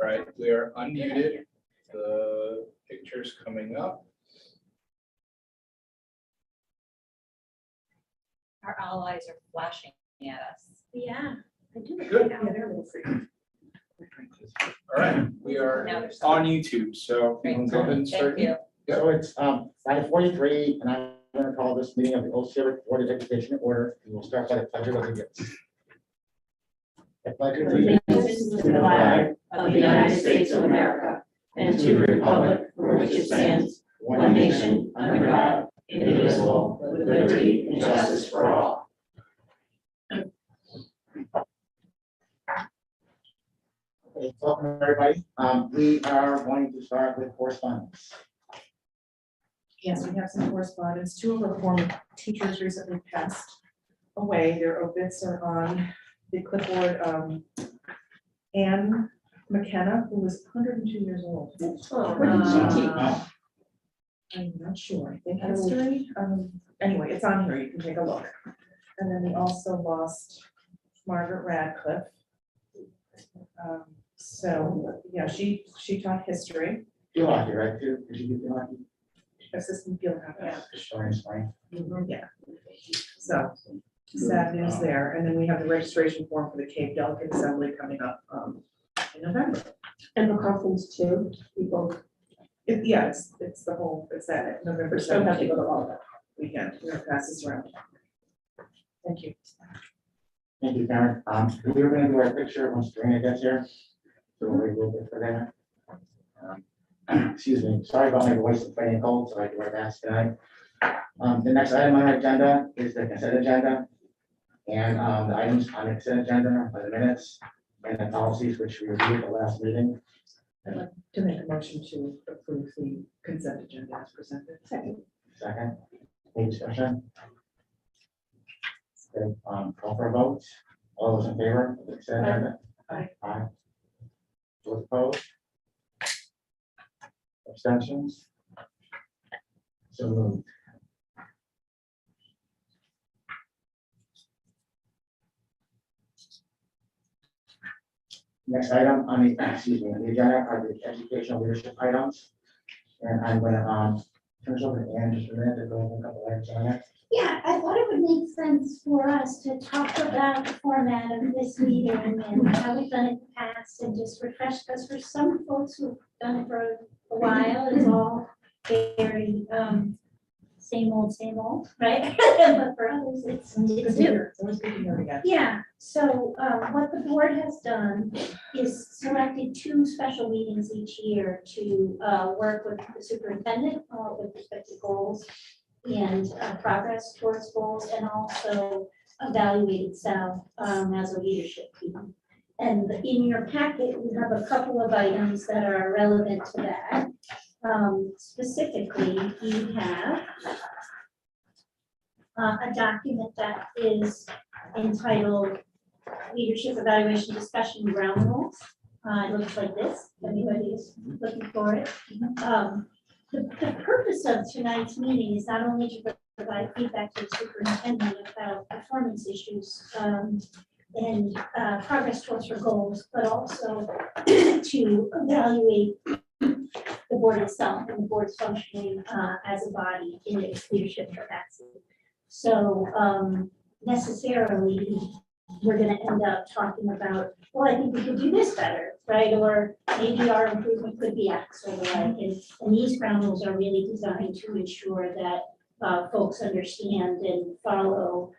All right, we are unmuted. The picture's coming up. Our allies are flashing at us. Yeah, I do. Good. Yeah, they're a little freaky. All right, we are Now there's on YouTube, so you can go ahead and start. Thank you. Yep. So it's 9:43, and I'm going to call this meeting of the Old Saybrook Board of Education in order. And we'll start by the pledge of allegiance. I pledge Allegiance to the flag of the United States of America and to the republic for which it stands, one nation, under God, indivisible, with liberty and justice for all. Okay, welcome everybody. We are going to start with correspondence. Yes, we have some correspondence. Two of our former teachers recently passed away. Their obits are on the clipboard. Anne McKenna, who was 102 years old. Where did she teach? I'm not sure. I think history. Anyway, it's on here. You can take a look. And then we also lost Margaret Radcliffe. So, yeah, she taught history. You're lucky, right? Too? Did you get lucky? Assistant field officer. Historian's fine. Yeah. So sad news there. And then we have the registration form for the Cape Delegate Assembly coming up in November. And the conference too, people Yeah, it's the whole, it's that November don't have to 17th go to all of that. weekend. We're gonna pass this around. Thank you. Thank you, Karen. We were going to do our picture once Serena gets here. So we'll wait a little bit for that. Excuse me, sorry about my voice, I'm fighting cold, so I do my best tonight. The next item on our agenda is the consent agenda. And the items on the consent agenda are the minutes and the policies which we reviewed at the last meeting. I'd like to make a motion to approve the consent agenda as presented. Second, any discussion? Okay, call for a vote. All those in favor of the consent agenda? Aye. Aye. Those opposed? Abstentions? So moved. Next item on the, excuse me, on the agenda are the educational leadership items. And I'm gonna, turn this over to Ann just a minute to go over a couple items on that. Yeah, I thought it would make sense for us to talk about the format of this meeting and how we've done it in the past and just refresh, because for some folks who've done it for a while, it's all very, same old, right? But for others, it's new. It's always good to hear again. Yeah, so what the board has done is selected 2 special meetings each year to work with the superintendent with respect to goals and progress towards goals, and also evaluate itself as a leadership team. And in your packet, we have a couple of items that are relevant to that. Specifically, you have a document that is entitled Leadership Evaluation Discussion Ground Rules. It looks like this, if anybody is looking for it. The purpose of tonight's meeting is not only to provide feedback to the superintendent about performance issues and progress towards her goals, but also to evaluate the board itself and the board's functioning as a body in its leadership capacity. So necessarily, we're going to end up talking about, well, I think we could do this better, right? Or maybe our improvement could be X or the like. And these ground rules are really designed to ensure that folks understand and follow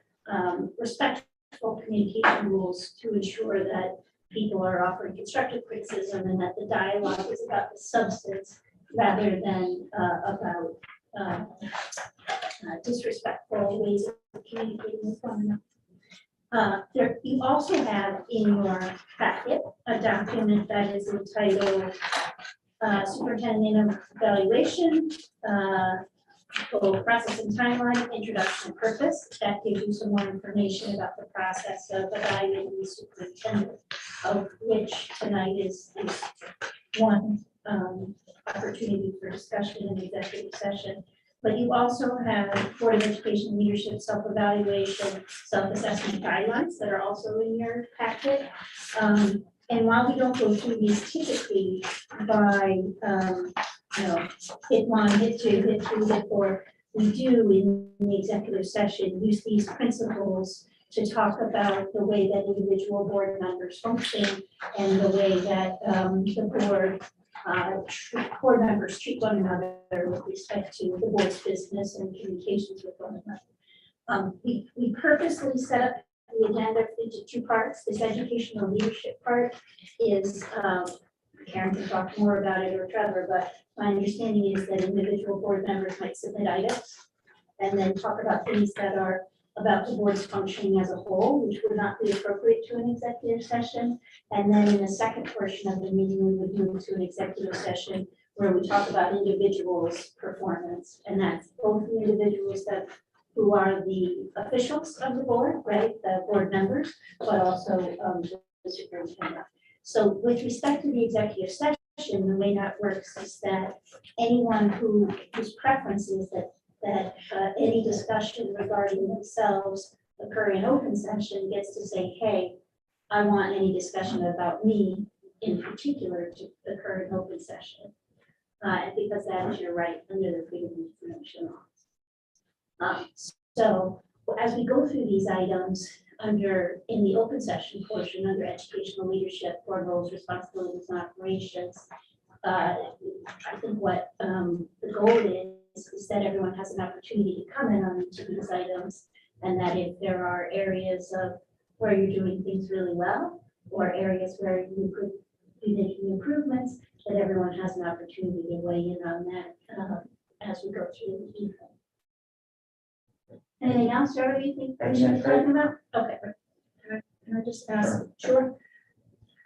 respectful communication rules to ensure that people are offering constructive criticism and that the dialogue is about the substance rather than about disrespectful ways of communicating with one another. You also have in your packet a document that is entitled Superintendent Evaluation, Goal Process and Timeline, Introduction and Purpose. That gives you some more information about the process of evaluating the superintendent, of which tonight is one opportunity for discussion in the executive session. But you also have Board of Education leadership self-evaluation, self-assessment guidelines that are also in your packet. And while we don't go through these typically by, hit one, hit two, hit three, hit four, we do in the executive session use these principles to talk about the way that individual board members function and the way that board members treat one another with respect to the board's business and communications with one another. We purposely set up the agenda into two parts. This educational leadership part is, Karen can talk more about it, or Trevor, but my understanding is that individual board members might submit items and then talk about things that are about the board's functioning as a whole, which would not be appropriate to an executive session. And then in the second portion of the meeting, we would move to an executive session where we talk about individuals' performance. And that's both the individuals who are the officials of the board, right, the board members, but also the superintendent. So with respect to the executive session, the way that works is that anyone whose preference is that any discussion regarding themselves occur in open session gets to say, hey, I want any discussion about me in particular to occur in open session. And because that is your right under the Freedom of Information laws. So as we go through these items in the open session portion, under educational leadership, board roles, responsibilities, and operations, I think what the goal is that everyone has an opportunity to comment on each of these items, and that if there are areas of where you're doing things really well, or areas where you could be making improvements, that everyone has an opportunity to weigh in on that as we go through the evening. Anything else, Sarah, you think we should be talking about? Okay. Can I just ask? Sure.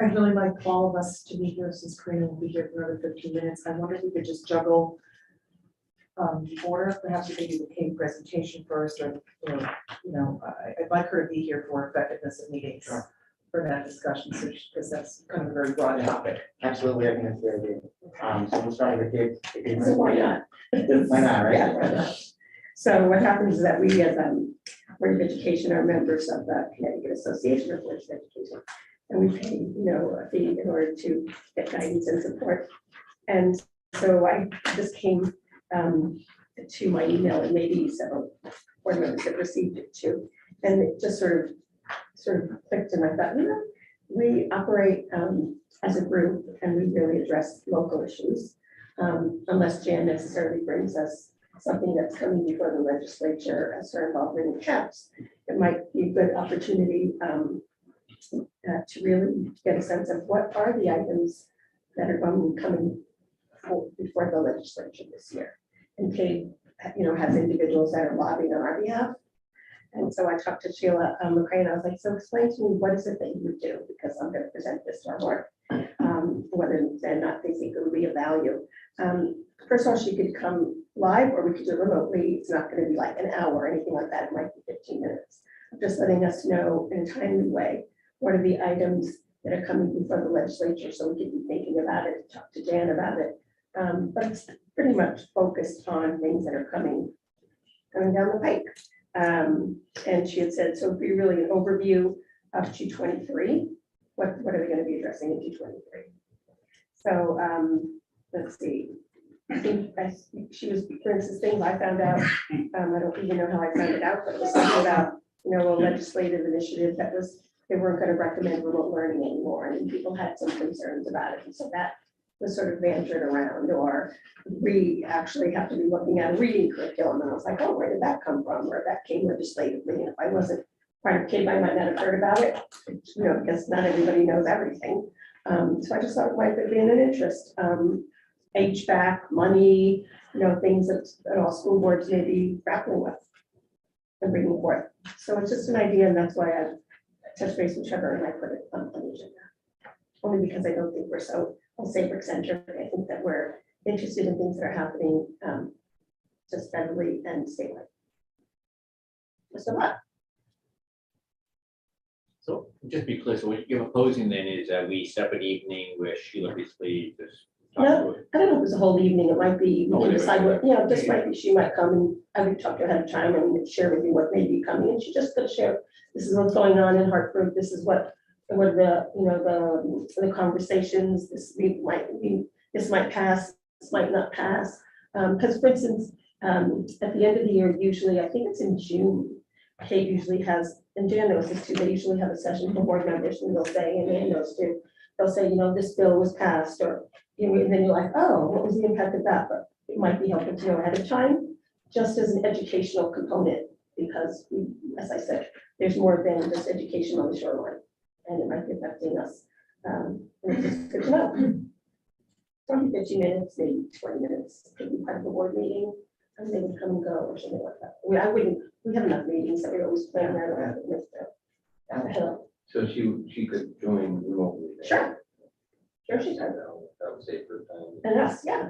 I'd really like all of us to be here since Karina will be here for another 15 minutes. I wonder if we could just juggle the order. Perhaps we could do the Kate presentation first, or I'd like her to be here for effectiveness of meetings. Sure. For that discussion, because that's kind of a very broad topic. Absolutely, I think that's very good. So we'll start with the kids. So why not? Why not, right? Yeah, why not? So what happens is that we as Board of Education are members of the Connecticut Association of Boards of Education. And we pay, a fee in order to get guidance and support. And so I just came to my email, and maybe several board members have received it too. And it just sort of clicked, and I thought, we operate as a group, and we really address local issues, unless Jan necessarily brings us something that's coming before the legislature as her involvement in CAPS. It might be a good opportunity to really get a sense of what are the items that are going to be coming before the legislature this year. And Kate, has individuals that are lobbying on our behalf. And so I talked to Sheila McCray, and I was like, so explain to me, what is it that you would do? Because I'm going to present this to our board, whether or not they think it would be of value. First of all, she could come live, or we could do it remotely. It's not going to be like an hour or anything like that. It might be 15 minutes. Just letting us know in a timely way, what are the items that are coming before the legislature, so we could be thinking about it, talk to Jan about it. But it's pretty much focused on things that are coming down the pike. And she had said, so it'd be really an overview of 223. What are we going to be addressing in 223? So let's see. I think she was, for instance, things I found out. I don't even know how I found it out, but it was something about a legislative initiative that was they weren't going to recommend remote learning anymore, and people had some concerns about it, and so that was sort of bantered around. Or we actually have to be looking at a reading curriculum, and I was like, oh, where did that come from? Or that came legislatively, and if I wasn't part of KIB, I might not have heard about it, because not everybody knows everything. So I just thought it might be in an interest. HVAC, money, things that all school boards may be grappling with and bringing forth. So it's just an idea, and that's why I touched base with Trevor and I put it on the agenda. Only because I don't think we're so Saybrook centric. I think that we're interested in things that are happening just federally and statewide. So what? So just be clear, so what you're proposing then is a separate evening where Sheila basically just. talks No, to it. I don't know if it was a whole evening. It might be, we Oh, can whatever. decide what, just might be, she might come and I would talk to her ahead of time and share with you what may be coming. And she just could share, this is what's going on in Hartford. This is what what the, you know, the conversations, this might pass, this might not pass. Because for instance, at the end of the year, usually, I think it's in June, Kate usually has, and Jan knows this too, they usually have a session for board members, and they'll say, and Ann knows too, they'll say, you know, this bill was passed, or, you know, and then you're like, oh, what was the impact of that? But it might be helpful to know ahead of time, just as an educational component, because, as I said, there's more than just education on the shoreline, and it might be affecting us. And it's just good to know. 50 minutes, maybe 20 minutes, could be part of the board meeting, and they would come and go or something like that. We have enough meetings that we always plan that around. So she could join remotely. then? Sure. Sure, she does. That would save her time. And us, yeah.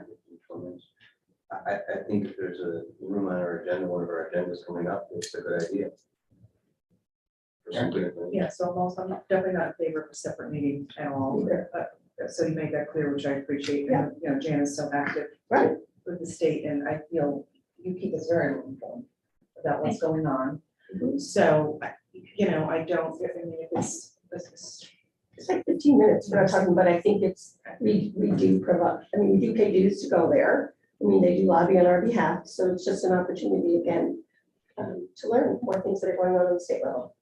I think if there's a room on our agenda, one of our agendas coming up, it's a good idea. For some good information. Yeah, so I'm definitely not in favor of a separate meeting at all. Either. So you made that clear, which I appreciate. Yeah. And, you know, Jan is so active Right. with the state, and I feel you keep us very well informed about what's going on. So, you know, I don't, I mean, if It's like 15 minutes, we're not talking, but I think it's, we do provide, I mean, we do pay dues to go there. I mean, they do lobby on our behalf, so it's just an opportunity again to learn more things that are going on the state level.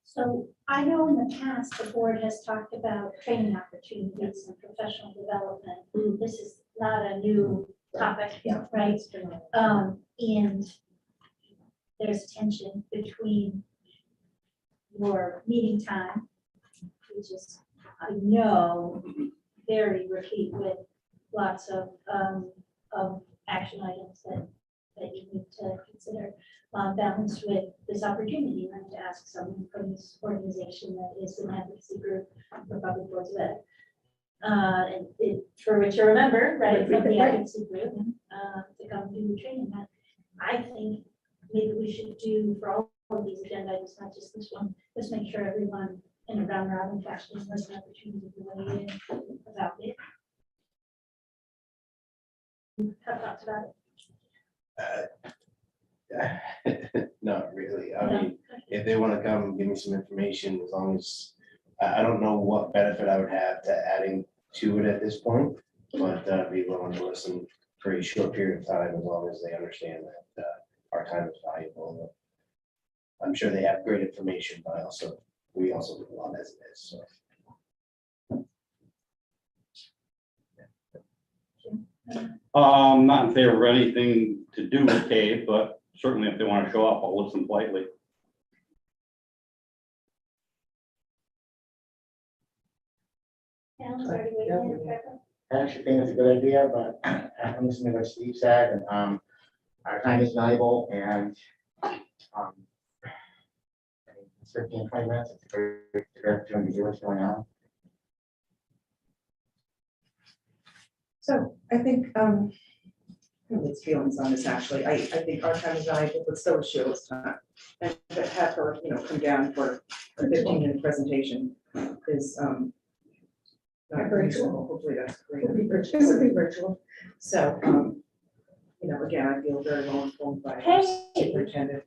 So I know in the past, the board has talked about training opportunities and professional development. Mhm. This is not a new topic, Yeah. right? And there's tension between your meeting time, which is, I know, very replete with lots of action items that you need to consider, balanced with this opportunity, and to ask someone from this organization that is an advocacy group for public boards of ed. And for which you remember, right, from the advocacy group, to come do the training. That I think maybe we should do for all of these agenda items, not just this one, just make sure everyone in a round robin fashion has an opportunity to weigh in about it. Have thoughts about it? Not really. I mean, if they want to come give me some information, as long as, I don't know what benefit I would have to adding to it at this point, but I'd be willing to listen for a short period of time, as long as they understand that our time is valuable. I'm sure they have great information, but we also do a lot as it is, so. Not in favor of anything to do with Cave, but certainly if they want to show up, I'll listen politely. Alan's already waiting in there. I actually think it's a good idea, but I'm listening to what Steve said, and our time is valuable, and I mean, it's 15, 20 minutes, it's a great opportunity to hear what's going on. So I think, mixed feelings on this, actually. I think our time is valuable, but so is Sheila's time. And to have her, you know, come down for a 15-minute presentation is, not Virtual. reasonable. Hopefully that's great. It would be virtual. It would be virtual. So, you know, again, I feel very well informed by our Hey. superintendent.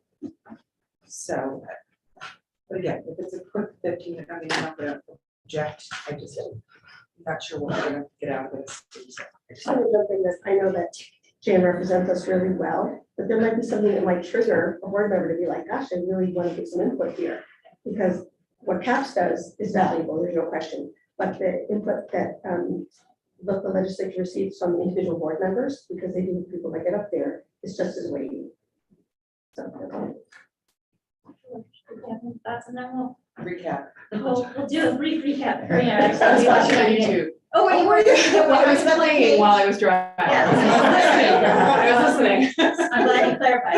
So, but again, if it's a quick 15, I mean, I'm not gonna object. I just, I'm not sure what we're gonna get out of this. I would love this. I know that Jan represents us really well, but there might be something that might trigger a board member to be like, gosh, I really want to get some input here. Because what CAPS does is valuable, there's no question. But the input that the legislature receives from individual board members, because they do people that get up there, is just as weighty. So, Thoughts, and then Recap. we'll do a brief recap. for you. I was watching on YouTube. Oh, wait, were you? Well, I was playing while I was driving. I was listening. I'm glad you clarified.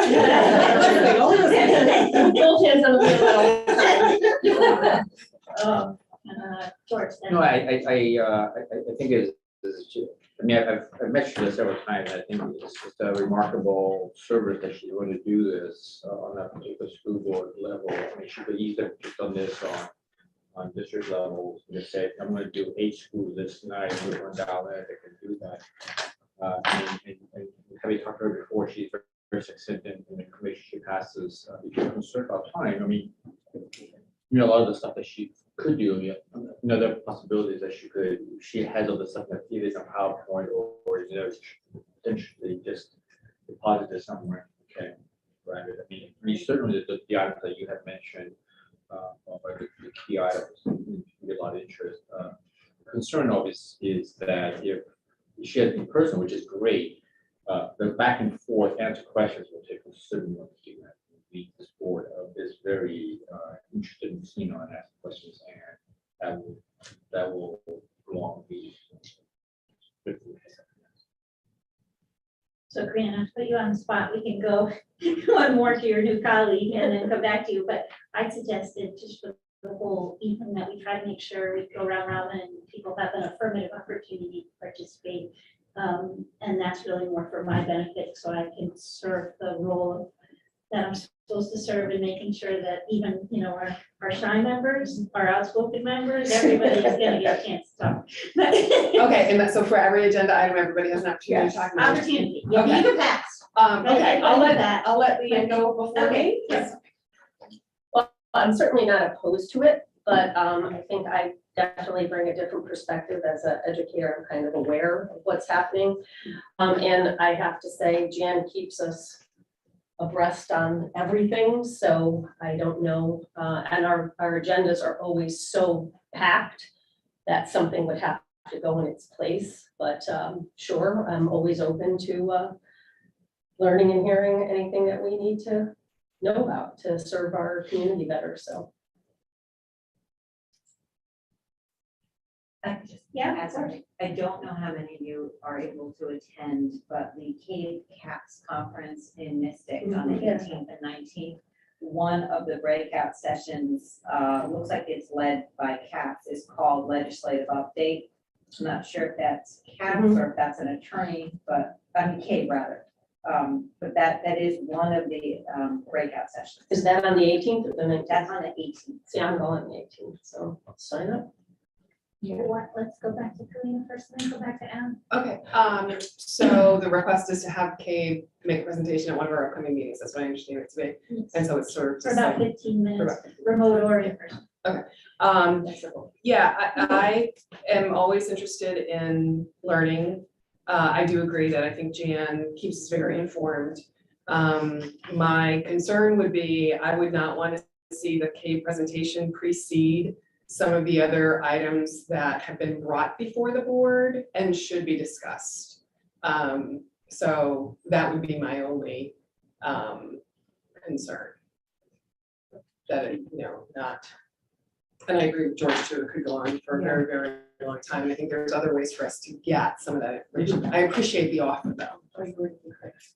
George, then. No, I think I mean, I've mentioned this several times. I think it's just a remarkable service that she's going to do this on that particular school board level. I mean, she could easily have just done this on district level, just say, I'm gonna do 8 schools this night, we run down there, they can do that. And having talked to her before, she's very succinct in the information she passes, because I'm concerned about time. I mean, a lot of the stuff that she could do, other possibilities that she has all the stuff that either in a PowerPoint or potentially just deposit it somewhere, okay? Right, I mean, certainly the items that you have mentioned, are the key items, get a lot of interest. Concern always is that if she has in person, which is great, the back and forth answer questions will take a certain amount of time. This board is very interested in seeing on ask questions, and that will prolong the. So Karina, to put you on the spot, we can go one more to your new colleague and then come back to you, but I suggested just for the whole evening that we try to make sure we go round robin and people have an affirmative opportunity to participate. And that's really more for my benefit, so I can serve the role that I'm supposed to serve in making sure that even, our shy members, our outspoken members, everybody's gonna get a chance to talk. Okay, and so for every agenda item, everybody has an opportunity to talk about it. Opportunity, yeah, Okay. you can pass. Okay, I'll let that. Leanne go before me. Yes. Well, I'm certainly not opposed to it, but I think I definitely bring a different perspective as an educator. I'm kind of aware of what's happening. And I have to say, Jan keeps us abreast on everything, so I don't know. And our agendas are always so packed that something would have to go in its place. But sure, I'm always open to learning and hearing anything that we need to know about to serve our community better, so. I could just Yeah, add something. I don't know how many of you are able to attend, but the Cave Caps Conference in Mystic on the Yeah. 18th and 19th. One of the breakout sessions, looks like it's led by CAPS, is called Legislative Update. I'm not sure if that's CAPS or if that's an attorney, but, Cave rather. But that is one of the breakout sessions. Is that on the 18th or the 19th? That's on the 18th. See, I'm going on the 18th, so I'll sign up. Let's go back to Karina first, and then go back to Anne. Okay, so the request is to have Kay make a presentation at one of our upcoming meetings, that's what I understand it to be, and so it's sort of For just about like, 15 minutes, remote or in person. yeah, I am always interested in learning. I do agree that I think Jan keeps us very informed. My concern would be, I would not want to see the Kay presentation precede some of the other items that have been brought before the board and should be discussed. So that would be my only concern. That, not, and I agree with George too, it could go on for a very, very long time. And I think there's other ways for us to get some of that information. I appreciate the offer though. I agree with you, Chris.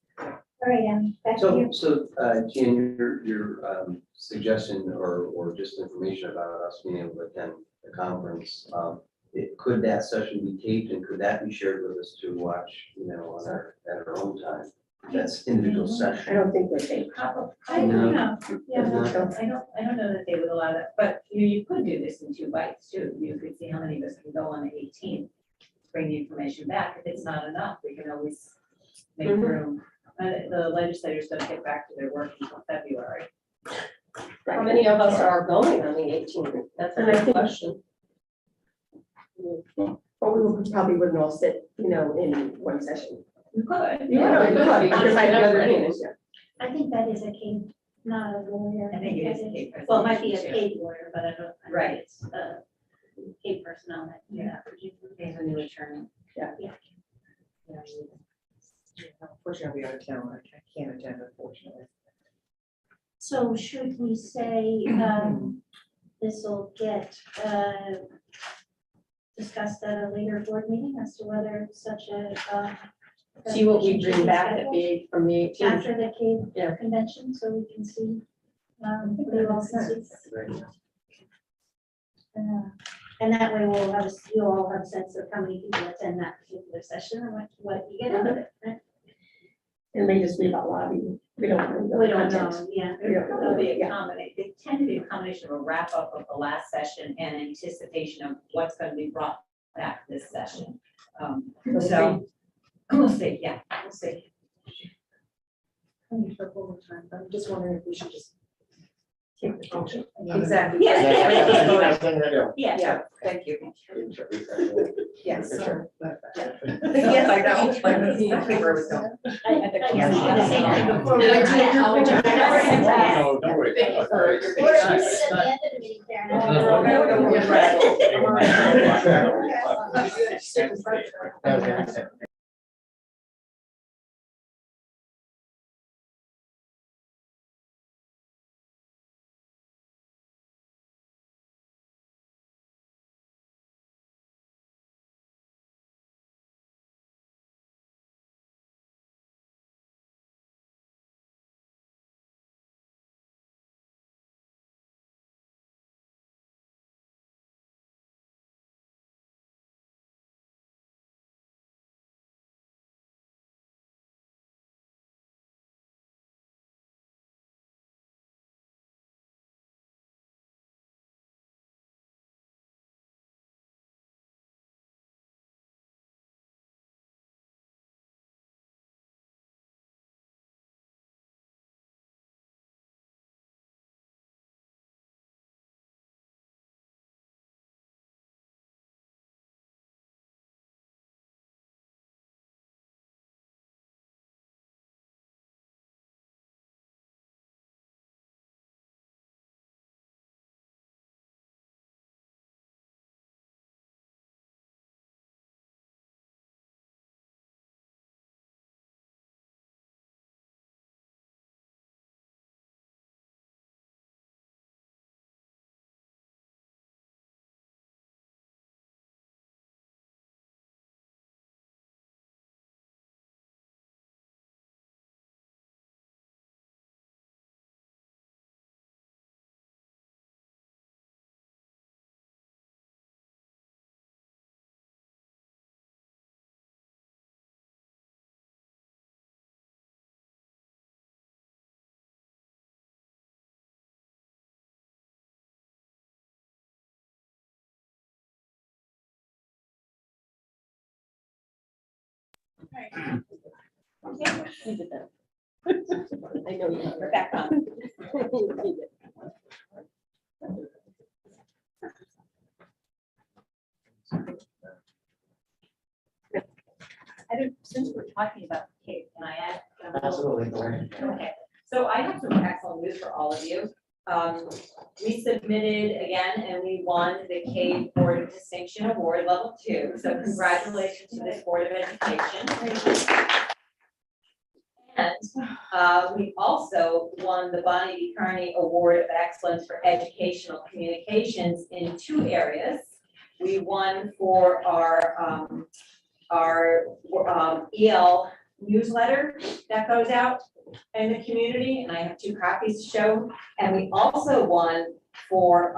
All right, Anne, back to you. So, Jan, your suggestion or just information about us being able to attend the conference, could that session be taped and could that be shared with us to watch, at our own time? That's individual I session. don't think we're safe. Probably. I don't know. Yeah, No. I don't know that they would allow that, but you could do this in 2 bites too. You could see how many of us can go on the 18th. Bring the information back. If it's not enough, we can always make room. The legislators don't get back to their work until February. How many of us are going on the 18th? That's a good question. Well, we probably wouldn't all sit, in one session. You could. Yeah, because I have other meetings, yeah. I think that is a case, not a lawyer. I think it is a case. Well, it might be a presentation, paid lawyer, but I don't. I think Right. It's a paid personnel that do that. too. He's a new attorney. Yeah. Unfortunately, I'll be out of town. I can't attend, unfortunately. So should we say, this will get, discussed at a later board meeting as to whether such a, See what we presentation should bring be back scheduled from the 18th. after the Cave Yeah. convention, so we can see, who all can see. And that way you'll all have a sense of how many people attend that particular session and what you get out of it. Right? It may just be about lobbying. We don't know. We don't know, yeah. We don't know. It'll be a Yeah. combination, they tend to be a combination of a wrap up of the last session and anticipation of what's going to be brought back this session. So, we'll see, yeah, we'll see. I'm just wondering if we should just Exactly. Yeah. That's the thing to do. Yeah. Yeah, thank you. Yes. Sorry. Yes, I know, like, that's exactly where I was going. I was gonna say that before we And I went do to- apologize. No, don't worry. Thank you for your Or it's patience. just at the end of the meeting, Karen. Okay. I know you. We're back on. I don't, since we're talking about the cave, can I add? Absolutely, go ahead. Okay, so I have some excellent news for all of you. We submitted again and we won the Cave Board of Distinction Award Level 2. So congratulations to this Board of Education. And we also won the Bonnie D. Kearney Award of Excellence for Educational Communications in 2 areas. We won for our EL newsletter that goes out in the community, and I have 2 copies to show. And we also won for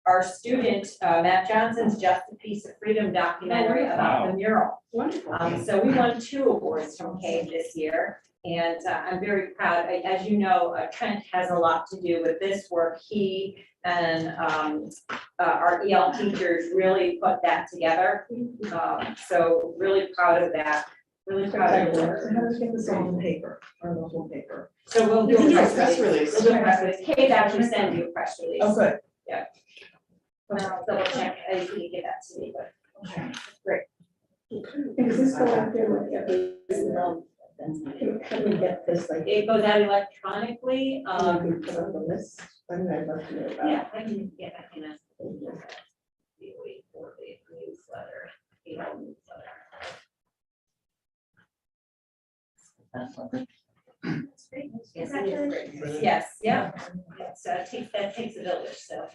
our student, Matt Johnson's Just a Piece of Freedom documentary about the mural. Wonderful. So we won 2 awards from CAVE this year, and I'm very proud. As you know, Trent has a lot to do with this work. He and our EL teachers really put that together. So really proud of that. Really proud of the work. How do we get this on paper, or local paper? So we'll do a press release. release. We'll do a press release. Kate actually sent you a press release. Oh, good. I'll double check, you can get that to me, but. Is this going out there with the, how do we get this, like, It goes out electronically, we put on the list? I mean, I'd love to know about. yeah, I can ask. Wait for the newsletter, newsletter. That's great. Yes, it is great. Yes, yeah, that takes a village, so.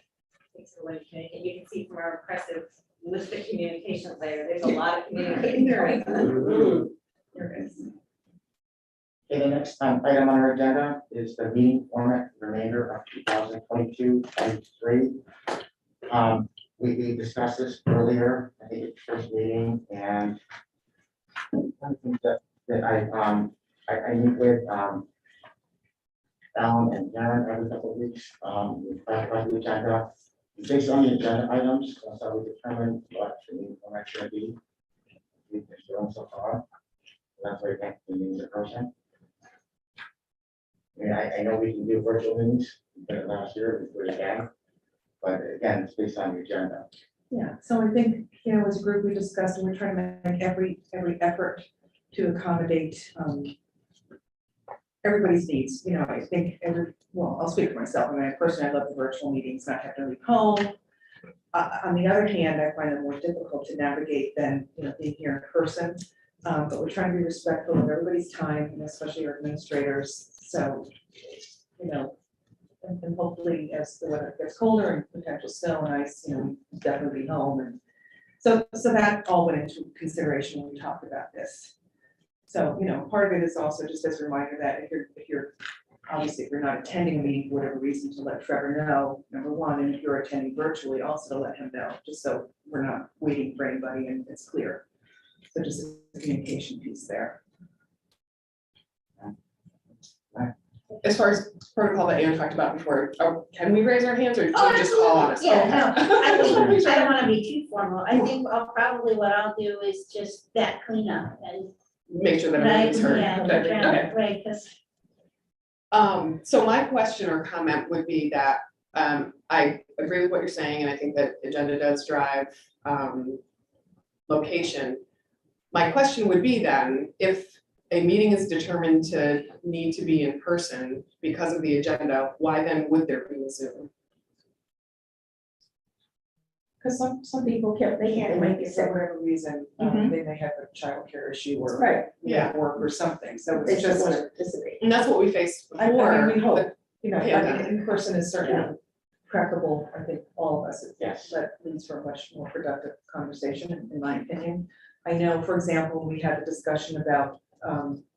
Takes a village to communicate. You can see from our impressive list of communications layer, there's a lot of communicating going on. Okay, the next item on our agenda is the meeting format for the remainder of 2022-23. We discussed this earlier, I think at the first meeting, and I think that I meet with Alan and Karen every couple of weeks, we talk about the agenda. Based on the agenda items, that's how we determine what the meeting format should be. We've been doing so far. That's why we think we need a person. I mean, I know we can do virtual meetings, but last year we really can. But again, it's based on the agenda. Yeah, so I think, as a group, we discussed, and we're trying to make every effort to accommodate, everybody's needs, I think I'll speak for myself, I personally, I love the virtual meetings, not having to leave home. On the other hand, I find it more difficult to navigate than, being here in person. But we're trying to be respectful of everybody's time, and especially our administrators, so, and hopefully as the weather gets colder and potential snow and ice, we'll definitely be home, and so that all went into consideration when we talked about this. So, part of it is also just as a reminder that if you're obviously, if you're not attending a meeting for whatever reason, to let Trevor know, number one, and if you're attending virtually, also to let him know, just so we're not waiting for anybody and it's clear. So just a communication piece there. As far as protocol that Ann talked about before, can we raise our hands or do you Oh, just call on us? absolutely. Yeah, Okay. no, I don't wanna be too formal. I think what I'll do is just that cleanup and. Make sure that Right, everything's heard. yeah, Okay. right, because. So my question or comment would be that, I agree with what you're saying, and I think that agenda does drive, location. My question would be then, if a meeting is determined to need to be in person because of the agenda, why then would there be a Zoom? Because some people can't, They can't they might make be it. for whatever reason, Mhm. they may have a childcare issue or. Right. Work or something, so They it's just just. want to participate. And that's what we faced I before. mean, we hope, but- in person is certainly preferable, I think, all of us, Yes. that leads for a much more productive conversation, in my opinion. I know, for example, we had a discussion about,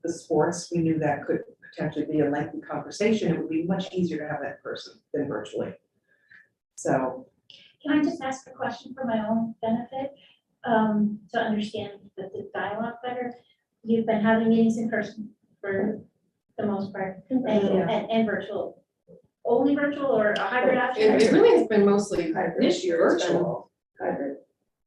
the sports, we knew that could potentially be a lengthy conversation, it would be much easier to have that in person than virtually. So, Can I just ask a question for my own benefit? To understand the dialogue better? You've been having meetings in person for the most part, and virtual. Only virtual or a hybrid option? It really has been mostly Hybrid. this year Virtual. Hybrid.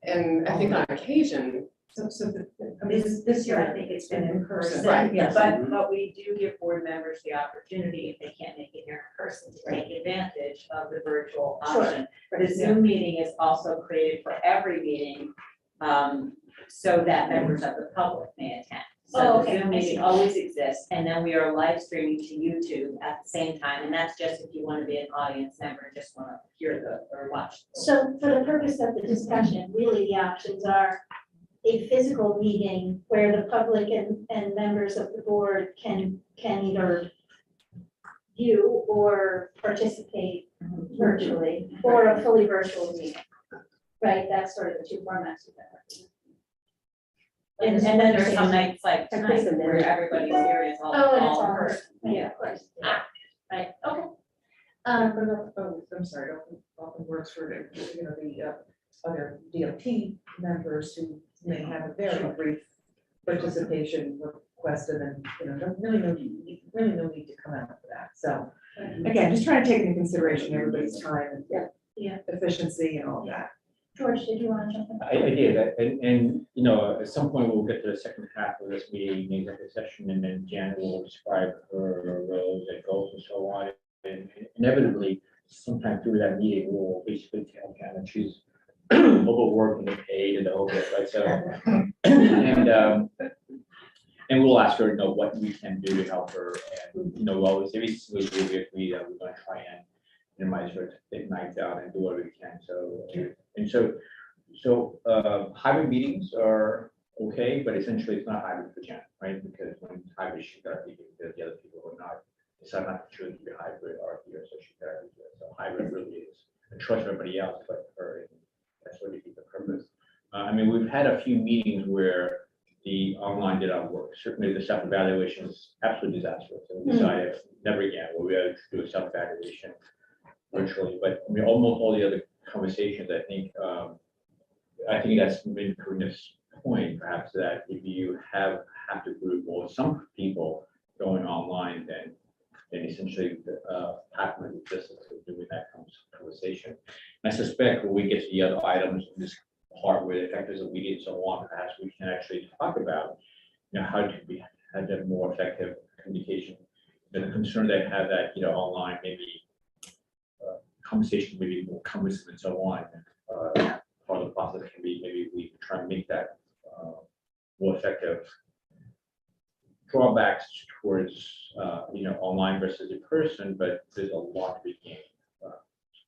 and I think on occasion, This year, I think it's been in person. Right, yes. But we do give board members the opportunity, if they can't make it here in person, to take advantage of the virtual Sure. option. The Zoom meeting is also created for every meeting, so that members of the public may attend. Oh, So okay, the Zoom I see. meeting always exists, and then we are live streaming to YouTube at the same time, and that's just if you want to be an audience member, and just want to hear or watch. So for the purpose of the discussion, really the options are a physical meeting where the public and members of the board can either view or participate virtually, or a fully virtual meeting. Right, that's sort of the two formats of that. And then there's some nights like I tonight think so, where everybody's here is all. Oh, and it's all in her, person. yeah, of course. Right, okay. I'm sorry, often works for, the other DOT members who may have a very brief participation request and then, really no need to come out for that. So again, just trying to take into consideration everybody's time and Yeah. efficiency and all that. George, did you want to jump in? I did, and, at some point we'll get to the second half of this meeting, the executive session, and then Jan will describe her roles and goals and so on. And inevitably, sometime through that meeting, we'll basically tell Jan that she's overworked and paid and the whole bit, right? So, and we'll ask her, what we can do to help her, and, we'll always, every single year we agree that we're gonna try and minimize her to take nights out and do whatever we can, so hybrid meetings are okay, but essentially it's not hybrid for Jen, right? Because when hybrid, she's got to be, because the other people who are not, decide not to choose to be hybrid are here, so she's got to be here. So hybrid really is a choice for everybody else, but her, and that's really the purpose. We've had a few meetings where the online did not work. Certainly the self-evaluation is absolutely disastrous. So we decided never again, will we have to do a self-evaluation virtually, but almost all the other conversations, I think that's been Karina's point, perhaps, that if you have to group or some people going online, then essentially the pattern of business of doing that conversation. And I suspect when we get to the other items in this part where the effectives of media and so on, perhaps we can actually talk about, how to have more effective communication the concern they have that, online, maybe conversation may be more cumbersome and so on. Part of the process can be, maybe we try and make that more effective. Drawbacks towards, online versus in person, but there's a lot to be gained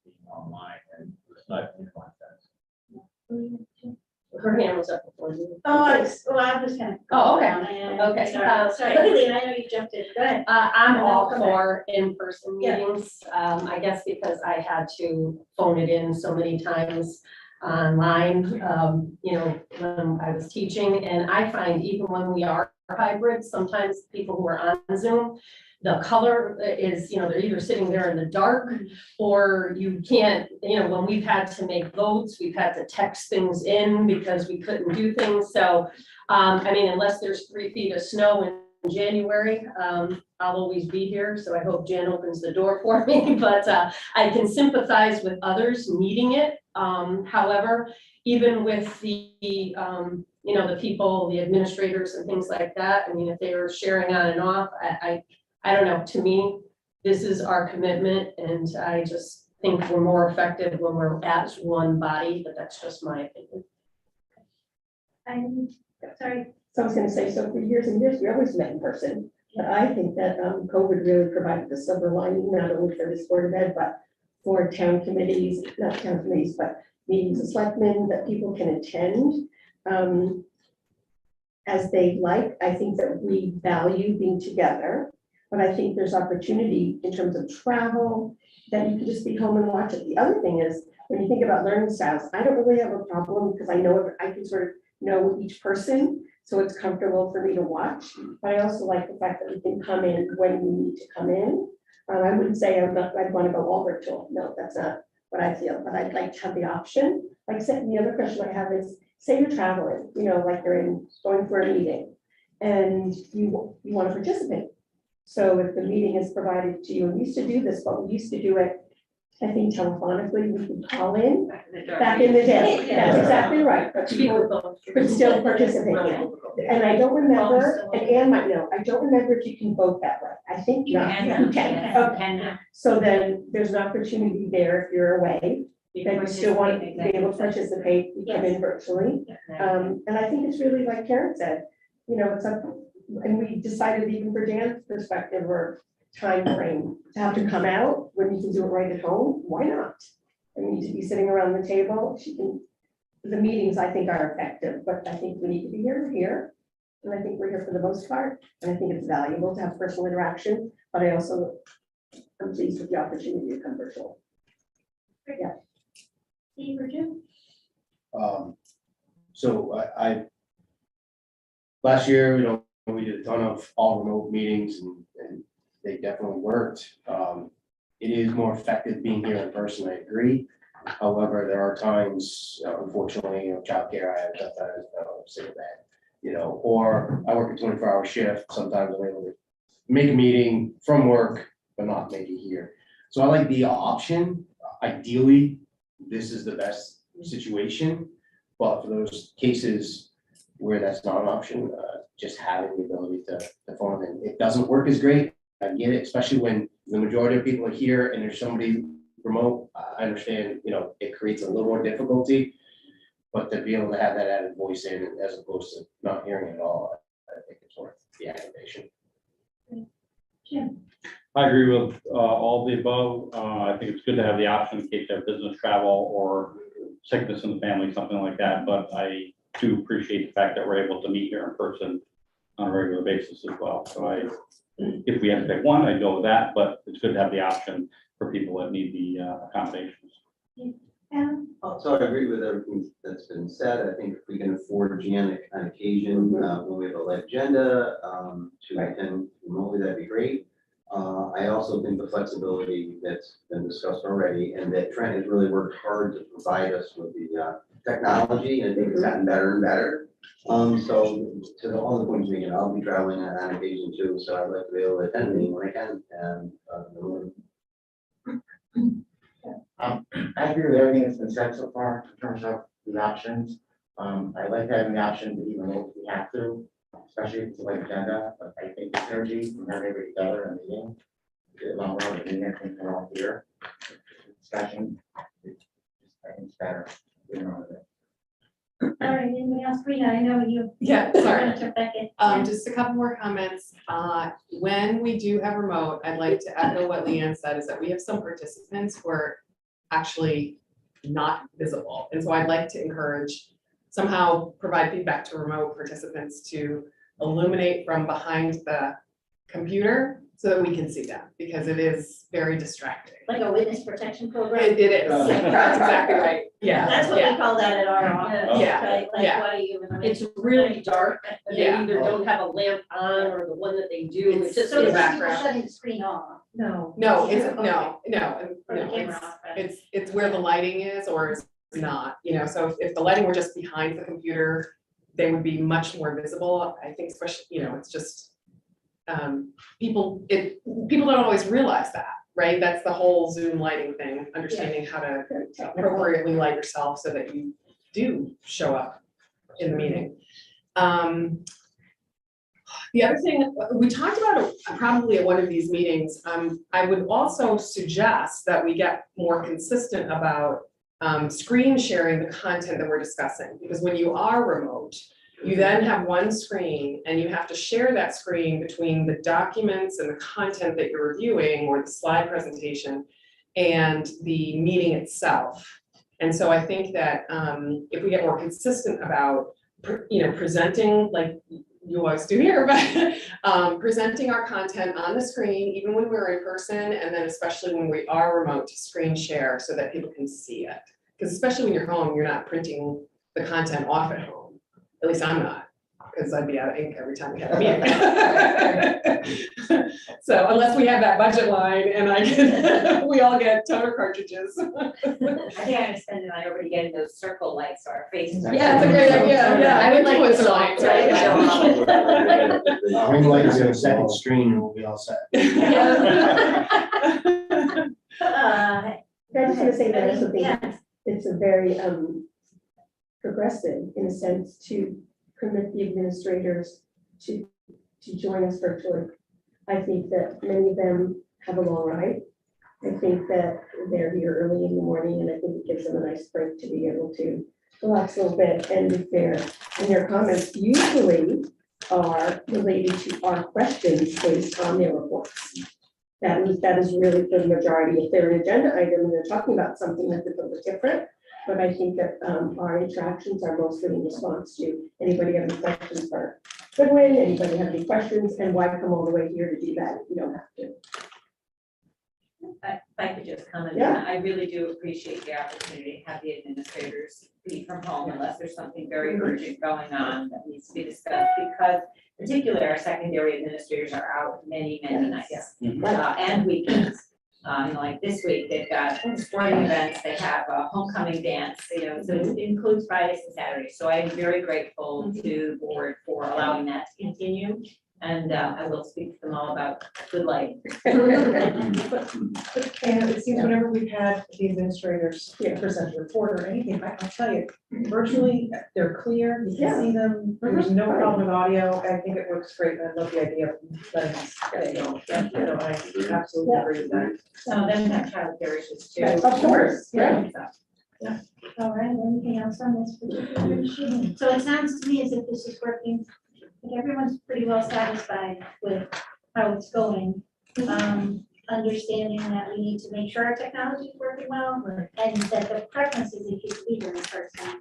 being online, and it's not anything like that. Her hand was up before you. I'm just kind of. Oh, okay. Okay. Sorry, Lillian, I know you jumped in, go ahead. I'm all Okay. for in-person Yeah. meetings, I guess because I had to phone it in so many times online, when I was teaching. And I find even when we are hybrid, sometimes people who are on Zoom, the color is, they're either sitting there in the dark or you can't, when we've had to make votes, we've had to text things in because we couldn't do things. So, unless there's 3 feet of snow in January, I'll always be here. So I hope Jan opens the door for me, but I can sympathize with others needing it. However, even with the people, the administrators and things like that, if they are sharing on and off, I don't know, to me, this is our commitment, and I just think we're more effective when we're as one body, but that's just my opinion. I'm sorry. So I was gonna say, so for years and years, we always met in person, but I think that COVID really provided the silver lining, not only for this Board of Ed, but for town committees, not town committees, but meetings of selectmen that people can attend as they like. I think that we value being together, but I think there's opportunity in terms of travel, that you can just be home and watch it. The other thing is, when you think about learning styles, I don't really have a problem because I know, I can sort of know each person, so it's comfortable for me to watch. But I also like the fact that we can come in when we need to come in. I wouldn't say I'd want to go all virtual. No, that's not what I feel, but I'd like to have the option. Like I said, the other question I have is, say you're traveling, like you're going for a meeting and you want to participate. So if the meeting is provided to you, and we used to do this, but we used to do it, I think telephonically, we could call in back in the day. That's exactly right, but people could still participate. And I don't remember, and Anne might know, I don't remember if you can vote that way. I think not. You can. Okay. So then there's an opportunity there if you're away, that you still want to be able to participate, you come in virtually. And I think it's really, like Karen said, it's up, and we decided even for Dan's perspective or time frame to have to come out when you can do it right at home, why not? I mean, to be sitting around the table, the meetings I think are effective, but I think we need to be here, we're here. And I think we're here for the most part, and I think it's valuable to have personal interaction, but I also am pleased with the opportunity to come virtual. Yeah. Steve or Jim? So I last year, we did a ton of all remote meetings and they definitely worked. It is more effective being here in person, I agree. However, there are times, unfortunately, childcare, I have sometimes sick of that, or I work a 24-hour shift. Sometimes I'm able to make a meeting from work, but not make it here. So I like the option. Ideally, this is the best situation, but for those cases where that's not an option, just having the ability to phone in. It doesn't work as great. I get it, especially when the majority of people are here and there's somebody remote. I understand, it creates a little more difficulty, but to be able to have that added voice in as opposed to not hearing it at all, I think it's worth the aggravation. Jim? I agree with all the above. I think it's good to have the option in case you have business travel or sickness in the family, something like that. But I do appreciate the fact that we're able to meet here in person on a regular basis as well. So if we had to pick one, I'd go with that, but it's good to have the option for people that need the accommodations. So I agree with everything that's been said. I think if we can afford Jan on occasion, when we have a light agenda, to attend remotely, that'd be great. I also think the flexibility that's been discussed already, and that Trent has really worked hard to provide us with the technology, and I think it's gotten better and better. So to all the points making, I'll be traveling on occasion too, so I'd like to be able to attend a meeting when I can, and I agree with everything that's been said so far in terms of the options. I like having the option to even if we have to, especially if it's a late agenda, but I think the synergy from everybody together and meeting, the long road, and I think we're all here. Discussion, I think it's better. You know, All right, anything else, Rita? I know you. Yeah, you sorry. wanna jump back in. Just a couple more comments. When we do have remote, I'd like to echo what Leanne said, is that we have some participants who are actually not visible. And so I'd like to encourage, somehow provide feedback to remote participants to illuminate from behind the computer so that we can see them, because it is very distracting. Like a witness protection program. It is, that's exactly right, yeah. That's what we call that at our office, Yeah, right? Like, yeah. what are you? It's really dark, and they Yeah. either don't have a lamp on, or the one that they do, it's just So in it's the just people background. shutting the screen off. No. No, it's, Okay. Or the no, camera off, right? it's where the lighting is or is not, so if the lighting were just behind the computer, they would be much more visible, I think, especially, it's just, people don't always realize that, right? That's the whole Zoom lighting thing, understanding how to Very technical. appropriately light yourself so that you do show up in the meeting. The other thing, we talked about it probably at one of these meetings, I would also suggest that we get more consistent about screen sharing the content that we're discussing, because when you are remote, you then have one screen and you have to share that screen between the documents and the content that you're reviewing or the slide presentation and the meeting itself. And so I think that if we get more consistent about, presenting like you always do here, but presenting our content on the screen, even when we're in person, and then especially when we are remote, to screen share so that people can see it. Because especially when you're home, you're not printing the content off at home. At least I'm not, because I'd be out of ink every time we have a meeting. So unless we have that budget line and we all get toner cartridges. I think I understand, and I already getting those circle lights, so our faces. are- Yeah, it's a great idea, yeah. I would like Influencer to lights, right? Ring light is a second screen and we'll be all set. Uh, I just want to say that I also think Yeah. it's a very progressive in a sense to permit the administrators to join us virtually. I think that many of them have a long ride. I think that they're here early in the morning, and I think it gives them a nice break to be able to relax a little bit. And if their comments usually are related to our questions based on their reports. That is really for the majority. If they're an agenda item and they're talking about something that's a little bit different, but I think that our interactions are mostly in response to anybody have any questions for Goodwin, anybody have any questions, and why come all the way here to do that if you don't have to? If I could just comment, Yeah. I really do appreciate the opportunity to have the administrators be from home unless there's something very urgent going on that needs to be discussed, because particularly our secondary administrators are out many nights. And weekends. Like this week, they've got sporting events, they have a homecoming dance, so it includes Fridays and Saturdays. So I'm very grateful to the board for allowing that to continue. And I will speak to them all about good light. And it seems whenever we've had the administrators present a report or anything, I'll tell you, virtually, they're clear, you can see them, there's no problem with audio, I think it works great, and I love the idea of letting us, I absolutely agree with that. Some of them have childcare issues too. Of course, yeah. All right, anything else on this particular issue? So it sounds to me as if this is working. I think everyone's pretty well satisfied with how it's going. Understanding that we need to make sure our technology is working well, and that the preference is if you speak in person.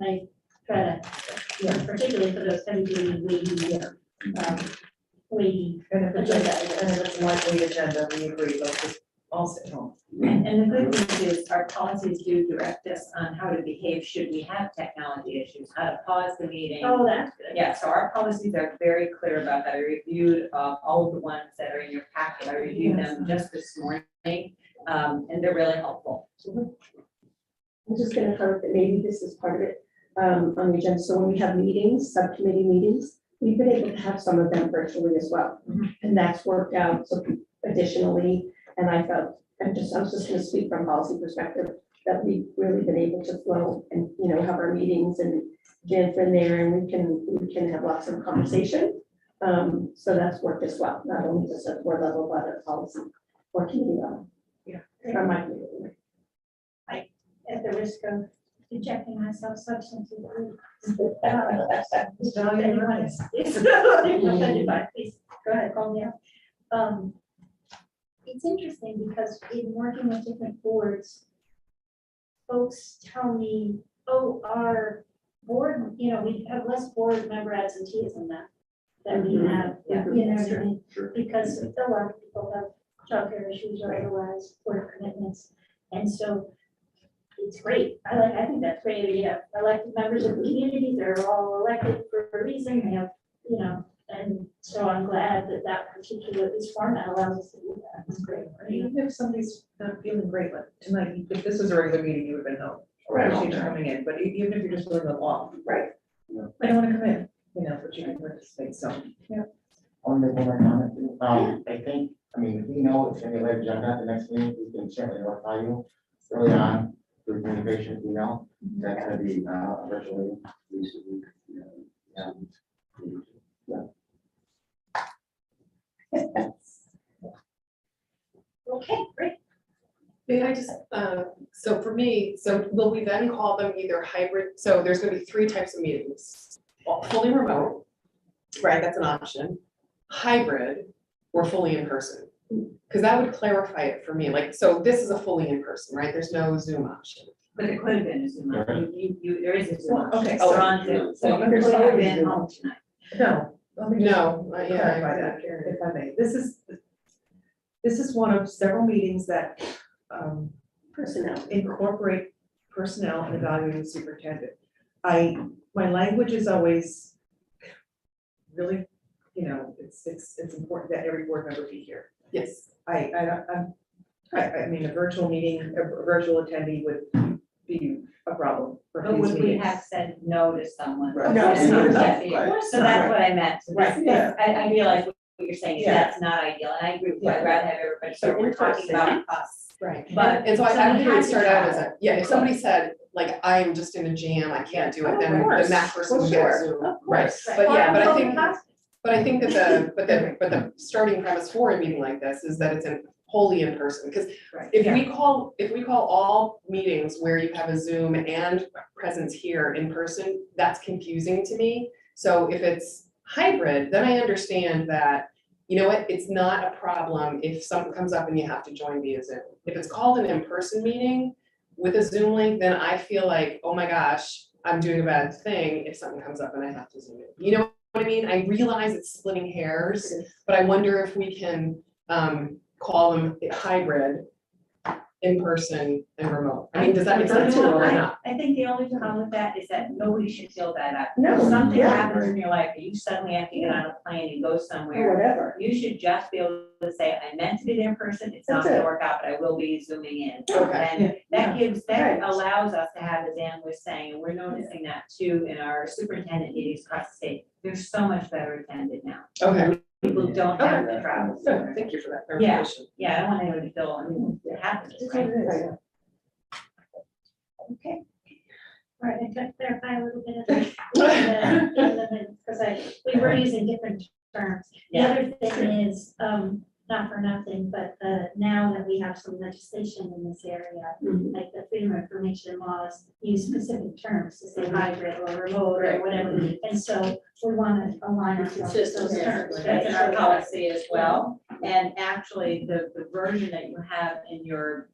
Like, try to, particularly for those heavy duty, weighty, And if it's a lightweight agenda, we agree, let's just all sit home. And the good news is our policies do direct us on how to behave should we have technology issues, how to pause the meeting. oh, that's good. Yeah, so our policies are very clear about that. I reviewed all of the ones that are in your packet. I reviewed them just this morning, and they're really helpful. I'm just gonna comment that maybe this is part of it on the agenda. So when we have meetings, subcommittee meetings, we've been able to have some of them virtually as well. And that's worked out so additionally, and I felt, I was just gonna speak from policy perspective, that we've really been able to flow and, have our meetings and Jan in there and we can have lots of conversation. So that's worked as well, not only just at board level, but at policy or committee level. Yeah. From my committee. At the risk of injecting myself substantively. Please, go ahead, call me out. It's interesting because in working with different boards, folks tell me, oh, our board, you know, we have less board member absenteeism now than we have, Yeah. you know what I mean? Sure. Because a lot of people have childcare issues or otherwise work commitments. And so it's great. I think that's great. We have elected members of the community. They're all elected for a reason. They have, you know, and so I'm glad that that particular, this format allows us to do that. It's great. Even if somebody's not feeling great, like tonight, if this was a regular meeting, you would have been home. Right. Appreciate you coming in, but even if you're just willing to walk. Right. I don't want to come in, you know, but you can participate, so. On the board comment, I think, I mean, if we know it's any later agenda at the next meeting, we can certainly notify you early on through communication, email. That's gonna be virtually. Okay, great. May I just, so for me, so will we then call them either hybrid, so there's gonna be 3 types of meetings. Fully remote, right, that's an option, hybrid, or fully in person. Because that would clarify it for me, like, so this is a fully in person, right, there's no Zoom option. But it could have been a Zoom, there is a Zoom. Well, okay, So so- on Zoom, so Well, you there's could have always been Zoom. home tonight. No. let me just No, yeah, clarify I that, agree. if I may. This is one of several meetings that Personnel. incorporate personnel and evaluating the superintendent. My language is always really, you know, it's important that every board member be here. Yes, I mean, a virtual meeting, a virtual attendee would be a problem for But these would we meetings. have said no to someone? Right. No, And no, not no, get the- right. So that's what I meant. So Right, this- yeah. I realize what you're saying, Yeah. that's not ideal, and I agree with you, I'd rather have everybody, so So we're in talking about us. right. But And so I somebody think it would has to start out as travel. a, yeah, if somebody said, like, I am just in a jam, I can't do it, Oh, then of course. that person Well, would get sure. Zoom, Of right? course. But yeah, but I Well, think, but the starting premise for a meeting like this is that it's wholly in person, because Right. if Yeah. we call all meetings where you have a Zoom and presence here in person, that's confusing to me. So if it's hybrid, then I understand that, you know what, it's not a problem if something comes up and you have to join via Zoom. If it's called an in-person meeting with a Zoom link, then I feel like, oh my gosh, I'm doing a bad thing if something comes up and I have to Zoom in. You know what I mean? I realize it's splitting hairs, but I wonder if we can call them hybrid, in-person and remote. I mean, does that make sense to you or not? I think the only problem with that is that nobody should feel bad out. No, If something yeah. happens in your life, and you suddenly have to get on a plane and go Or somewhere, whatever. you should just be able to say, I meant to do it in person, it's not That's gonna it. work out, but I will be zooming in. Okay. And that gives, that Right. allows us to have, as Ann was saying, and we're noticing that too in our superintendent meetings across the state, they're so much better attended now. Okay, People don't have to travel. so thank you for that Yeah. clarification. Yeah, I don't want anyone to feel, I mean, it happens, right? Right. Okay. All right, I can clarify a little bit of the, because we were using different terms. The Yeah. other thing is, not for nothing, but now that we have some legislation in this area, Mhm. like the Freedom of Information laws use specific terms to say hybrid or remote or whatever. And so we want to align ourselves with those terms. That's in our policy as well, and actually, the version that you have in your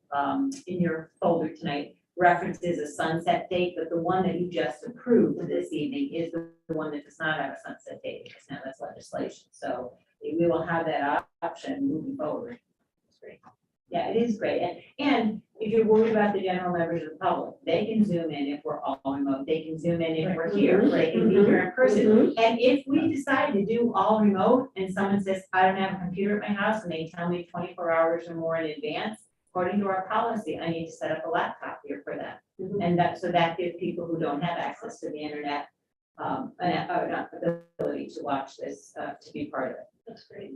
folder tonight references a sunset date, but the one that you just approved this evening is the one that does not have a sunset date, because now that's legislation, so we will have that option moving forward. It's great. Yeah, it is great, and if you're worried about the general members of the public, they can zoom in if we're all remote, they can zoom in if we're here, they can be here in person. Mhm. And if we decide to do all remote and someone says, I don't have a computer at my house, and they tell me 24 hours or more in advance, according to our policy, I need to set up a laptop here for them. And so that gives people who don't have access to the internet, an ability to watch this, to be part of it. That's great.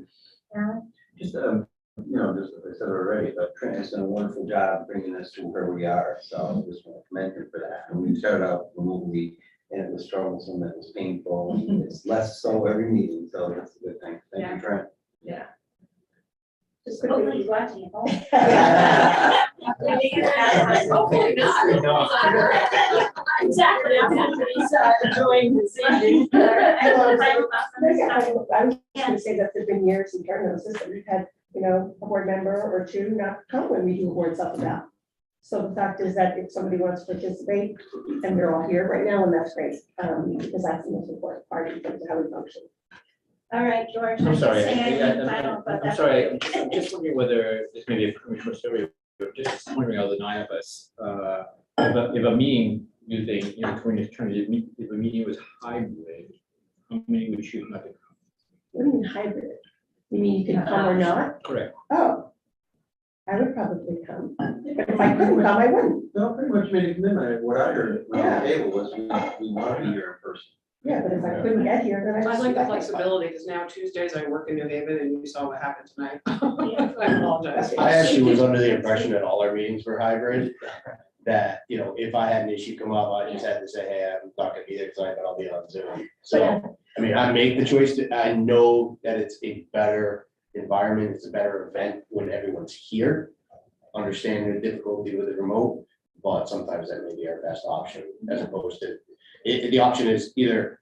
Just, just as I said already, but Trent has done a wonderful job bringing us to where we are, so I just want to commend him for that. And we started out removing the and it was troublesome, it was painful, and it's less so every meeting, so that's a good thing. Thank you, Trent. Just Hopefully quickly. he's watching at home. Hopefully not. Exactly, I'm happy he's enjoying this evening. I was just gonna say that there've been years in Turner system, we've had, you know, a board member or two not come when we do board stuff about. So the fact is that if somebody wants to participate, and they're all here right now, and that's great, because that's the most important part in terms of how we function. All right, George. I'm sorry, say anything final I'm about that? sorry, I'm just wondering whether this may be a premature survey, but just wondering how the 9 of us, if a meeting using, you know, community attorney, if a meeting was hybrid, how many would choose not to come? What do you mean hybrid? You mean you can come or not? Correct. Oh, I would probably come, but if I couldn't come, I wouldn't. No, pretty much made a commitment. What I heard Yeah. around the table was we want to be here in person. Yeah, but if I couldn't get here, then I I just. like the flexibility, because now Tuesdays I work in New Haven and you saw what happened tonight. I apologize. I actually was under the impression that all our meetings were hybrid, that, you know, if I had an issue come up, I just had to say, hey, I'm not gonna be there tonight, but I'll be on Zoom. So, I mean, I make the choice that I know that it's a better environment, it's a better event when everyone's here. Understanding the difficulty with the remote, but sometimes that may be our best option as opposed to, the option is either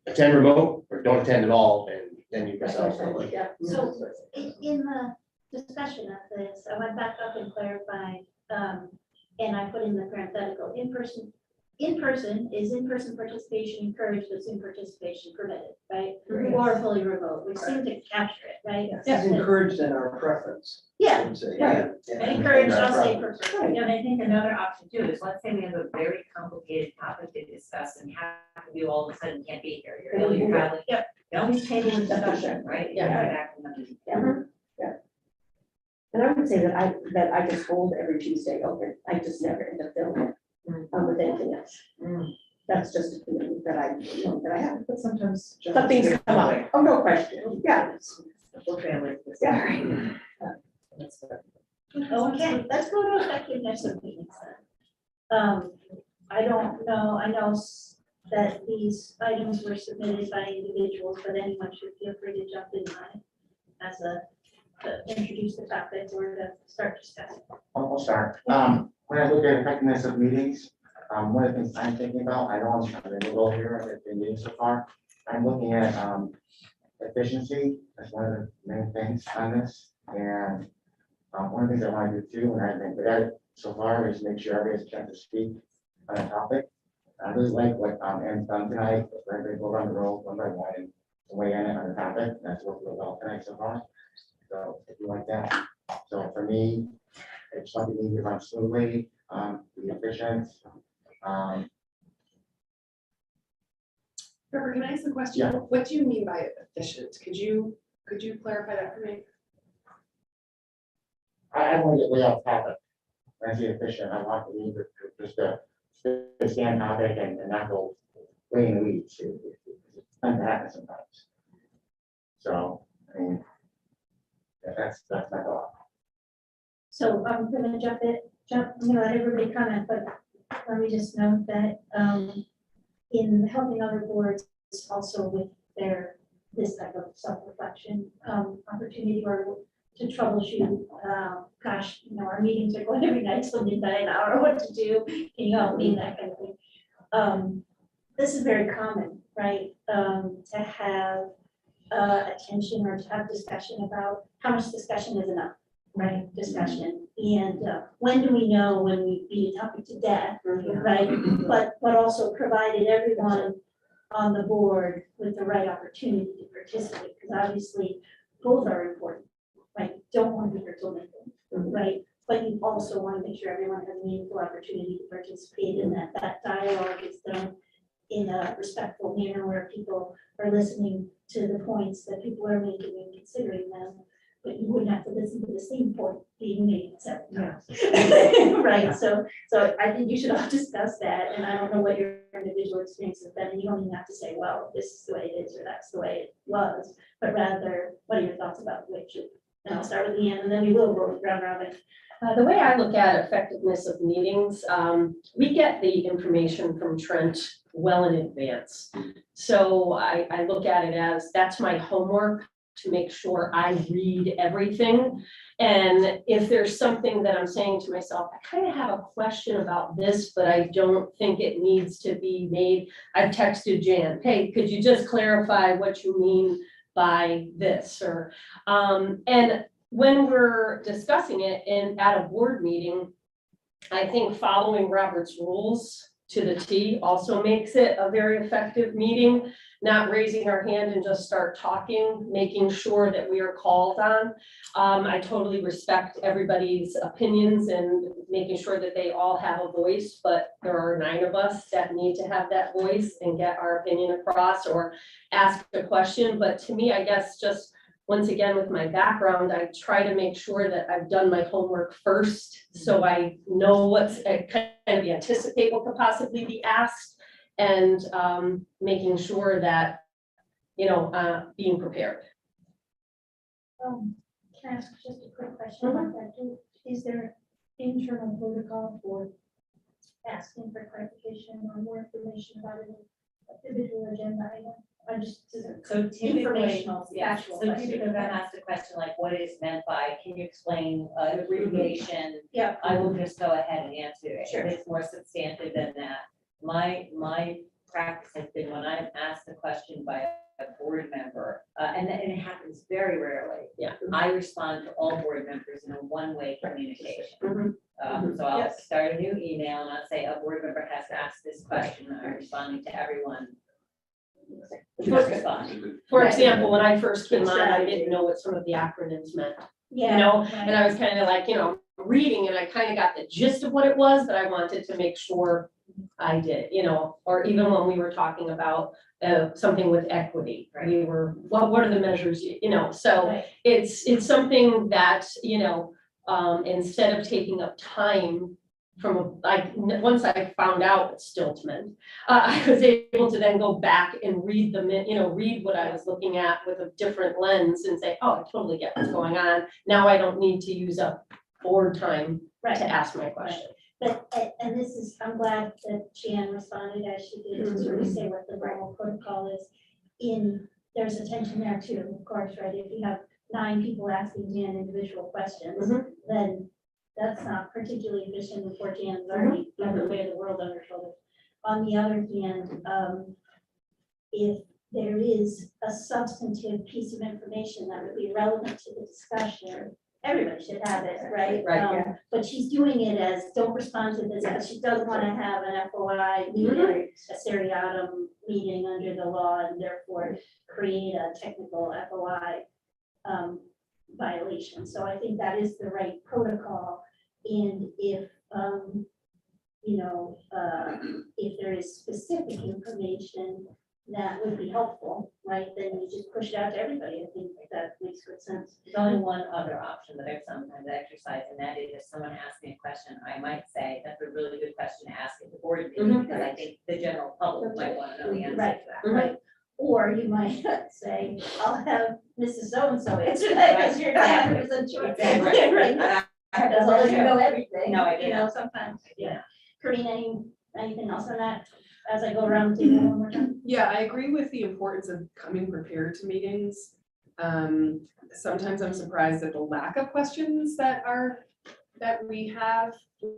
attend remote or don't attend at all, and then you miss out on like. Yeah. So in the discussion of this, I went back up and clarified, and I put in the parenthetical, in-person participation encouraged, but Zoom participation permitted, right? Or fully remote, which seemed to capture it, right? It's encouraged in our preference. I Yeah, would say, Right. yeah. encouraged, I'll say preferred. Yeah, and I think another option too is, let's say we have a very complicated topic to discuss and have you all of a sudden can't be here, you're ill, you're traveling. Yep. You always table the discussion, right? You Yeah. have it back in the- Yeah. And I would say that I just hold every Tuesday open, I just never end up filling it, with anything else. That's just a commitment that I, you know, that I have. But sometimes. Some things come up, oh, no question, yeah, We're family. yeah. Okay, let's go to effectiveness of meetings then. I don't know, I know that these items were submitted by individuals, but anyone should feel free to jump in on it as to introduce the topic or to start discussing. I'll start. When I look at effectiveness of meetings, one of the things I'm thinking about, I know I'm in the role here, I've been meeting so far. I'm looking at efficiency as one of the main things on this. And one of the things I want to do too, and I've been good at it so far, is make sure everybody has a chance to speak on a topic. I really like what Ann's done tonight, where everybody go around the road one by one and weigh in on the topic. That's worked really well tonight so far. So if you like that. So for me, it's something we run smoothly, be efficient. Trevor, can I ask a question? Yeah. What do you mean by efficient? Could you clarify that for me? I want to get way off topic. When I say efficient, I want to leave it to just a stand topic and not go way in the weeds. It's fun to happen sometimes. So, I mean, that's my thought. So I'm gonna I'm gonna let everybody comment, but let me just note that in helping other boards also with this type of self-reflection opportunity or to troubleshoot, gosh, you know, our meetings are going every night till midnight, an hour, what to do, can you help me, that kind of thing. This is very common, right? To have attention or to have discussion about how much discussion is enough, right? Discussion. And when do we know when we beat a topic to death, right? But also provided everyone on the board with the right opportunity to participate, because obviously both are important, right? Don't want to be here till midnight, right? But you also want to make sure everyone has a meaningful opportunity to participate and that dialogue is done in a respectful manner where people are listening to the points that people are making and considering them. But you wouldn't have to listen to the same point being made several times. Right, so I think you should all discuss that, and I don't know what your individual experience has been, and you don't even have to say, well, this is the way it is, or that's the way it was, but rather, what are your thoughts about the way it should And I'll start with Leanne, and then we will go round robin. The way I look at effectiveness of meetings, we get the information from Trent well in advance. So I look at it as, that's my homework to make sure I read everything. And if there's something that I'm saying to myself, I kind of have a question about this, but I don't think it needs to be made. I've texted Jan, hey, could you just clarify what you mean by this? Or, and when we're discussing it at a board meeting, I think following Robert's rules to the T also makes it a very effective meeting, not raising our hand and just start talking, making sure that we are called on. I totally respect everybody's opinions and making sure that they all have a voice, but there are 9 of us that need to have that voice and get our opinion across or ask a question. But to me, I guess just once again, with my background, I try to make sure that I've done my homework first, so I know what's, I kind of anticipate what could possibly be asked, and making sure that, you know, being prepared. Can I ask just a quick question about that? Is there internal protocol for asking for clarification or more information about an individual agenda item? I'm just, So typically, informational, yeah, factual so question. typically when I ask a question like, what is meant by, can you explain an abbreviation? Yeah. I will just go ahead and answer it. Sure. If it's more substantive than that. My practice has been when I'm asked a question by a board member, and it happens very rarely. Yeah. I respond to all board members in a one-way communication. Mhm. So I'll Yes. start a new email and I'll say, a board member has asked this question. I'm responding to everyone. Just respond. For example, when I first came on, I didn't know what some of the acronyms meant, you know, and I was kind of like, you know, reading and I kind of got the gist of what it was, but I wanted to make sure I did, you know, or even when we were talking about something with equity, we were, what are the measures, you know, so Right. it's something that, you know, instead of taking up time from, once I found out Stiltman, I was able to then go back and read read what I was looking at with a different lens and say, oh, I totally get what's going on. Now I don't need to use up board time Right. to ask my question. But, and this is, I'm glad that Jan responded as she did to sort of say what the normal protocol is. There's a tension there too, of course, right? If you have 9 people asking Jan individual questions, then that's not particularly efficient before Jan's already got the weight of the world on her shoulders. On the other hand, if there is a substantive piece of information that would be relevant to the discussion, everybody should have it, right? Right, yeah. But she's doing it as, don't respond to this, because she doesn't want to have an FOI meeting, a seriatim meeting under the law, and therefore create a technical FOI violation. So I think that is the right protocol. And if, if there is specific information that would be helpful, right, then you just push it out to everybody. I think that makes good sense. There's only one other option that I've sometimes exercised, and that is if someone asks me a question, I might say, that's a really good question to ask at the board meeting, because I think the general public might want to know the answer to that. Right. Or you might say, I'll have Mrs. So-and-so answer that, because you're not 100% sure. Exactly. Right. As long as you know everything. No, I You know, do. sometimes, yeah. Corinne, anything else on that, as I go around the table one more time? Yeah, I agree with the importance of coming prepared to meetings. Sometimes I'm surprised at the lack of questions that we have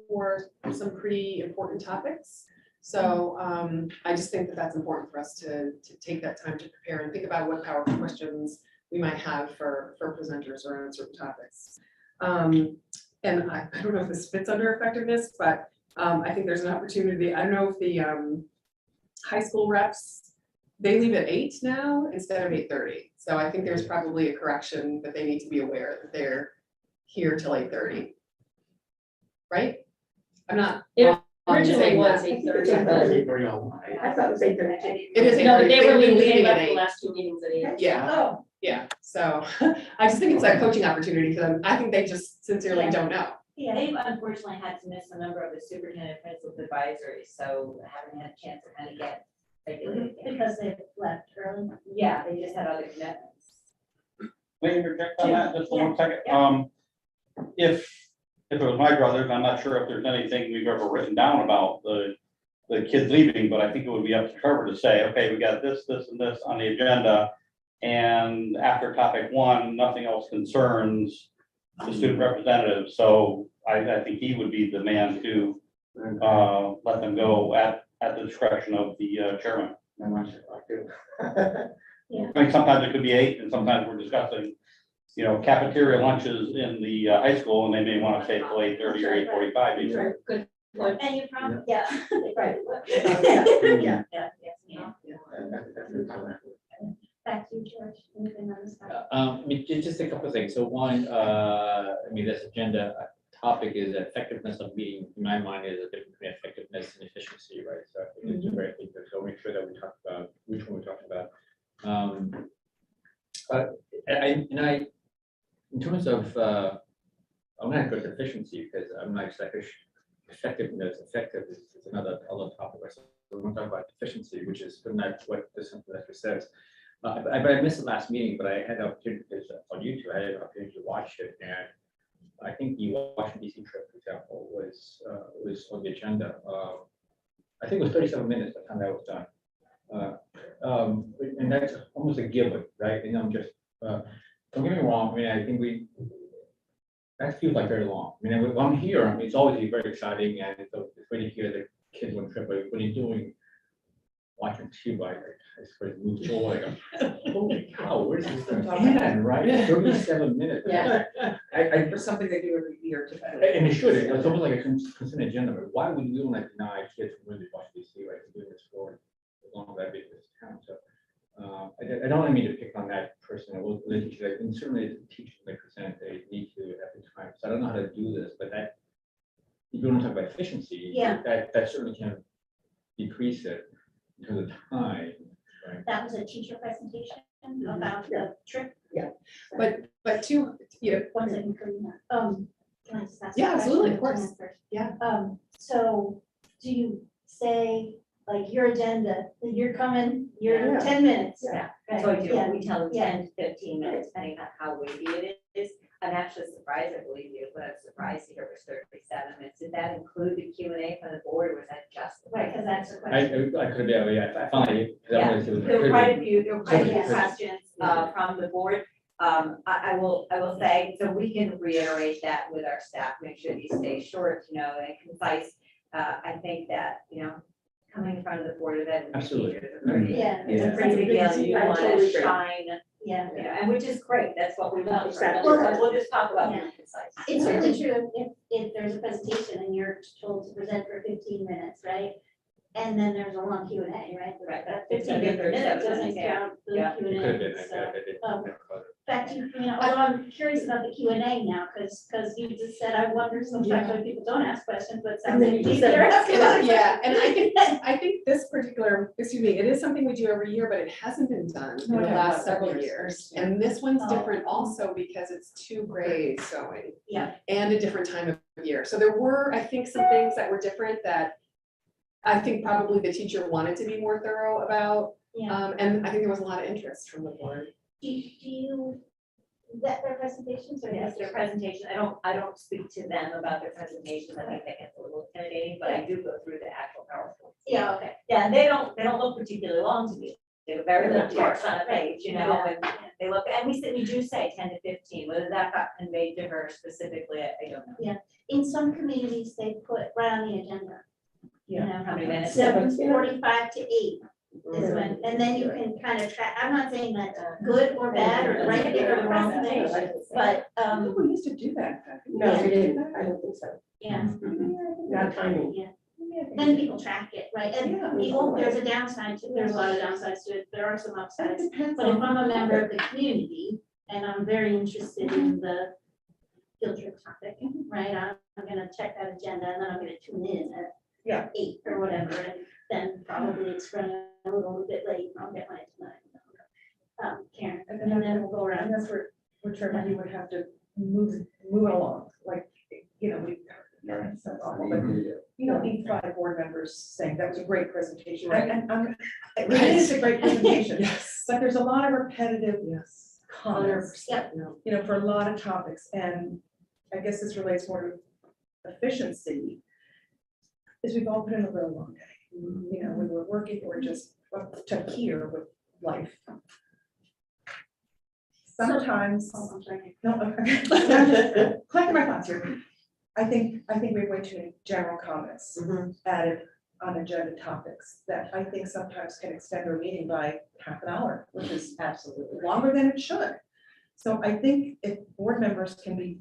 for some pretty important topics. So I just think that that's important for us to take that time to prepare and think about what powerful questions we might have for presenters around certain topics. And I don't know if this fits under effectiveness, but I think there's an opportunity. I don't know if the high school reps, they leave at 8 now instead of 8:30. So I think there's probably a correction that they need to be aware that they're here till 8:30. Right? I'm not. It wrong in originally saying was that. 8:30, but I thought it was 8:30. It is no, but 8:30. they were leaving, they leaving at left the 8. last 2 meetings at 8. Yeah, Oh, yeah. So I just think it's a coaching opportunity for them. I think they just sincerely don't know. yeah, They've unfortunately had to miss a number of the superintendent principal's advisories, so haven't had a chance to kind of get regulated. because they've left early. Yeah, they just had other commitments. Let me interject on that just for one second. Yeah. If it was my brothers, I'm not sure if there's anything we've ever written down about the kids leaving, but I think it would be up to Trevor to say, okay, we got this, this, and this on the agenda. And after topic 1, nothing else concerns the student representative. So I think he would be the man to let them go at the discretion of the chairman. I'm not sure I do. I mean, sometimes it could be 8, and sometimes we're discussing, cafeteria lunches in the high school, and they may want to stay till 8:30 or 8:45 even. Good point. And you probably, yeah. they probably would. Yeah. Yeah, yes, ma'am. Back to you, George. Anything on this side? I mean, just a couple of things. So one, this agenda topic is effectiveness of meeting. In my mind, is a difference between effectiveness and efficiency, right? So I think it's a very big difference. So make sure that we talk about which one we're talking about. In terms of, I'm not going to efficiency because I'm not exactly effectiveness. Effective is another topic. So we're going to talk about efficiency, which is not what this semester says. But I missed the last meeting, but I had the opportunity, because on YouTube, I had an opportunity to watch it, and I think the Washington DC trip, for example, was on the agenda. I think it was 37 minutes by the time that was done. And that's almost a given, right? And I'm just, don't get me wrong, I mean, I think that feels like very long. I mean, when I'm here, I mean, it's always very exciting, and it's great to hear the kids on trip, but when you're doing watching TV, I sort of move forward, holy cow, where's this going to end, right? 37 minutes. Yeah. For something they do every year typically. And it should, it's almost like a consent agenda, but why would we want to deny kids from really watching DC, right, doing this for as long as I've been in this town, so. I don't mean to pick on that person, or the teacher, and certainly the teachers, they present, they need to at the time, so I don't know how to do this, but that, if you want to talk about efficiency, Yeah. that certainly can decrease it in terms of time, right? That was a teacher presentation about the trip. But to, One second, Karina. Can I just ask? Yeah, a question? absolutely, of course. First? Yeah. So do you say, like, your agenda, that you're coming, you're Yeah. 10 minutes? Yeah. Right, So we do, yeah. we tell them Yeah. 10 to 15 minutes, depending on how weighty it is. I'm actually surprised, I believe you, but I'm surprised to hear it was 37 minutes. Did that include the Q&A from the board, or was that just? the Right, because that's the I question. could be, I finally. Yeah, there were quite a few Yeah. questions from the board. I will say, so we can reiterate that with our staff, make sure these stay short, and concise. I think that, coming in front of the board of ed. Absolutely. Yeah. It's a pretty big deal, you I want totally to agree. shine, Yeah. and which is great, that's what we want. Exactly. We'll just talk about Yeah. being concise. It's really true if there's a presentation and you're told to present for 15 minutes, right? And then there's a long Q and A, right? Right. That It's 15 gonna be minutes 37 doesn't minutes, count the Yeah. Q It could have and been, A, so. I did. Back to you, Karina, although I'm curious about the Q and A now, because you just said, I wonder sometimes when people don't ask questions, but it sounds And then like you just they're said- asking other Yeah, and questions. I think this particular, it is something we do every year, but it hasn't been done in the No, last no, several no, years. And this one's Oh. different also because it's 2 grades going. Yeah. And a different time of year. So there were, I think, some things that were different that I think probably the teacher wanted to be more thorough about. Yeah, And I think there was a lot of interest from the board. do you vet their presentations or? Yes, their presentation, I don't speak to them about their presentations, I think that gets a little intimidating, but I do go through the actual PowerPoint. Yeah, okay. Yeah, and they don't look particularly long to me, they're very little text on a page, and they look, and we do say 10 to 15, whether that got conveyed to her specifically, I don't know. In some communities, they put right on the agenda. You Yeah, know, how many minutes? 7:45 to 8 is when, and then you can kind of track, I'm not saying that's good or bad or the right thing or the wrong thing, but, I think we used to do that. No, we didn't, I don't think so. yeah. Not timing. Yeah. Then people track it, right? Yeah. And people, there's a downside to, there's a lot of downsides to it, there are some That upsides. depends But if on. I'm a member of the community and I'm very interested in the field trip topic, right? I'm gonna check that agenda and then I'm gonna tune in at Yeah. 8 or whatever, and then probably it's running a little bit late, and I'll get mine tonight. Karen, And and then we'll go around. And that's where Trevor, you would have to move it along, like, we. Sounds awful, but you don't need 5 board members saying that was a great presentation. Right. And it is a great presentation, Yes. but there's a lot of repetitive Yes. comments, Yep. you know, for a lot of topics, and I guess this relates more to efficiency, is we've all put in a real long day. You know, when we're working or just up to here with life. Sometimes, Oh, I'm sorry. no, okay. Collecting my thoughts here. I think we have way too many general comments added on agenda topics that I think sometimes can extend our meeting by half an hour, which is Absolutely. longer than it should. So I think if board members can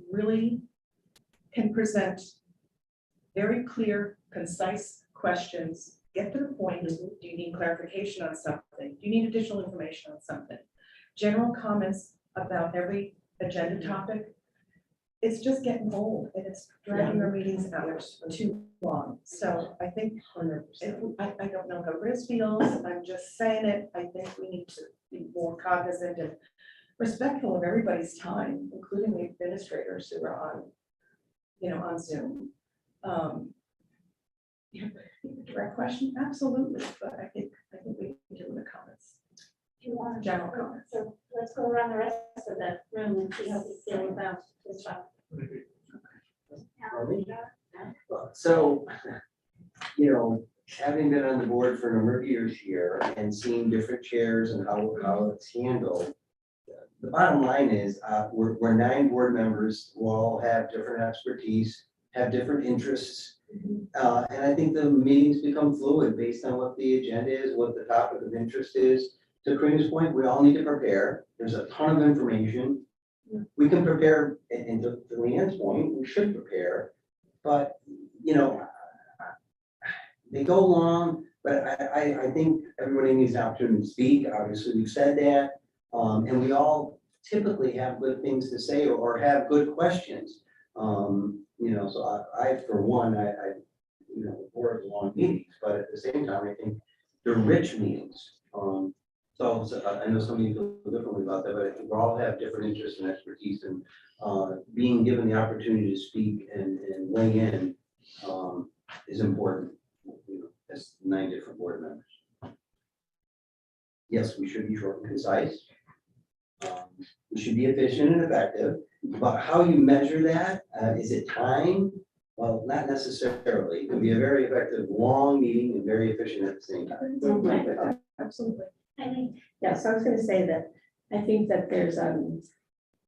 present very clear, concise questions, get to the point, do you need clarification on something? Do you need additional information on something? General comments about every agenda topic, it's just getting old and it's dragging our meetings out too long. So I think, I don't know how Chris feels, I'm just saying it, I think we need to be more cognizant and respectful of everybody's time, including the administrators who are on, you know, on Zoom. You have a direct question? Absolutely, but I think we can do the comments. Do you want to? General comments. So let's go around the rest of the room and see how we feel about this one. So, you know, having been on the board for a number of years here and seeing different chairs and how it's handled, the bottom line is, we're 9 board members who all have different expertise, have different interests. And I think the meetings become fluid based on what the agenda is, what the topic of interest is. To Karina's point, we all need to prepare. There's a ton of information. We can prepare, and to Leanne's point, we should prepare, but, you know, they go long, but I think everybody needs an opportunity to speak. Obviously, we've said that. And we all typically have good things to say or have good questions. You know, so I for one, you know, board long meetings, but at the same time, I think they're rich meetings. So I know some of you feel differently about that, but I think we all have different interests and expertise, and being given the opportunity to speak and weigh in is important. You know, as 9 different board members. Yes, we should be short and concise. We should be efficient and effective, but how you measure that, is it time? Well, not necessarily. It can be a very effective, long meeting and very efficient at the same time. Absolutely. I think, Yeah, so I was gonna say that I think that there's,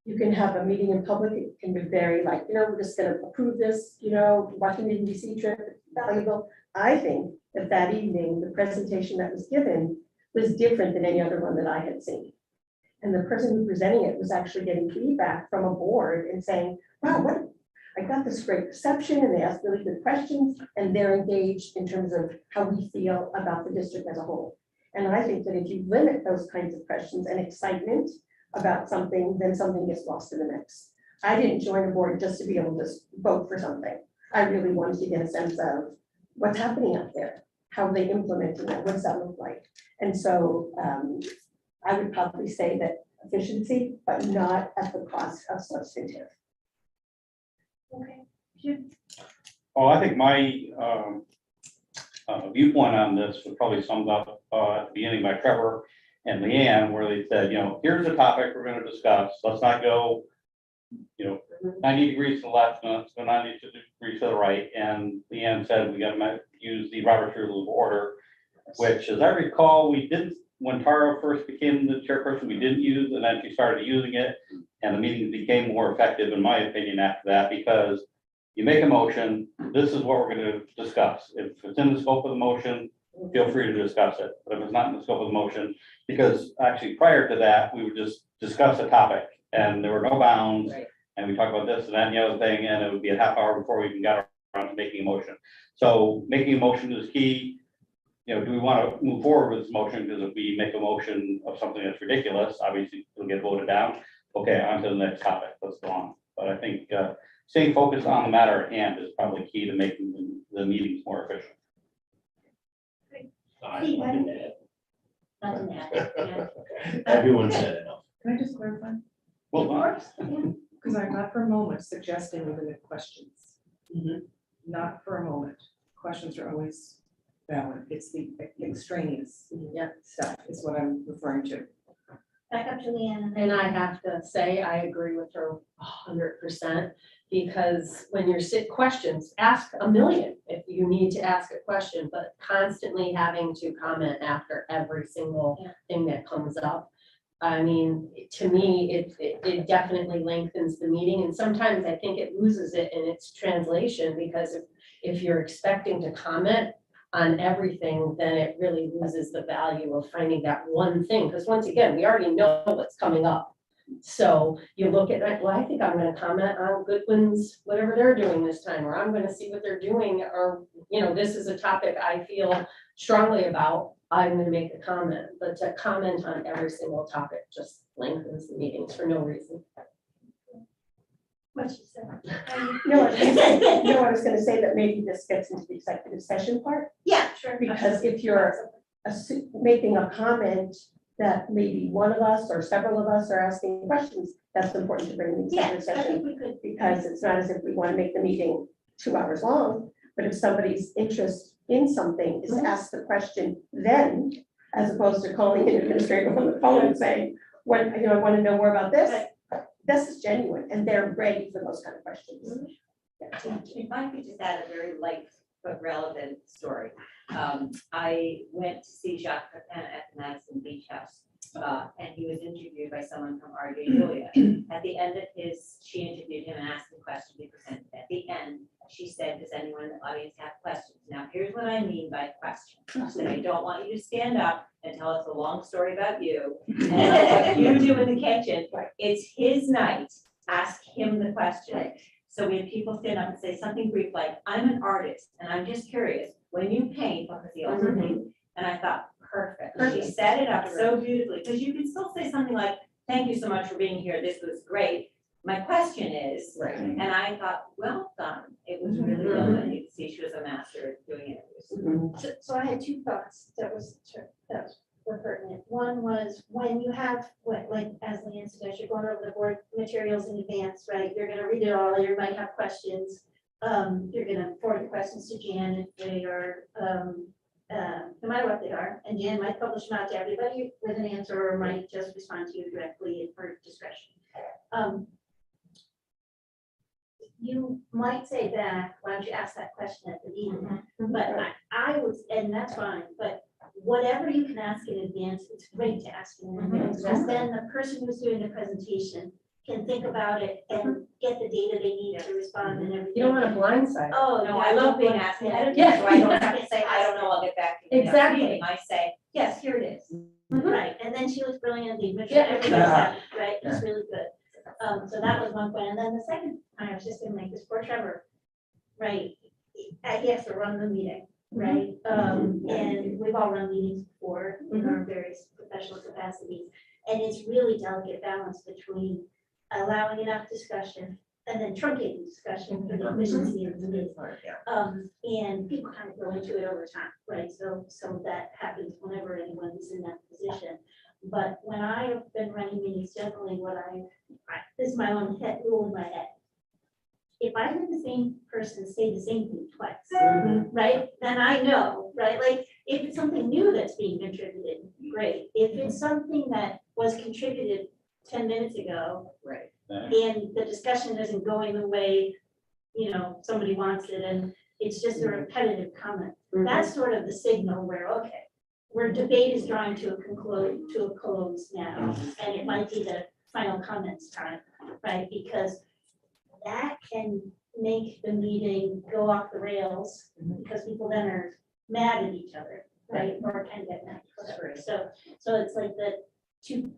you can have a meeting in public, it can be very like, you know, we're just gonna approve this, you know, Washington DC trip, it's valuable. I think that that evening, the presentation that was given was different than any other one that I had seen. And the person who presenting it was actually getting feedback from a board and saying, wow, I got this great reception and they asked really good questions and they're engaged in terms of how we feel about the district as a whole. And I think that if you limit those kinds of questions and excitement about something, then something gets lost in the mix. I didn't join a board just to be able to vote for something. I really wanted to get a sense of what's happening out there, how they implementing that, what does that look like? And so I would probably say that efficiency, but not at the cost of substantive. okay. Well, I think my viewpoint on this was probably summed up at the beginning by Trevor and Leanne, where they said, you know, here's the topic we're going to discuss. Let's not go, you know, 90 degrees to the left, let's go 90 degrees to the right. And Leanne said we got to use the Robert's Rules of Order, which, as I recall, we didn't, when Tara first became the chairperson, we didn't use, and then she started using it, and the meetings became more effective, in my opinion, after that, because you make a motion, this is what we're going to discuss. If it's in the scope of the motion, feel free to discuss it. But if it's not in the scope of the motion, because actually prior to that, we would just discuss a topic and there were no bounds. Right. And we talk about this and that and the other thing, and it would be a half hour before we even got around to making a motion. So making a motion is key. You know, do we want to move forward with this motion? Because if we make a motion of something that's ridiculous, obviously it'll get voted down. Okay, on to the next topic. Let's go on. But I think staying focused on the matter at hand is probably key to making the meetings more efficient. Steve, nothing to add, yeah. Everyone said enough. Can I just clarify? Well, Of course, yeah. Because I'm not for a moment suggesting we limit questions. Not for a moment. Questions are always valid. It's the extraneous Yeah. stuff is what I'm referring to. back up Julianne. And I have to say, I agree with her 100%, because when you're questions, ask a million if you need to ask a question, but constantly having to comment after every single Yeah. thing that comes up. I mean, to me, it definitely lengthens the meeting, and sometimes I think it loses it in its translation, because if you're expecting to comment on everything, then it really loses the value of finding that one thing, because once again, we already know what's coming up. So you look at it, well, I think I'm gonna comment on Goodwin's, whatever they're doing this time, or I'm gonna see what they're doing, or, you know, this is a topic I feel strongly about, I'm gonna make a comment, but to comment on every single topic just lengthens the meetings for no reason. What she said. No, I was gonna say that maybe this gets into the executive session part, Yeah, sure. because if you're making a comment that maybe one of us or several of us are asking questions, that's important to bring in the Yeah, executive I session. think we could. Because it's not as if we want to make the meeting 2 hours long, but if somebody's interest in something is to ask the question then, as opposed to calling an administrator on the phone and saying, what, you know, I want to know more about this. This is genuine, and they're ready for those kind of questions. If I could just add a very light but relevant story. I went to see Jacques Pepin at the Madison Beach House, and he was interviewed by someone from RJ Julia. At the end of she interviewed him and asked him questions, he presented. At the end, she said, does anyone in the audience have questions? Now, here's what I mean by questions. And I don't want you to stand up and tell us a long story about you and what you do in the kitchen. It's his night, ask him the question. So we had people stand up and say something brief like, I'm an artist and I'm just curious, when you paint, what was the also paint? And I thought, perfect. She set it up so beautifully, because you can still say something like, thank you so much for being here, this was great. My question is, and I thought, well done. It was really well done. You can see she was a master at doing it. So I had 2 thoughts that were pertinent. One was when you have, like, as Leanne suggested, you're going over the board materials in advance, right? You're gonna read it all, you might have questions. You're gonna forward the questions to Jan if they are, no matter what they are. And Jan might publish them out to everybody with an answer, or might just respond to you directly at her discretion. You might say back, why don't you ask that question at the meeting? But I would, and that's fine, but whatever you can ask in advance, it's great to ask in advance, because then the person who's doing the presentation can think about it and get the data they need to respond and everything. You don't want to blindside. Oh, No, I love being asked ahead of Yeah. time, so I don't have to say, I don't know, I'll get back to you. next Exactly. meeting. I say, yes, here it is. Right, and then she was brilliantly, which Yeah. everybody said, right, it's really good. So that was one point, and then the second, I was just gonna make this poor Trevor, right? He has to run the meeting, right? And we've all run meetings before in our various professional capacities. And it's really delicate balance between allowing enough discussion and then truncating discussion for the efficiency of the meeting. And people kind of go into it over time, right? So that happens whenever anyone is in that position. But when I have been running meetings, generally this is my own head rule in my head. If I hear the same person say the same thing twice, right, then I know, right? Like, if it's something new that's being contributed, great. If it's something that was contributed 10 minutes ago, Right. and the discussion isn't going the way, somebody wants it, and it's just a repetitive comment, that's sort of the signal where, okay, where debate is drawing to a close now, and it might be the final comments time, right? Because that can make the meeting go off the rails, because people then are mad at each other, right? Or can get mad, whatever. So it's like the two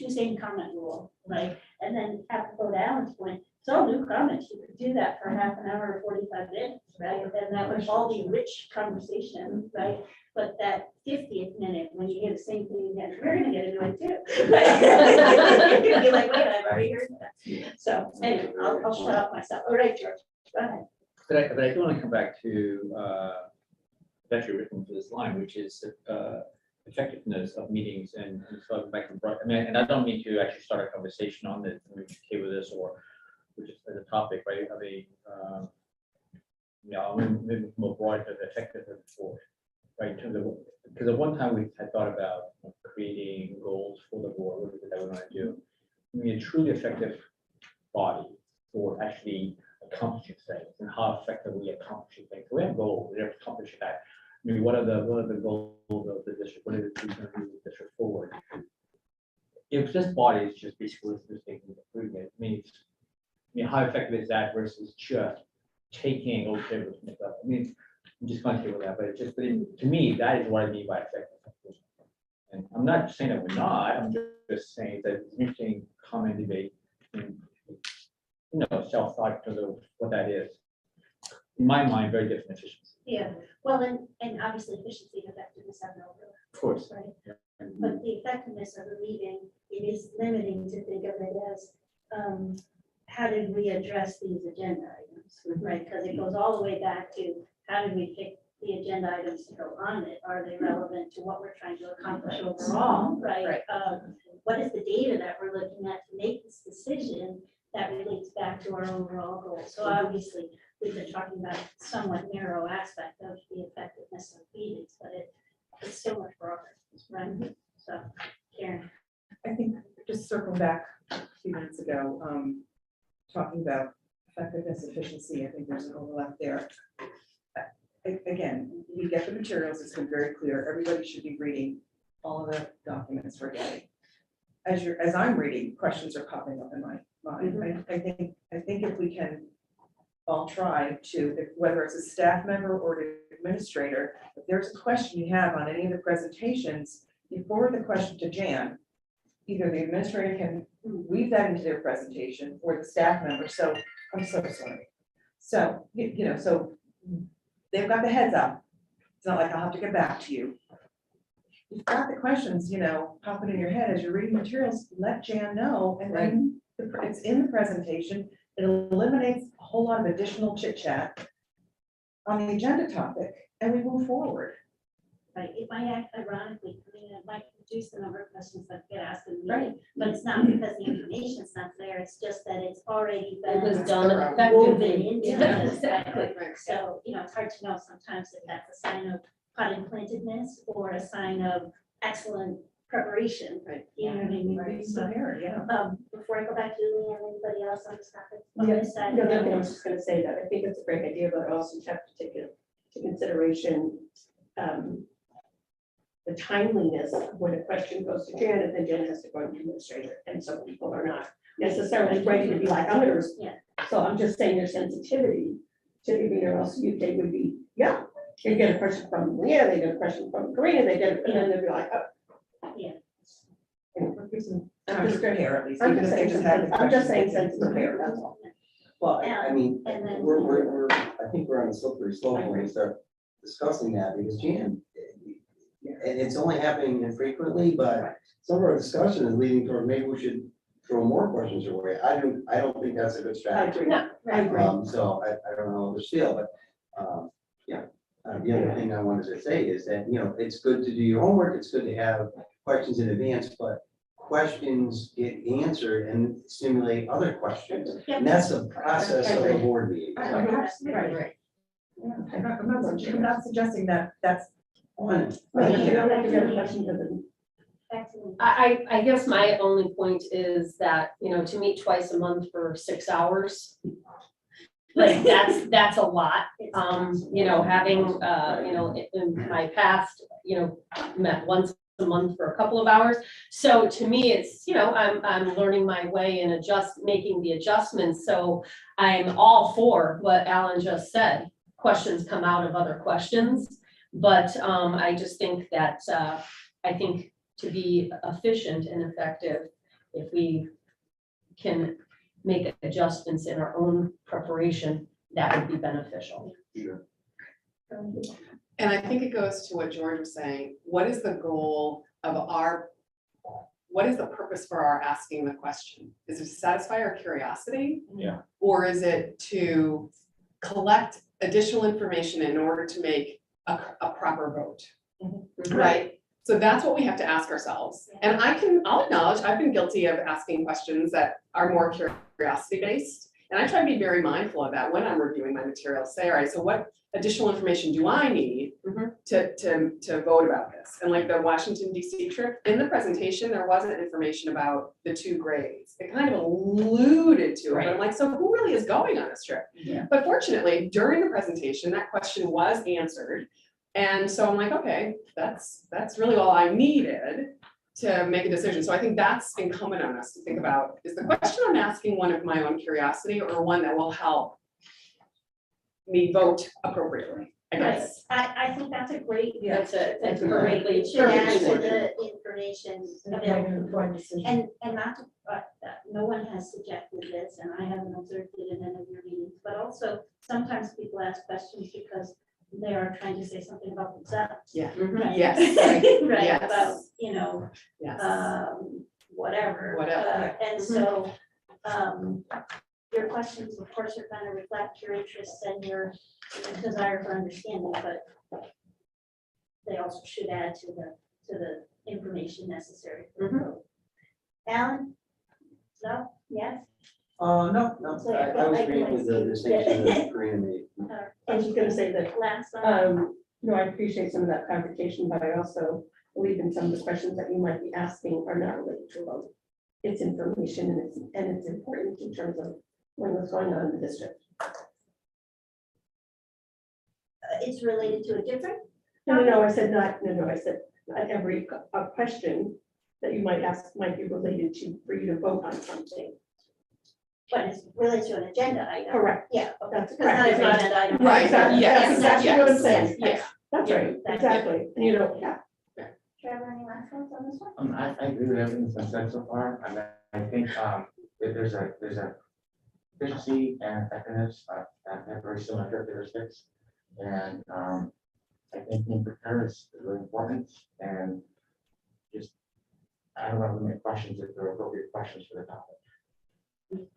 same comment rule, right? And then apropos to Alan's point, so new comments, you could do that for half an hour or 45 minutes, right? And that would all be rich conversation, right? But that 50th minute, when you hear the same thing again, you're gonna get annoyed too. Right? You'll be like, wait, I've already heard that. So anyway, I'll shut up myself. All right, George, go ahead. But I do want to come back to, actually written for this line, which is effectiveness of meetings and so back and forth. I mean, and I don't mean to actually start a conversation on this, I'm okay with this, or which is the topic, right? I mean, maybe more broad, but effectiveness for right, in terms of, because at one time we had thought about creating goals for the board, what is it that we want to do? I mean, a truly effective body for actually accomplishing things and how effectively accomplishing things. We have goals, we have to accomplish that. I mean, what are the goals of the district? What are the things that move the district forward? If this body is just basically listening and approving it, I mean, how effective is that versus just taking okay with stuff? I mean, I'm just going to with that, but it's just, to me, that is what I mean by effective. And I'm not saying that we're not, I'm just saying that it's an interesting common debate. And, you know, self-thought to the, what that is. In my mind, very different efficiency. Yeah, well, and obviously efficiency and effectiveness have no overlap. Of course. Right, but the effectiveness of the meeting, it is limiting to think of it as, how did we address these agenda items, right? Because it goes all the way back to, how did we pick the agenda items to go on it? Are they relevant to what we're trying to accomplish overall, right? What is the data that we're looking at to make this decision that relates back to our overall goal? So obviously, we've been talking about a somewhat narrow aspect of the effectiveness of meetings, but it's so much broader, right? So, Karen. I think just circling back a few minutes ago, talking about effectiveness, efficiency, I think there's an overlap there. Again, we get the materials, it's been very clear, everybody should be reading all of the documents we're getting. As I'm reading, questions are popping up in my mind. I think if we can all try to, whether it's a staff member or an administrator, if there's a question you have on any of the presentations, you forward the question to Jan. Either the administrator can weave that into their presentation or the staff member. So I'm so sorry. So, you know, so they've got the heads up. It's not like I'll have to get back to you. You've got the questions, you know, popping in your head as you're reading materials, let Jan know, and then it's in the presentation. It eliminates a whole lot of additional chit chat on the agenda topic, and we move forward. Right, it might act ironically, I mean, it might reduce the number of questions that get asked in the meeting, but it's not because the information's not there, it's just that it's already It was been done woven effectively. into Yeah, this. exactly. So, you know, it's hard to know sometimes if that's a sign of pot implantedness or a sign of excellent preparation. Right. You know what I mean? Right, So, yeah. before I go back to Julie, anybody else on this topic? On Yeah, this side? no, nothing, I was just gonna say that I think it's a great idea, but I also have to take into consideration the timeliness of when a question goes to Jan and then Jan has to go to the administrator. And some people are not necessarily ready to be like, I'm gonna, Yeah. so I'm just saying your sensitivity to maybe or else you they would be, yeah. They get a question from Leah, they get a question from Karina, they get it, and then they'll be like, oh. Yeah. I'm just good here at least. I'm even just if they saying, have the I'm just saying questions, sensitive here, that's all. Well, I mean, And then- we're, I think we're on a slippery slope when we start discussing that, because Jan, and it's only happening infrequently, but some of our discussion is leading toward maybe we should throw more questions your way. I don't think that's a good I strategy. agree, I agree. So I don't know how to feel, but, the other thing I wanted to say is that, you know, it's good to do your homework, it's good to have questions in advance, but questions get answered and stimulate other questions. And that's the process of the board meeting. Right. Yeah, I'm not suggesting that that's One, Right, you don't have to get a question to the Excellent. I guess my only point is that, you know, to meet twice a month for 6 hours, like, that's a lot. You know, having, you know, in my past, you know, met once a month for a couple of hours. So to me, it's, you know, I'm learning my way and making the adjustments. So I'm all for what Alan just said. Questions come out of other questions. But I just think that, I think to be efficient and effective, if we can make adjustments in our own preparation, that would be beneficial. Sure. And I think it goes to what George was saying. What is the goal of what is the purpose for our asking the question? Is it to satisfy our curiosity? Yeah. Or is it to collect additional information in order to make a proper vote? Right? So that's what we have to ask ourselves. And I'll acknowledge, I've been guilty of asking questions that are more curiosity based. And I try to be very mindful of that when I'm reviewing my materials, say, all right, so what additional information do I need to vote about this? And like the Washington DC trip, in the presentation, there wasn't information about the 2 grades. It kind of alluded to it, but I'm like, so who really is going on this trip? Yeah. But fortunately, during the presentation, that question was answered. And so I'm like, okay, that's really all I needed to make a decision. So I think that's incumbent on us to think about, is the question I'm asking one of my own curiosity or one that will help me vote appropriately, I guess. I think that's a great, That's that's a great, great, it should add to perfect the information available. And not, no one has suggested this, and I haven't observed it in any of your meetings, but also sometimes people ask questions because they are trying to say something about themselves. Yeah. Right. Yes. Right, Yes. about, you know, Yes. whatever. Whatever. And so, your questions, of course, are going to reflect your interests and your desire for understanding, but they also should add to the information necessary for the vote. Alan? No? Yes? No, So, I but was I agreeing with the can distinction see- that Karina made. I was just gonna say that, Last one. you know, I appreciate some of that clarification, but I also believe in some of the questions that you might be asking are not related to vote. It's information and it's important in terms of what's going on in the district. It's related to a different, No, I said not, no, I said not every question that you might ask might be related to, for you to vote on something. but it's related to an agenda item. Correct. Yeah, okay, That's because not correct. an agenda item. Right, Exactly. yes, That's exactly what I'm yes, saying. yeah. That's right, exactly. And you know, yeah. Trevor, any last ones on this one? I agree with everything that's been said so far. I mean, I think, that there's a efficiency and effectiveness that have very similar characteristics. And, I think being prepared is really important and just, I don't want to limit questions if they're appropriate questions for the topic.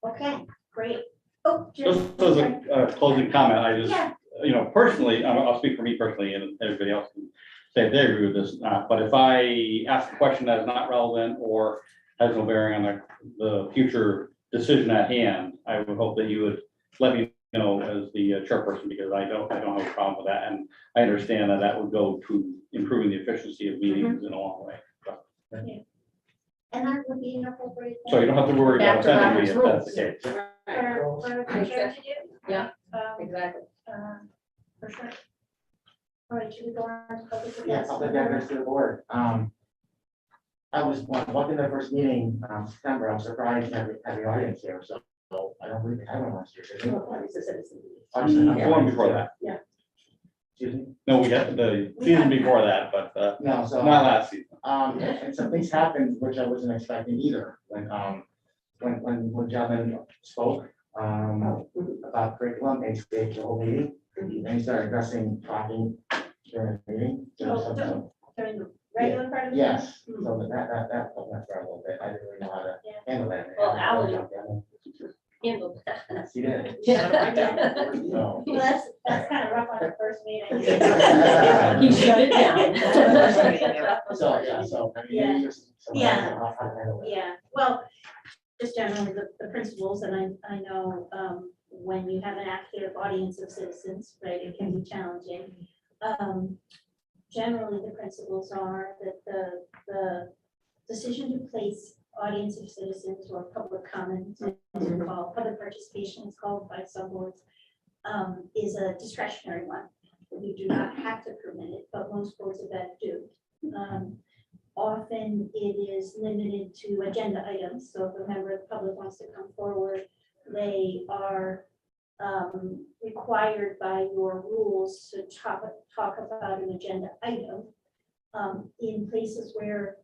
Okay, great. Oh, Just Jim. as a closing comment, I just, Yeah, you know, personally, I'll speak for me personally, and everybody else can say if they agree with this, but if I ask a question that is not relevant or has no bearing on the future decision at hand, I would hope that you would let me know as the chairperson, because I don't have a problem with that, and I understand that that would go to improving the efficiency of meetings in a long way. and that would be an appropriate. So you don't have to worry about Back to offending me if Robert's that's the case. For the chair to do. Yeah. Exactly. For sure. All right, should we go on to public Yeah, address? I'll take that rest of the board. I was walking the first meeting, September, I'm surprised to have the audience here, so I don't believe we had one last year. did we? The one before that. Excuse me? No, we had the season before that, but No, so. not last season. And some things happened which I wasn't expecting either, when gentlemen spoke, about curriculum, they stayed the whole meeting, and he started addressing, talking during the meeting. During the regular part of the. Yes, so that went for a little bit, I didn't really know how to Yeah. handle that. Well, Alan- Handled Yes, he did. that. So, Well, that's kind of rough on the first meeting. He shut it down. so, I mean, Yeah. it's just. so Yeah. how to handle it. Yeah, well, just generally the principles, and I know when you have an active audience of citizens, right, it can be challenging. Generally, the principles are that the decision to place audience of citizens or public comment, as we call, public participation is called by some boards, is a discretionary one. You do not have to permit it, but most boards of ed do. Often it is limited to agenda items, so if a member of the public wants to come forward, they are required by your rules to talk about an agenda item. In places where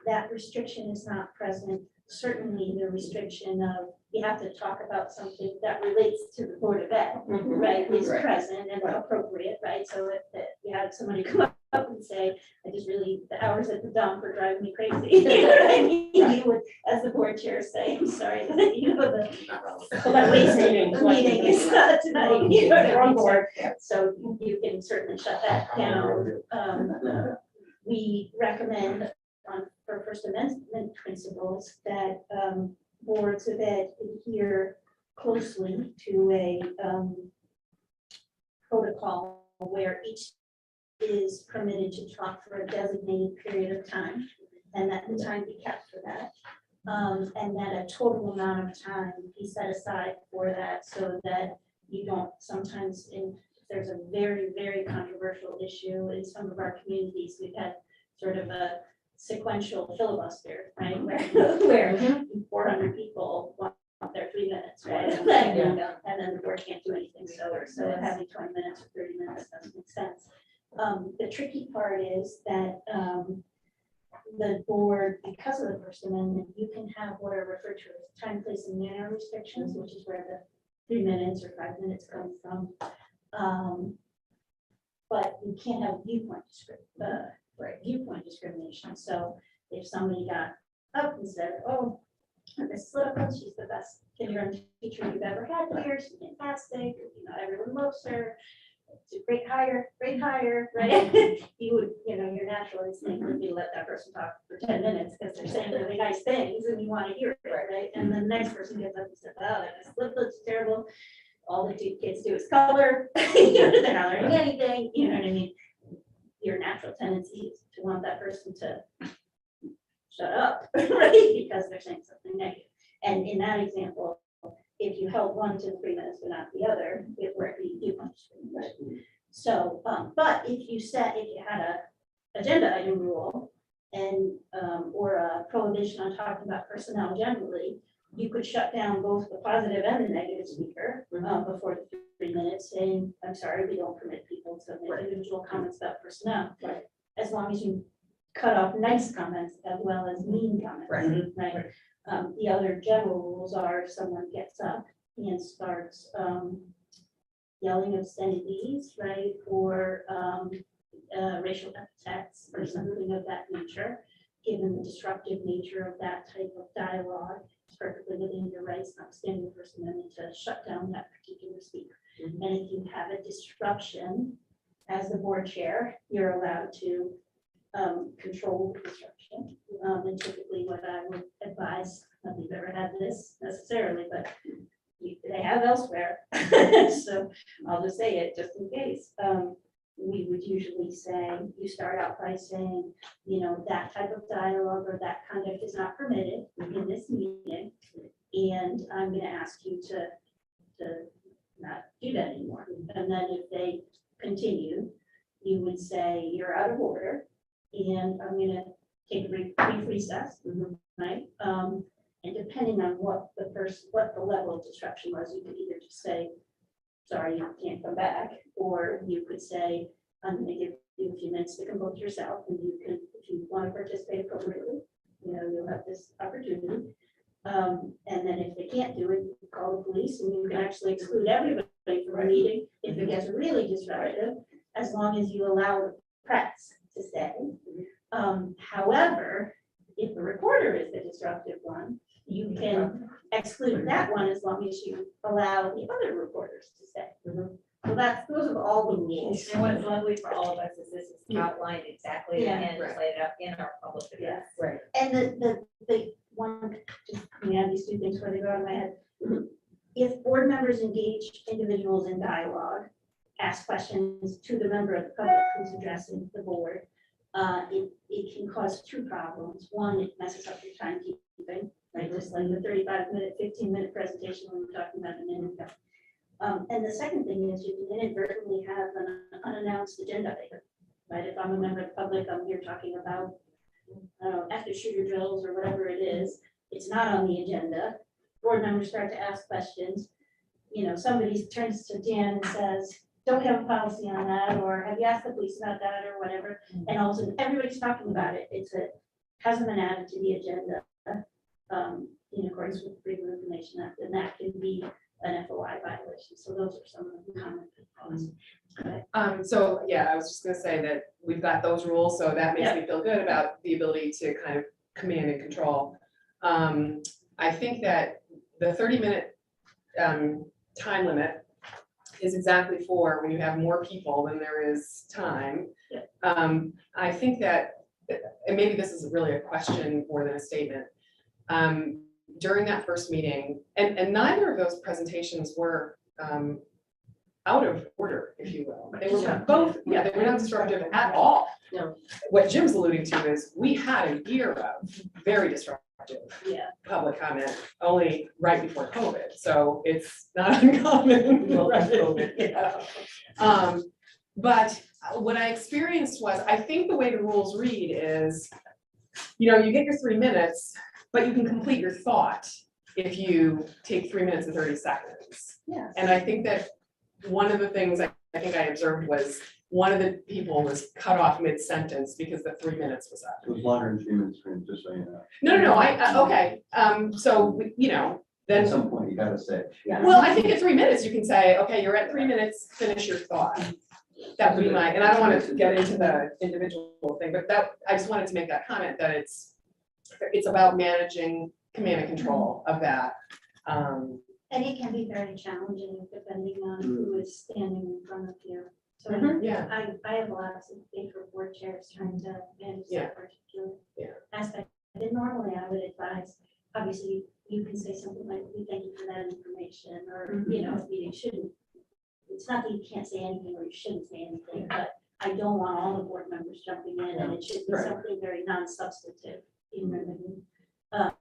that restriction is not present, certainly the restriction of you have to talk about something that relates to the Board of Ed, right, is present and appropriate, right? So if you have somebody come up and say, I just really, the hours at the dump are driving me crazy. I mean, you would, as the board chair, say, I'm sorry, that, you know, the meeting is not tonight, you know what I mean? So you can certainly shut that down. We recommend for First Amendment principles that boards of ed adhere closely to a protocol where each is permitted to talk for a designated period of time, and that the time be kept for that. And that a total amount of time be set aside for that, so that you don't sometimes, if there's a very, very controversial issue in some of our communities, we've had sort of a sequential filibuster, right? Where 400 people want their 3 minutes, right? And then the board can't do anything, so having 20 minutes or 30 minutes doesn't make sense. The tricky part is that the board, because of the First Amendment, you can have what are referred to as time, place, and manner restrictions, which is where the 3 minutes or 5 minutes come from. But you can't have viewpoint discrimination. So if somebody got up and said, "Oh, Miss Little, she's the best kindergarten teacher you've ever had here. She's fantastic. Everyone loves her. It's a great hire, right?" You would, your natural instinct would be to let that person talk for 10 minutes because they're saying really nice things and you want to hear it, right? And then the next person gets up and says, "Oh, that Miss Little is terrible. All the kids do is color. They're not learning anything." You know what I mean? Your natural tendency is to want that person to shut up, right? Because they're saying something negative. And in that example, if you held one to 3 minutes but not the other, it would be viewpoint discrimination. So, but if you had a agenda item rule and or a prohibition on talking about personnel generally, you could shut down both the positive and the negative speaker before the 3 minutes, saying, "I'm sorry, we don't permit people to make individual comments about personnel." Right. As long as you cut off nice comments as well as mean comments. Right. The other general rules are if someone gets up and starts yelling obscenities, right, or racial epithets or something of that nature, given the disruptive nature of that type of dialogue, it's perfectly within your rights, notwithstanding the First Amendment, to shut down that particular speaker. And if you have a disruption, as the board chair, you're allowed to control the disruption. And typically what I would advise, not that you've ever had this necessarily, but they have elsewhere. So I'll just say it just in case. We would usually say, you start out by saying, that type of dialogue or that conduct is not permitted in this meeting. And I'm going to ask you to not do that anymore. And then if they continue, you would say, "You're out of order. And I'm going to take a brief recess," right? And depending on what the level of disruption was, you could either just say, "Sorry, you can't come back," or you could say, "I'm going to give you a few minutes to compose yourself, and you can, if you want to participate appropriately, you'll have this opportunity." And then if they can't do it, you call the police, and you can actually exclude everybody from a meeting if it gets really disruptive, as long as you allow the press to stay. However, if the reporter is the disruptive one, you can exclude that one as long as you allow the other reporters to stay. So those are all the rules. And what's lovely for all of us is this is outlined exactly and Right. laid out in our public address. Right. And the one, just, these two things where they go out of my head. If board members engage individuals in dialogue, ask questions to the member of the public who's addressing the board, it can cause two problems. One, it messes up your timekeeping, right? Just like the 35-minute, 15-minute presentation we were talking about a minute ago. And the second thing is you can inadvertently have an unannounced agenda item, right? If I'm a member of the public, I'm here talking about active shooter drills or whatever it is. It's not on the agenda. Board members start to ask questions. Somebody turns to Dan and says, "Don't have a policy on that," or "Have you asked the police about that," or whatever. And all of a sudden, everybody's talking about it. Hasn't been added to the agenda in accordance with the Freedom of Information Act, and that can be an FOI violation. So those are some of the common pitfalls. So yeah, I was just gonna say that we've got those rules, so that makes me feel good about the ability to kind of command and control. I think that the 30-minute time limit is exactly for when you have more people than there is time. I think that, and maybe this is really a question more than a statement. during that first meeting, and neither of those presentations were out of order, if you will. They were both, yeah, they were not disruptive at all. No. What Jim's alluding to is we had a year of very disruptive Yeah. public comment, only right before COVID, so it's not uncommon. Right? Yeah. But what I experienced was, I think the way the rules read is, you get your 3 minutes, but you can complete your thought if you take 3 minutes and 30 seconds. Yeah. And I think that one of the things I think I observed was one of the people was cut off mid-sentence because the 3 minutes was up. It was longer than 3 minutes, just so you know. No, okay, so, At then, some point, you gotta say. well, I think at 3 minutes, you can say, okay, you're at 3 minutes, finish your thought. That would be my, and I don't want to get into the individual thing, but I just wanted to make that comment that it's about managing command and control of that. And it can be very challenging depending on who is standing in front of you. So Yeah, I have a lot of sympathy for board chairs trying to manage Yeah. that particular Yeah. aspect. And normally I would advise, obviously, you can say something like, we thank you for that information, or, you shouldn't. It's not that you can't say anything or you shouldn't say anything, but I don't want all the board members jumping in, and it should be Right. something very non-substantive. Go ahead.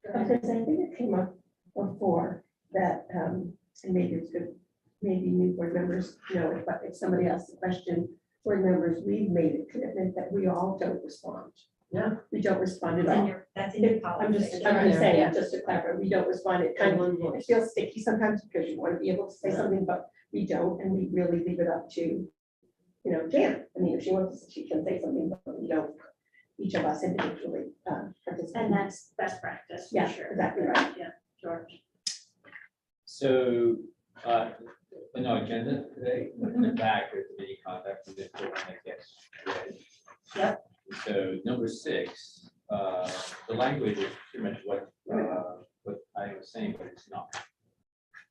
Because I think it came up before that, and maybe it's good, maybe new board members know it, but if somebody asks a question, board members, we've made a commitment that we all don't respond. Yeah. We don't respond at That's in all. your- That's in your I'm policy. just Right. saying, just to clarify, we don't respond. It kind of, it feels sticky sometimes because you want to be able to say something, but we don't, and we really leave it up to, Jan. I mean, if she wants, she can say something, but we don't, each of us individually participate. And that's best practice, for Yeah, sure. exactly right. Yeah, George. So, in our agenda today, in the back, there's many contacts with this one that gets read. Yep. So number 6, the language is pretty much what I was saying, but it's not.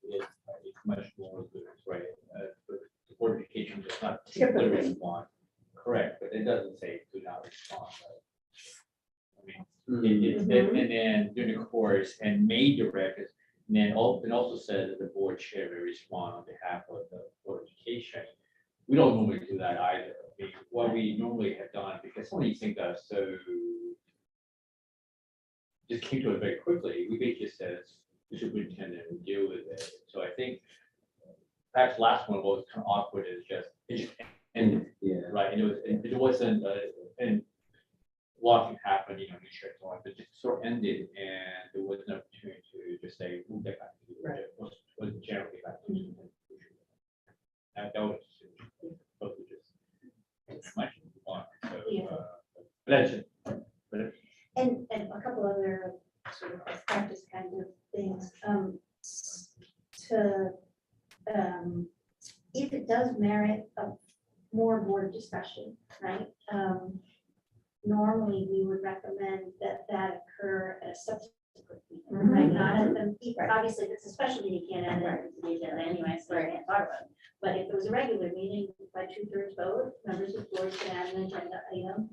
It's much more good, right? But the Board of Education does not typically Typically. respond, correct, but it doesn't say do not respond, right? I mean, and then during the course, and may direct it, and then it also says that the board chair may respond on behalf of the Board of Education. We don't normally do that either. I mean, what we normally have done, because some of these things are so just came to it very quickly, we basically says the superintendent will deal with it. So I think perhaps last one was kind of awkward, is just it just ended, Yeah. right? And it wasn't, and a lot can happen, new shit, so on, but it just sort of ended, and there was an opportunity to just say, we'll get back to you. Right. Was generally back to you. That was supposed to just much on, so, Yeah. but that's it. But And a couple other sort of best practice kind of things, if it does merit a more board discussion, right? Normally, we would recommend that occur at a subsequent meeting, right? Not at the, obviously, if it's a special meeting, you can't add it to the agenda anyway, so I can't talk about it. But if it was a regular meeting, by 2/3 vote, members of the board can add an agenda item.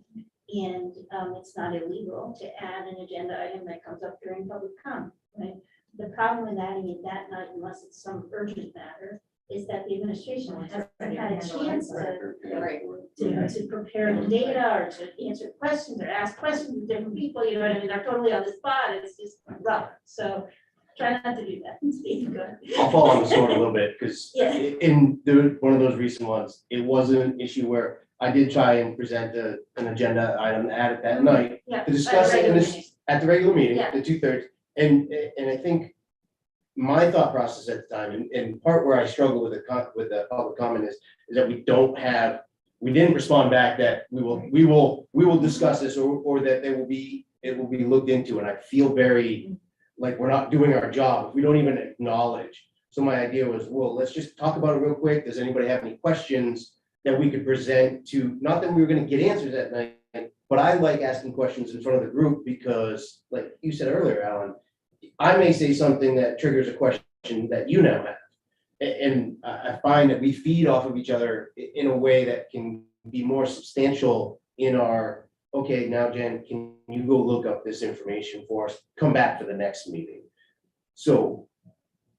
And it's not illegal to add an agenda item that comes up during public comment, right? The problem with adding it that night, unless it's some urgent matter, is that the administration hasn't had a chance to prepare the data or to answer questions or ask questions of different people, you know what I mean? They're totally on the spot, it's just rough. So try not to do that. Steve, go ahead. I'll fall on the sword a little bit, because Yeah. in one of those recent ones, it was an issue where I did try and present an agenda item, add it that night Yeah. to discuss it in this, at the regular meeting, Yeah. the 2/3. And I think my thought process at the time, and part where I struggle with the public comment is that we didn't respond back that we will discuss this, or that it will be looked into, and I feel very like we're not doing our job if we don't even acknowledge. So my idea was, well, let's just talk about it real quick. Does anybody have any questions that we could present to, not that we were gonna get answers that night, but I like asking questions in front of the group because, like you said earlier, Alan, I may say something that triggers a question that you now have. And I find that we feed off of each other in a way that can be more substantial in our okay, now Jen, can you go look up this information for us? Come back for the next meeting. So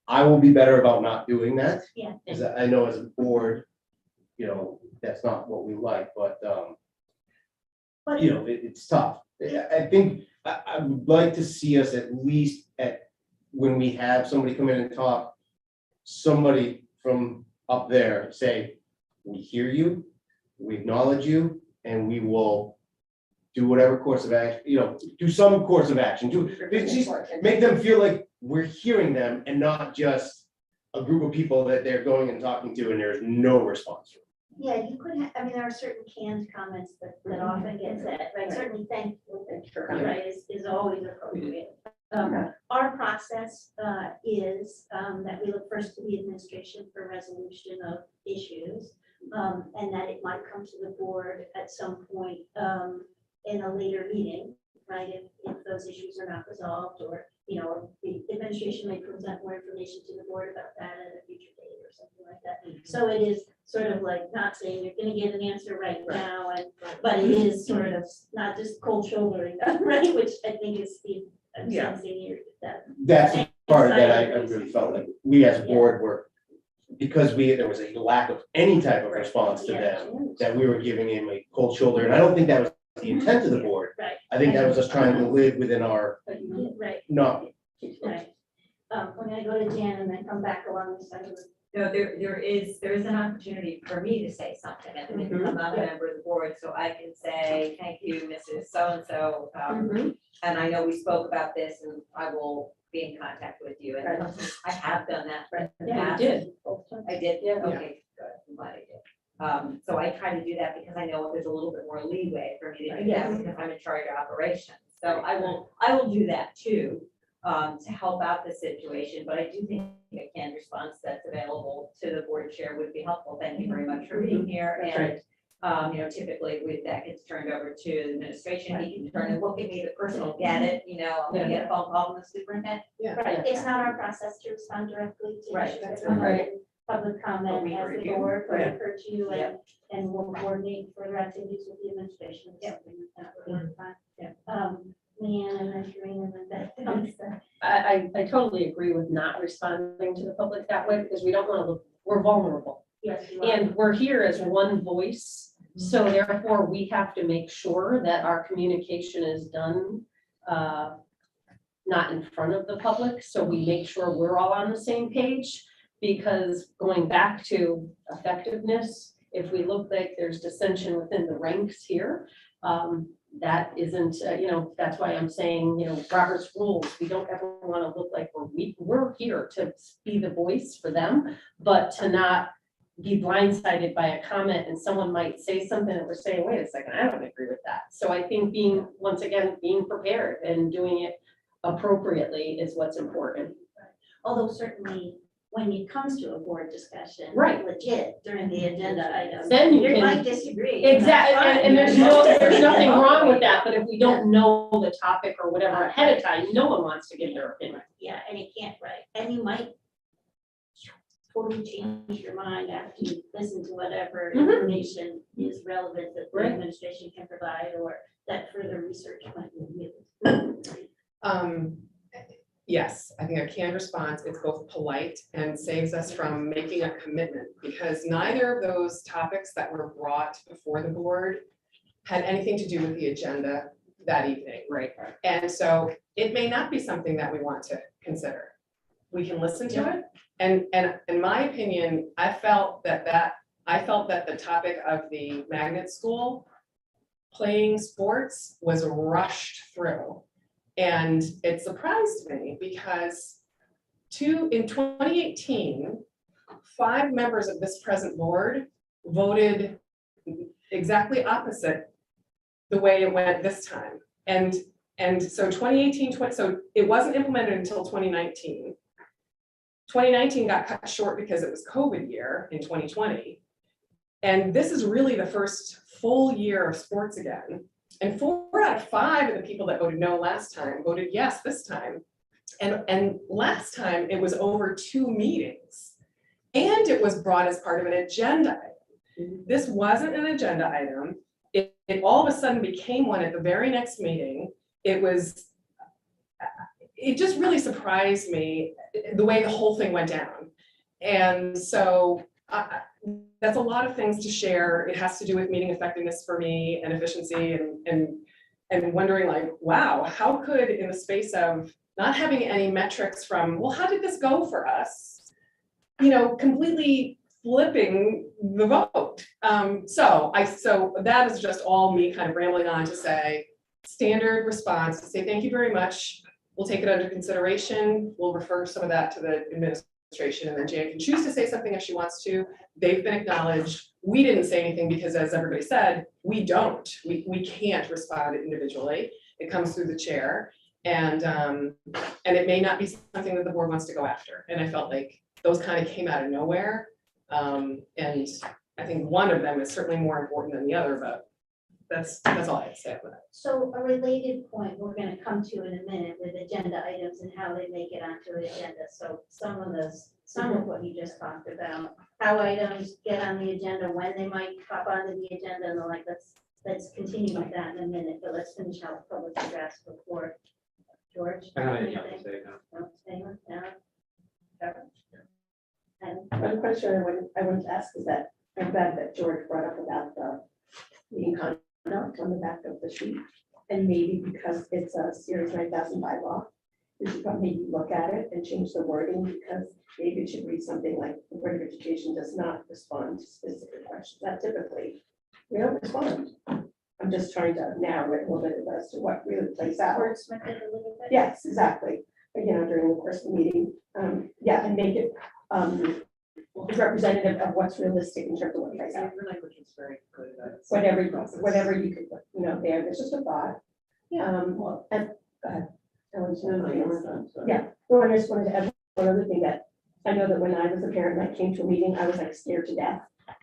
I will be better about not doing that. Yeah. Because I know as a board, you know, that's not what we like, but, But you know, it's tough. I think, I would like to see us at least when we have somebody come in and talk, somebody from up there say, we hear you, we acknowledge you, and we will do whatever course of action, you know, do some course of action, just make them feel like we're hearing them and not just a group of people that they're going and talking to and there's no response. yeah, you could have, I mean, there are certain canned comments that often get said, right? Certainly thank you, right, is always appropriate. Our process is that we look first to the administration for resolution of issues. And that it might come to the board at some point in a later meeting, right? If those issues are not resolved, or, you know, the administration may present more information to the board about that at a future date or something like that. So it is sort of like not saying you're gonna get an answer right now, but it is sort of not just cold shouldering, right? Which I think is I'm sensing here that. That's the part that I really felt like we as a board were, because there was a lack of any type of response to them, that we were giving him a cold shoulder, and I don't think that was the intent of the board. Right. I think that was us trying to live within our, Right, not, right. We're gonna go to Jan and then come back along this side of the. No, there is an opportunity for me to say something, and I'm not a member of the board, so I can say, thank you, Mrs. So-and-so. And I know we spoke about this, and I will be in contact with you, and I have done that. in the past. I did, Yeah. okay, good, I'm glad I did. So I try to do that because I know there's a little bit more leeway for me to do that, because I'm in charge of operations. So I will do that too, to help out the situation, but I do think a canned response that's available to the board chair would be helpful. Thank you very much for being here, and you know, typically with that gets turned over to the administration, he can turn and look at me, the person will get it, you know, I'm gonna get a phone call from the superintendent. Right, it's not our process to respond directly to Right, issues that's that come up right. in public comment we as the review. board, we Right. refer to you and we'll coordinate further activities with the administration. or Yep. something like that, we're fine. Leanne and then Karina and then Beth. I totally agree with not responding to the public that way, because we don't want to look, we're vulnerable. Yes, you are. And we're here as one voice, so therefore we have to make sure that our communication is done not in front of the public, so we make sure we're all on the same page. Because going back to effectiveness, if we look like there's dissension within the ranks here, that isn't, you know, that's why I'm saying, you know, Robert's rules, we don't ever want to look like we're weak. We're here to be the voice for them, but to not be blindsided by a comment, and someone might say something and we're saying, wait a second, I don't agree with that. So I think once again, being prepared and doing it appropriately is what's important. Although certainly when it comes to a board discussion. Right. Legit during the agenda item. Then you can- might disagree. Exactly, That's fine. and there's nothing wrong with that, but if we don't know the topic or whatever ahead of time, no one wants to give their opinion. Yeah, and you can't, right, and you might totally change your mind after you listen to whatever information is relevant that the Right. administration can provide, or that further research might be given. Yes, I think a canned response is both polite and saves us from making a commitment, because neither of those topics that were brought before the board had anything to do with the agenda that evening. Right. And so it may not be something that we want to consider. We can listen to it. And in my opinion, I felt that the topic of the magnet school playing sports was rushed through. And it surprised me because in 2018, 5 members of this present board voted exactly opposite the way it went this time. And so 2018, so it wasn't implemented until 2019. 2019 got cut short because it was COVID year in 2020. And this is really the first full year of sports again. And 4 out of 5 of the people that voted no last time voted yes this time. And last time it was over 2 meetings. And it was brought as part of an agenda item. This wasn't an agenda item. it all of a sudden became one at the very next meeting. It just really surprised me the way the whole thing went down. And so that's a lot of things to share. It has to do with meeting effectiveness for me and efficiency and wondering like, wow, how could in the space of not having any metrics from, well, how did this go for us? You know, completely flipping the vote. So that is just all me kind of rambling on to say, standard response, to say thank you very much. We'll take it under consideration. We'll refer some of that to the administration, and then Jan can choose to say something if she wants to. They've been acknowledged. We didn't say anything because, as everybody said, we don't. We can't respond individually. It comes through the chair, and it may not be something that the board wants to go after. And I felt like those kind of came out of nowhere. And I think one of them is certainly more important than the other, but that's all I have to say about it. So a related point we're gonna come to in a minute with agenda items and how they make it onto an agenda. So some of what you just talked about, how items get on the agenda, when they might pop onto the agenda and the like, let's continue with that in a minute, but let's finish out public address before George. I don't have anything anything? else to say now. No, anyone? No? Kevin? And One question I wanted to ask is that I'm glad that George brought up about the meeting conduct on the back of the sheet. And maybe because it's a Series 9000 bylaw, we should probably maybe look at it and change the wording, because maybe it should read something like the Board of Education does not respond to specific questions. That typically, we don't respond. I'm just trying to narrow it a little bit as to what really plays out. wordsmith it a little bit. Yes, exactly. You know, during the course of the meeting, yeah, and make it representative of what's realistic in terms of what plays out. Your language is very good. Whatever you could put, you know, there, there's just a thought. Well, and, go ahead. I want to- Yeah, well, I just wanted to add one other thing, that I know that when I was a parent and I came to a meeting, I was like scared to death.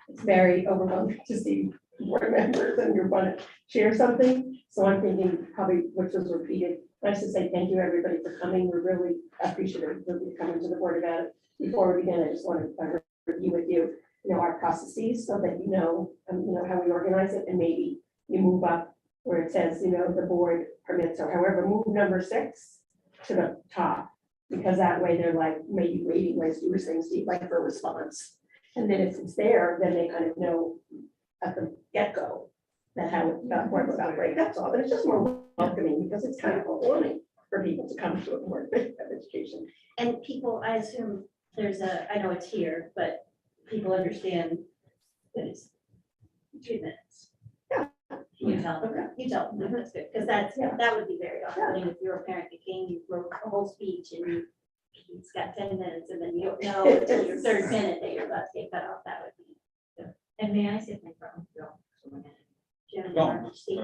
It's very overwhelming to see board members and you want to share something. So I'm thinking probably, which was repeated, nice to say thank you, everybody, for coming. We're really appreciative of you coming to the board about it. Before we begin, I just want to review with you, our processes, so that you know how we organize it, and maybe you move up where it says, the board permits, or however, move number 6 to the top, because that way they're like maybe waiting, like you were saying, Steve, like for a response. And then if it's there, then they kind of know at the get-go that how it board will operate. That's all. But it's just more welcoming, because it's kind of overwhelming for people to come to a board of education. And people, I assume I know it's here, but people understand that it's 2 minutes. Yeah. You tell them, that's good, because that would be very off-putting if you're a parent that came, you wrote a whole speech and it's got 10 minutes and then you don't know until your 3rd minute that you're about to get cut off. That would be. And may I say something from Jim? No, Steve?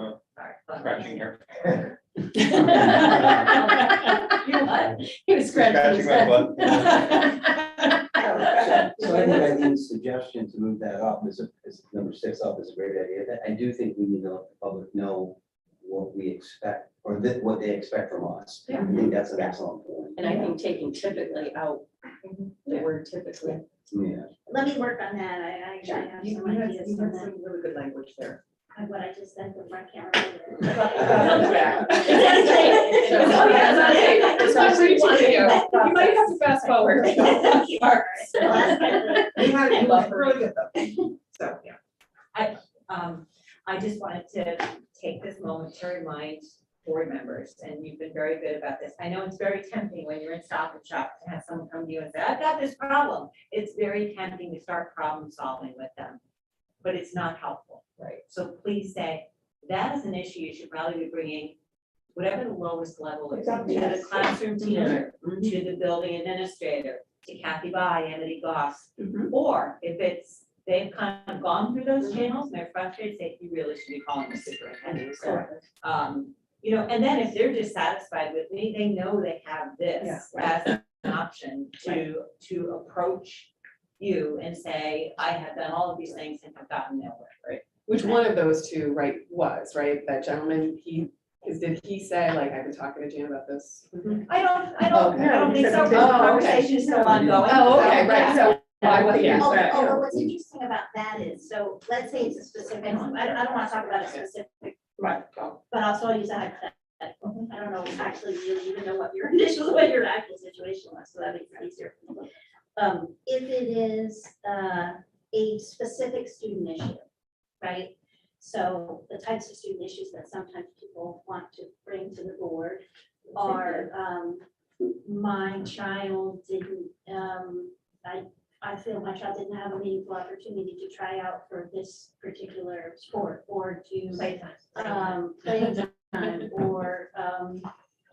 Scratching here. You what? He was scratching his Scratching my head. So I think Eileen's suggestion to move that up is number 6 up is a great idea. I do think we need to let the public know what we expect, or what they expect from us. I think that's an excellent point. And I think taking typically out, the word typically. Yeah. Let me work on that. I have some ideas on that. really good language there. What I just said, but I can't remember. It's not for you to do. You might have to fast forward. Really good though. So, yeah. I just wanted to take this moment to remind board members, and you've been very good about this. I know it's very tempting when you're in Stop and Shop to have someone come to you and say, I've got this problem. It's very tempting to start problem solving with them, but it's not helpful. Right. So please say, that is an issue you should probably be bringing, whatever the lowest level is, Exactly, to the yes. classroom teacher, to the building administrator, to Kathy Bai, Amity Goss. Or if they've kind of gone through those channels and they're frustrated, say, you really should be calling the superintendent. So, and then if they're dissatisfied with me, they know they have this as an option to approach you and say, I have done all of these things and have gotten nowhere. Right. Which one of those two, was, that gentleman, did he say, like, I've been talking to Jan about this? I don't think so. The Oh, okay. conversation is still ongoing. Oh, okay, right, so Yeah. Although what's interesting about that is, so let's say it's a specific, I don't want to talk about a specific, Right. but also I'll use a hypothetical. I don't know, actually, you even know what your initial, what your actual situation was, so that makes it easier. If it is a specific student issue, right? So the types of student issues that sometimes people want to bring to the board are, my child didn't, I feel my child didn't have a meaningful opportunity to try out for this particular sport or to playtime, or,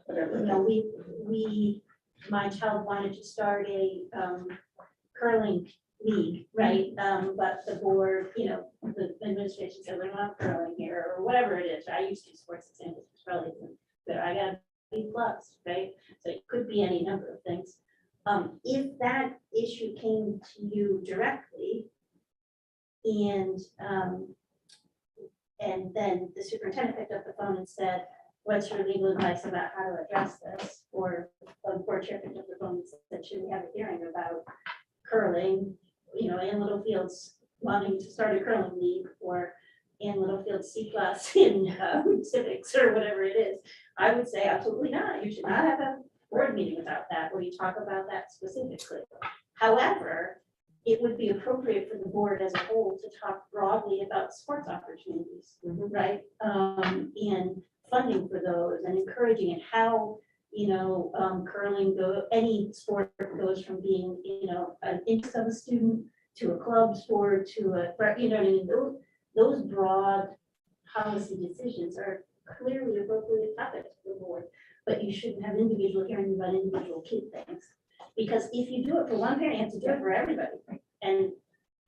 Whatever. you know, my child wanted to start a curling league, right? But the board, you know, the administration said, we're not curling here, or whatever it is. I used to sports examples, which probably isn't, but I got B+, right? So it could be any number of things. If that issue came to you directly, and then the superintendent picked up the phone and said, what's your legal advice about how to address this? Or the board chair picked up the phone and said, should we have a hearing about curling, you know, in Littlefields wanting to start a curling league, or in Littlefield C+ in civics or whatever it is? I would say absolutely not. You should not have a board meeting without that, where you talk about that specifically. However, it would be appropriate for the board as a whole to talk broadly about sports opportunities, right? And funding for those and encouraging it, how, you know, curling, any sport goes from being, you know, an interest of a student to a club sport to a, you know what I mean? Those broad policy decisions are clearly appropriate topics for the board, but you shouldn't have individual hearings about individual kid things. Because if you do it for one parent, you have to do it for everybody. And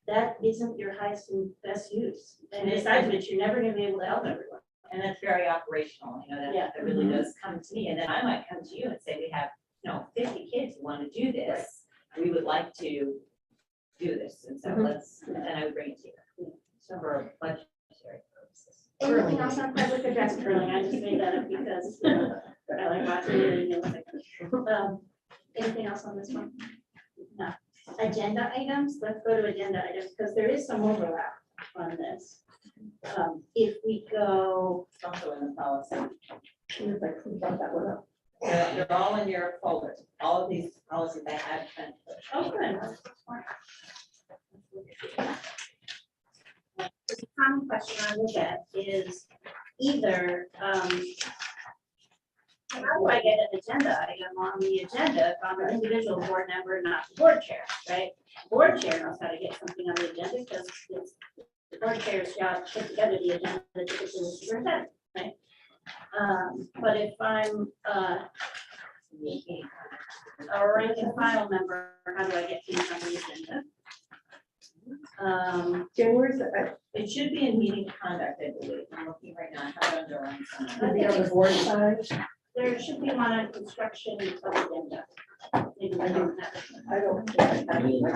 that isn't your highest and best use. And besides which, you're never gonna be able to help everyone. And that's very operational, you know, Yeah. that really does come to me, and then I might come to you and say, we have, you know, 50 kids who want to do this. We would like to do this, and so let's, and then I would bring it to you. So for budgetary purposes. Anything else on public address curling? I just made that up because I like watching it. And anything else on this one? No. Agenda items, let's go to agenda items, because there is some overlap on this. If we go, It's also in the policy. If I can bump that one up. They're all in your folders. All of these policies I have been. oh, good. The common question I will get is either, how do I get an agenda item on the agenda if I'm an individual board member, not the board chair, right? Board chair knows how to get something on the agenda because it's the board chair's job to put together the agenda to give it to the superintendent, right? But if I'm a rank and file member, how do I get things on the agenda? Jen, where's the, It should be in meeting conduct, I believe. I'm looking right now. I have it underlined somewhere. maybe on the board side? There should be one on construction of agenda. Maybe I don't have it. I don't. think I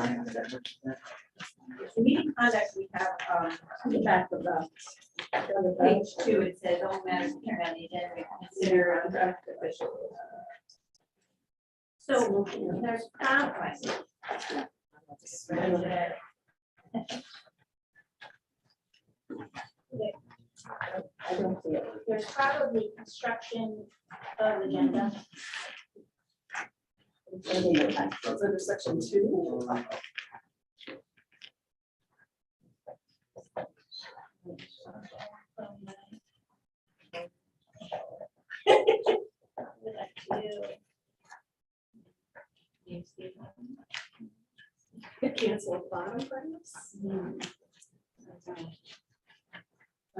have it. Meeting conduct, we have, On the back of the. page 2, it says, all matters on the agenda, consider draft official. So there's I don't see it. there's probably construction of agenda. It's under section 2. Hit cancel at the bottom, perhaps? I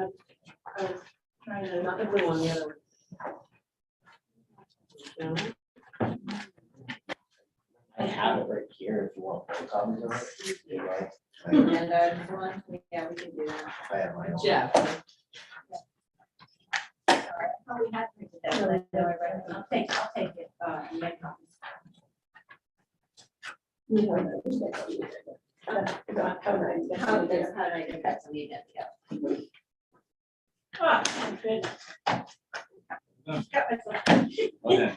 was trying to, not the blue one, the other one. No? I have it right here if you want copies of it. You know, And one, yeah, we can do that. I have my own. Jeff. Oh, we have to do that, but I know I read it. I'll take it, and make copies. You know, how nice. How did I get that to me then? Yeah. Oh, good. Got myself. Okay.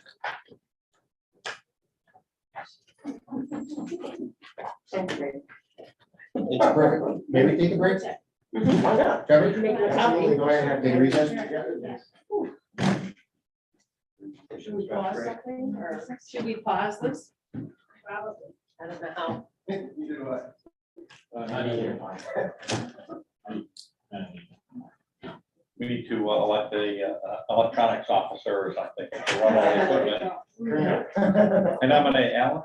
It's perfect. Maybe take a break. Why not? Trevor? Make it Absolutely. Go ahead and take a recess. Should we pause something, or should we pause this? Probably. I don't know how. We need to elect the electronics officer or something. to run all the equipment. And nominate Alan,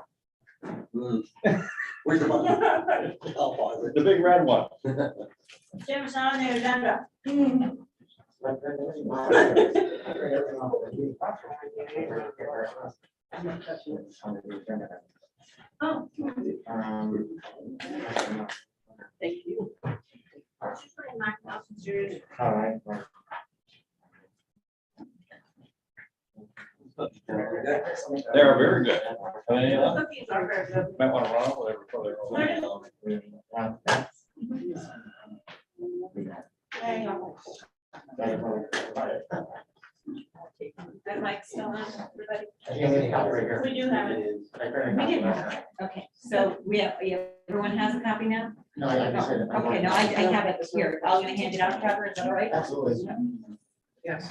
Where's the button? the big red one. Jim's on the agenda. Oh. Thank you. All right. They are very good. Cookies are very good. Might want to run over there before they roll. There you go. That mic's still on, everybody? We do have it. We didn't have it. Okay, so everyone has a copy now? No, I just said. Okay, no, I have it here. I'm gonna hand it out, Trevor, is that all right? Absolutely. Yes.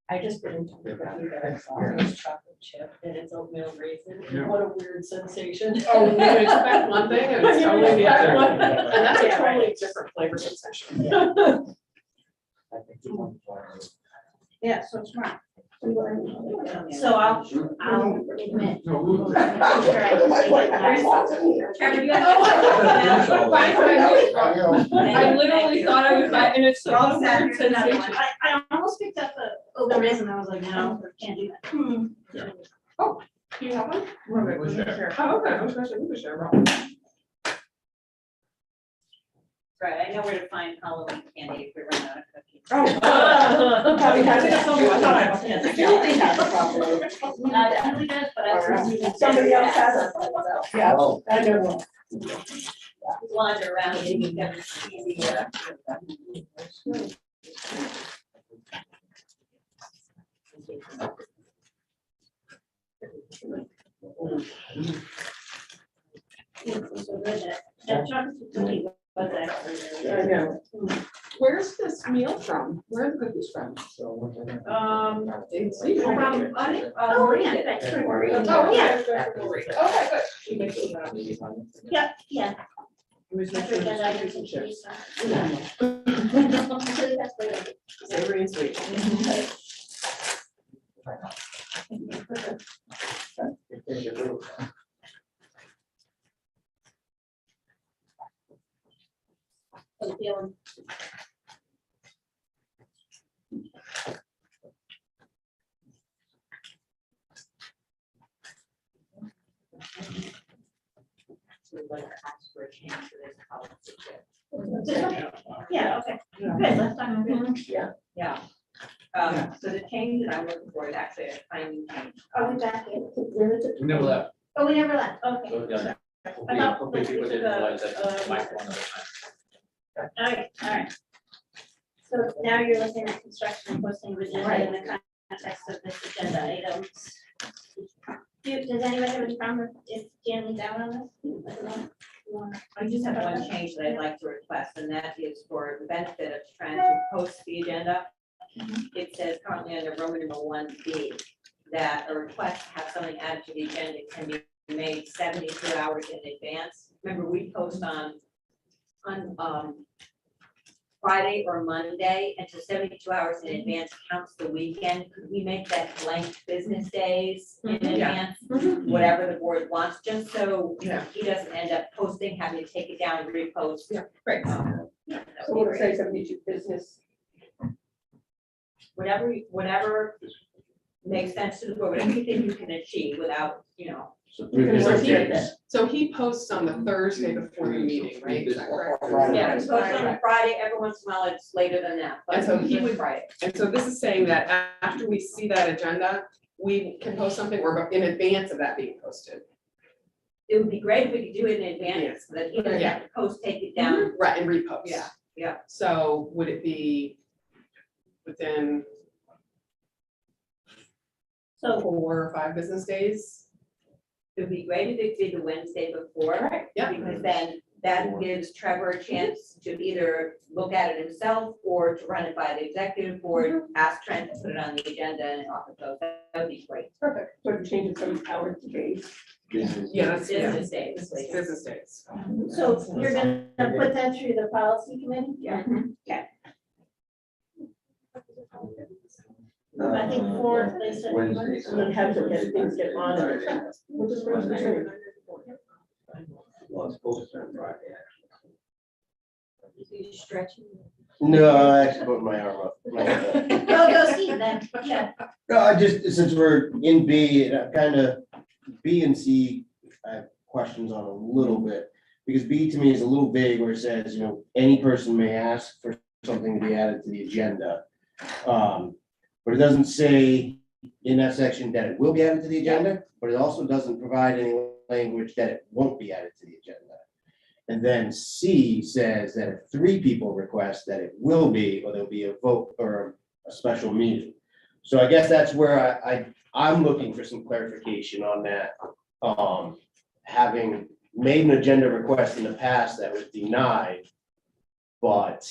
I just didn't tell you that it's chocolate chip and it's oatmeal raisin. What a weird sensation. Oh, you expect one thing and it's totally the other one, and that's a totally different flavor sensation. Yeah, so it's right. So I'll admit. Trevor, you I literally thought I would buy, and it's We're all so set. weird Here's another one. sensation. I almost picked up the oatmeal raisin, I was like, no, can't do that. Do you have one? We'll share. Oh, okay, I was gonna say, we could share. Right, I know where to find Halloween candy if we run out of cookies. Probably has it somewhere. I thought I must have. Usually has a problem. Not everybody does, but I was. Somebody else has it. Yeah, Oh. I know. Wander around and you can easy. So good that chocolate cookie was actually. I know. Where's this meal from? Where are the cookies from? Didn't see. From, Oh, Maria, thanks for worrying. Oh, yeah, Okay, good. She makes it up. yeah. It was I like figured that chips out. and chips. Actually, that's what it is. Savory and sweet. I'm feeling. We'd like to ask for a change for this policy. Yeah, okay, good, last time. Yeah. So the change that I'm looking for is actually a tiny change. Are we back in? We never left. Oh, we never left, okay. So, yeah. I thought Hopefully people didn't realize that uh, mic one at a time. All right. So now you're looking at construction and posting of agenda in the context of this agenda items. Does anybody have any problem if Jan leads out on this? I just have one change that I'd like to request, and that is for the benefit of trying to post the agenda. It says currently under Roman numeral 1B that a request to have something added to the agenda can be made 72 hours in advance. Remember, we post on Friday or Monday, and so 72 hours in advance counts the weekend. Could we make that blank business days in advance? Whatever the board wants, just so Yeah. he doesn't end up posting, having to take it down and repost. Yeah, great. That So would we'll be say great. 72 business. Whatever makes sense to the board, whatever you think you can achieve without, So So he posts on the Thursday before the meeting, right? Is that correct? Yeah, it's posted on a Friday, every once in a while it's later than that, but And so he it's would- Friday. And so this is saying that after we see that agenda, we can post something or in advance of that being posted. It would be great if we could do it in advance, so that he doesn't have to post, take it down. Right, and repost. Yeah, yeah. So would it be within So 4 or 5 business days. It'd be great if it be the Wednesday before. Yeah. Because then that gives Trevor a chance to either look at it himself or to run it by the executive board, ask Trent to put it on the agenda and off it goes. That would be great. Perfect. Sort of change it from hours to days. Yeah, that's, yeah, Business days, please. business days. So you're gonna put that through the policy committee? Yeah. Okay. I think 4, they said. Wednesday. And then have to get things get on. We'll just run the training. Well, it's posted on Friday, You stretching? No, I actually put my arm up. Go Steve then, yeah. No, I just, since we're in B, and I kind of, B and C, I have questions on a little bit. Because B to me is a little vague where it says, any person may ask for something to be added to the agenda. But it doesn't say in that section that it will be added to the agenda, but it also doesn't provide any language that it won't be added to the agenda. And then C says that if 3 people request that it will be, or there'll be a vote or a special meeting. So I guess that's where I'm looking for some clarification on that. Having made an agenda request in the past that was denied, but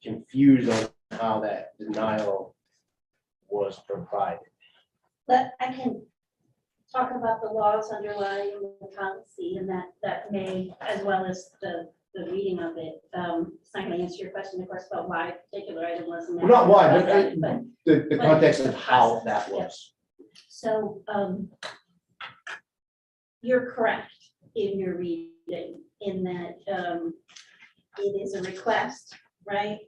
confused on how that denial was provided. But I can talk about the laws underlying the policy and that may, as well as the reading of it. It's not gonna answer your question, of course, about why a particular item wasn't. Well, not why, but but the context of how that was. So, you're correct in your reading, in that, it is a request, right?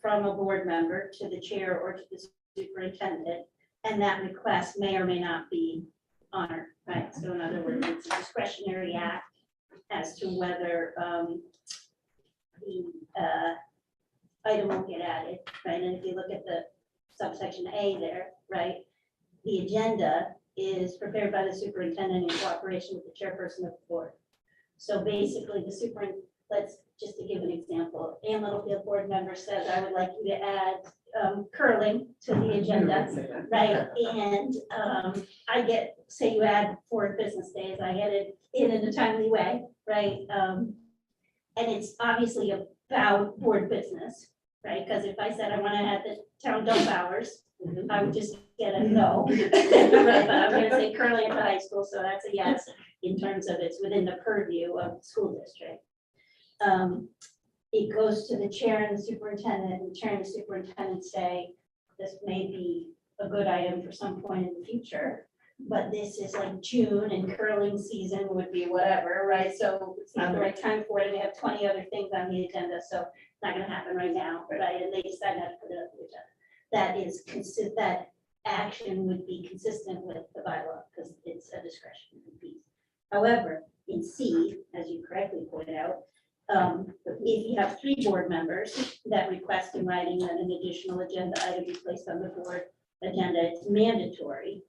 From a board member to the chair or to the superintendent, and that request may or may not be honored, right? So in other words, it's a discretionary act as to whether, the item will get added, right? And if you look at the subsection A there, right? The agenda is prepared by the superintendent in cooperation with the chairperson of the board. So basically, the let's, just to give an example, Ann Littlefield, board member, says, I would like you to add curling to the agenda, right? And I get, say you add 4 business days, I get it in a timely way, right? And it's obviously about board business, right? Because if I said I want to add the town dump hours, I would just get a no. Right, but I'm gonna say curling at the high school, so that's a yes, in terms of it's within the purview of the school district. It goes to the chair and the superintendent, and the chair and the superintendent say, this may be a good item for some point in the future, but this is like June and curling season would be whatever, right? So it's not the right time for it, and they have 20 other things on the agenda, so it's not gonna happen right now, right? And they decide not to put it on the agenda. That is that action would be consistent with the bylaw, because it's a discretionary piece. However, in C, as you correctly pointed out, if you have 3 board members that request in writing that an additional agenda item be placed on the board agenda, it's mandatory.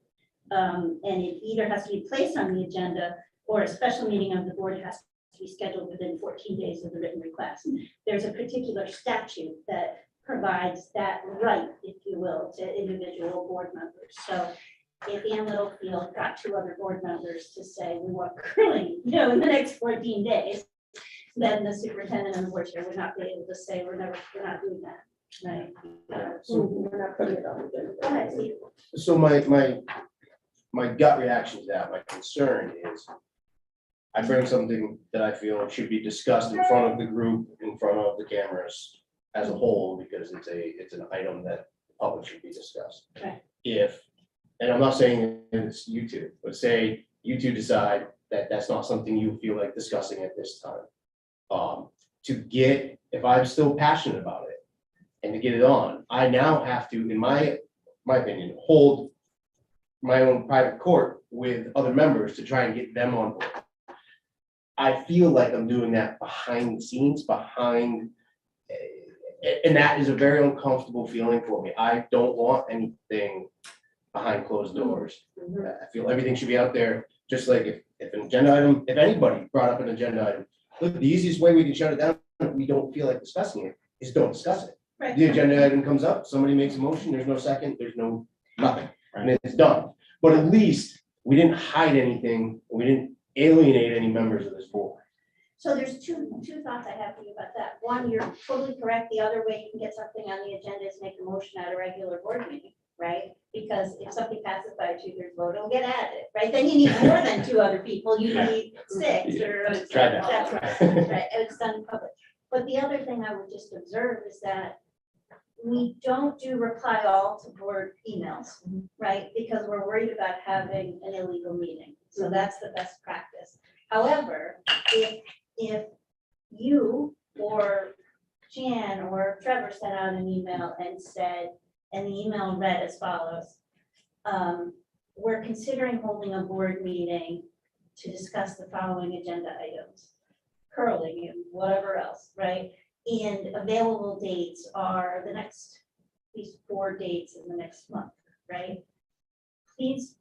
And it either has to be placed on the agenda or a special meeting of the board has to be scheduled within 14 days of the written request. There's a particular statute that provides that right, if you will, to individual board members. So if Ann Littlefield got 2 other board members to say, we want curling, in the next 14 days, then the superintendent and the board chair would not be able to say, we're not doing that, right? We're not putting it on the agenda. Go ahead, Steve. So my gut reaction to that, my concern is I bring something that I feel should be discussed in front of the group, in front of the cameras as a whole, because it's an item that the public should be discussed. Right. And I'm not saying it's you two, but say you two decide that that's not something you feel like discussing at this time. If I'm still passionate about it and to get it on, I now have to, in my opinion, hold my own private court with other members to try and get them on board. I feel like I'm doing that behind the scenes, and that is a very uncomfortable feeling for me. I don't want anything behind closed doors. I feel everything should be out there, just like if an agenda item, if anybody brought up an agenda item, look, the easiest way we can shut it down if we don't feel like discussing it is don't discuss it. Right. The agenda item comes up, somebody makes a motion, there's no second, there's no nothing. and it's done. But at least we didn't hide anything, we didn't alienate any members of this board. So there's two thoughts I have for you about that. One, you're totally correct. The other way you can get something on the agenda is make a motion at a regular board meeting, right? Because if something passes by a 2/3 vote, it'll get added, right? Then you need more than 2 other people. You need 6 or. Try that. That's right, right. It's done in public. But the other thing I would just observe is that we don't do reply all to board emails, right? Because we're worried about having an illegal meeting. So that's the best practice. However, if you or Jan or Trevor sent out an email and said, and the email read as follows, we're considering holding a board meeting to discuss the following agenda items, curling and whatever else, right? And available dates are the next, these 4 dates in the next month, right? Please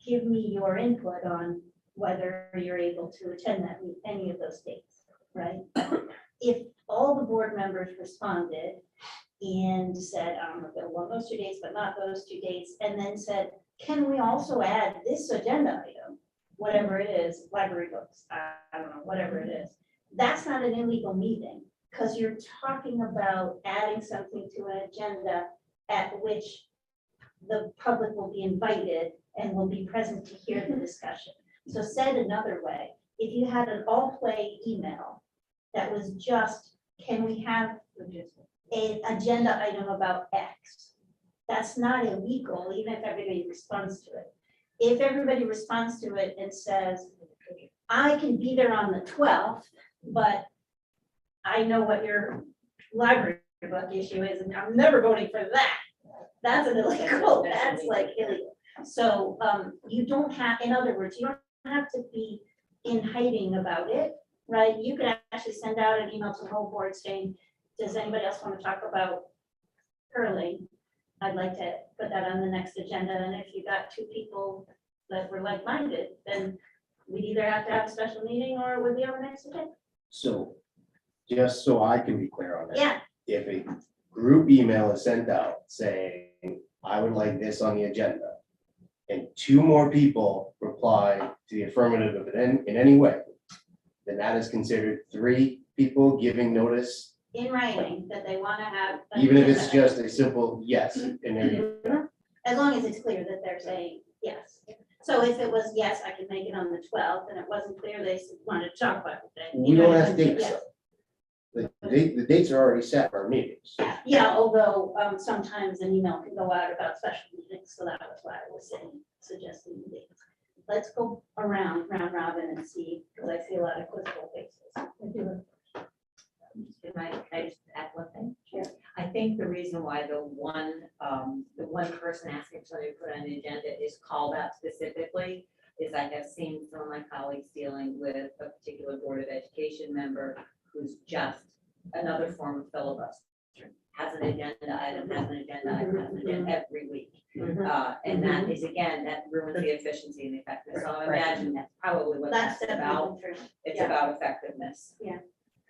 give me your input on whether you're able to attend that, any of those dates, right? If all the board members responded and said, I'm available on those 2 dates, but not those 2 dates, and then said, can we also add this agenda item, whatever it is, library books, I don't know, whatever it is, that's not an illegal meeting, because you're talking about adding something to an agenda at which the public will be invited and will be present to hear the discussion. So said another way, if you had an all play email that was just, can we have an agenda item about X? That's not illegal, even if everybody responds to it. If everybody responds to it and says, I can be there on the 12th, but I know what your library book issue is, and I'm never voting for that. That's an illegal, that's like illegal. So you don't have, in other words, you don't have to be in hiding about it, right? You could actually send out an email to the whole board saying, does anybody else want to talk about curling? I'd like to put that on the next agenda, and if you got 2 people that were like-minded, then we'd either have to have a special meeting or it would be on the next agenda. So, just so I can be clear on that. Yeah, If a group email is sent out saying, I would like this on the agenda, and 2 more people reply to the affirmative in any way, then that is considered 3 people giving notice, in writing that they want to have. an even if it's agenda. just a simple yes, and then As long as it's clear that they're saying yes. So if it was, yes, I can make it on the 12th, and it wasn't clear they wanted to talk about it. then, we you don't know, have dates. yes. The dates are already set for our meetings. Yeah, although sometimes an email can go out about special meetings, so that was why I was suggesting the dates. Let's go round robin and see, because I see a lot of quizzical faces. I just add one thing? Sure. I think the reason why the one person asking for somebody to put on the agenda is called out specifically is I have seen some of my colleagues dealing with a particular Board of Education member who's just another form of filibuster. Has an agenda item, has an agenda item, has an agenda every week. And that is, again, that ruins the efficiency and the effectiveness. So I imagine that's probably what That's that's about. definitely true. It's Yeah. about effectiveness.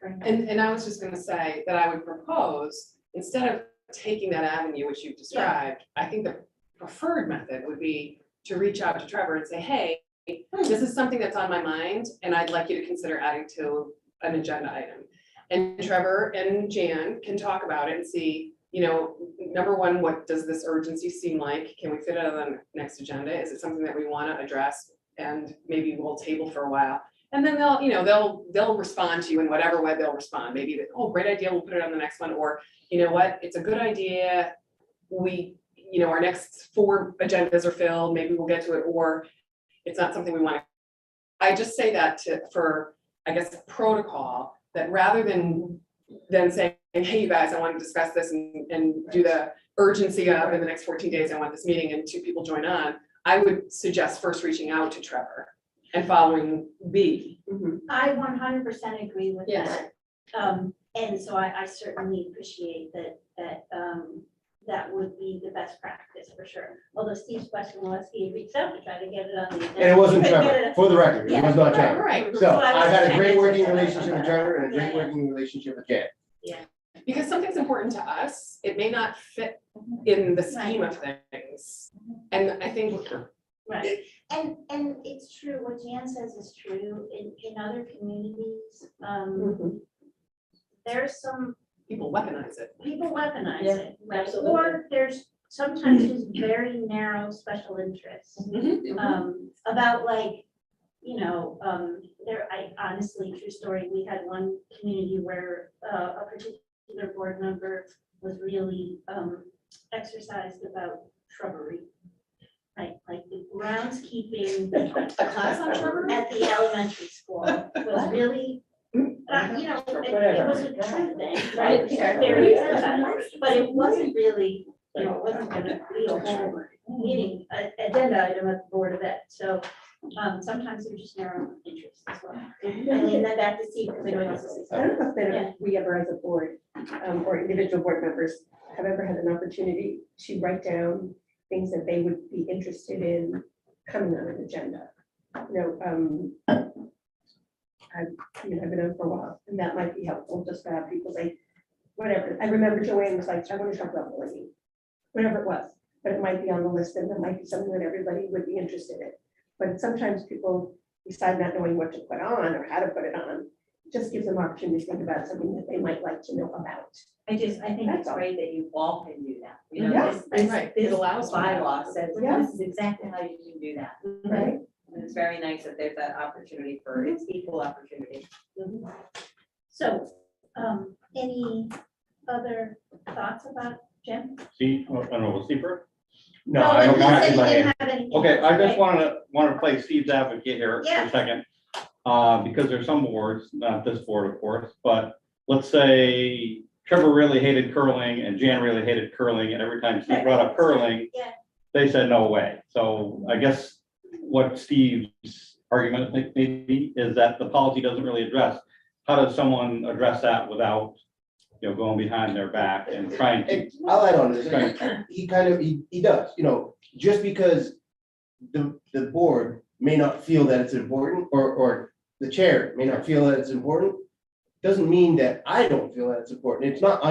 And I was just gonna say that I would propose, instead of taking that avenue which you've described, I think the preferred method would be to reach out to Trevor and say, hey, this is something that's on my mind, and I'd like you to consider adding to an agenda item. And Trevor and Jan can talk about it and see, you know, number one, what does this urgency seem like? Can we fit it on the next agenda? Is it something that we wanna address? And maybe we'll table for a while. And then they'll, you know, they'll respond to you in whatever way they'll respond. Maybe that, oh, great idea, we'll put it on the next one, or, you know what, it's a good idea. We, you know, our next 4 agendas are filled, maybe we'll get to it, or it's not something we want. I just say that for, I guess, protocol, that rather than saying, hey, you guys, I want to discuss this and do the urgency of in the next 14 days, I want this meeting, and 2 people join on, I would suggest first reaching out to Trevor and following B. I 100% agree with Yes. that. And so I certainly appreciate that, that would be the best practice for sure. Although Steve's question was, he reached out to try to get it on the agenda. And it wasn't Couldn't get Trevor, it. for the record, it was not Trevor. Right. So I was I've had a saying great it's working Trevor. relationship with Trevor and a Yeah, great yeah. working relationship with Jan. Yeah. Because something's important to us, it may not fit in the scheme of things. And I think, Right, and it's true, what Jan says is true, in other communities, there's some, people weaponize it. people weaponize Yeah, it, right? absolutely. Or there's sometimes just very narrow special interests. About like, I honestly, true story, we had one community where a particular board member was really exercised about shrubbery. Like the groundskeeping A class on shrubbery? at the elementary school was really, it was a true thing, right? It was very sad, but it wasn't really, it wasn't gonna be a whole meeting, agenda item at the Board of Ed, so sometimes there's just narrow interests as well. I mean, that back to Steve, because I know he wants to say I something. don't know if we ever as a board, or individual board members have ever had an opportunity to write down things that they would be interested in coming on an agenda. I've been on for a while, and that might be helpful, just to have people say, whatever. I remember Joanne was like, I want to talk about bullying, whatever it was, but it might be on the list, and there might be something that everybody would be interested in. But sometimes people decide not knowing what to put on or how to put it on, just gives them opportunity to think about something that they might like to know about. I think That's it's all. great that you all can do that. Yeah, right. It allows for that. Bylaw says, Yeah. this is exactly how you can do that. Right? And it's very nice that there's that opportunity for, it's equal opportunity. So, any other thoughts about Jim? See, I don't know, was Steve? No, but I he don't said have he my didn't hand. have anything Okay, I else, just right? wanted to play Steve's advocate here for Yeah. a second. Because there's some boards, not this board, of course, but let's say Trevor really hated curling and Jan really hated curling, and every time Steve brought up curling, Yeah. they said no way. So I guess what Steve's argument maybe is that the policy doesn't really address, how does someone address that without, going behind their back and trying to. And I'll add on to this, he does, just because the board may not feel that it's important, or the chair may not feel that it's important, doesn't mean that I don't feel that it's important. It's not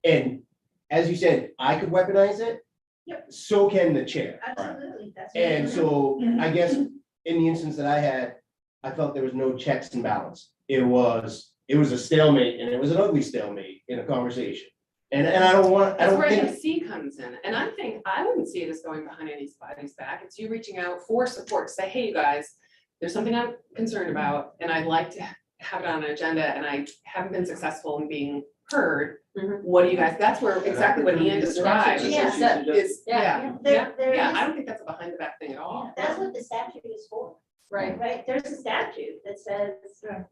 and as you said, I could weaponize it. Yep. So can the chair. Absolutely, that's. And so I guess in the instance that I had, I felt there was no checks and balance. It was a stalemate, and it was an ugly stalemate in a conversation. And I don't That's where think, AC comes in, and I wouldn't see it as going behind anybody's back, it's you reaching out for support, to say, hey, you guys, there's something I'm concerned about, and I'd like to have it on an agenda, and I haven't been successful in being heard. What do you guys, that's where, exactly what Ian described, Yeah. is, yeah, There yeah, is- I don't think that's a behind the back thing at all. That's what the statute is for. Right. Right, there's a statute that says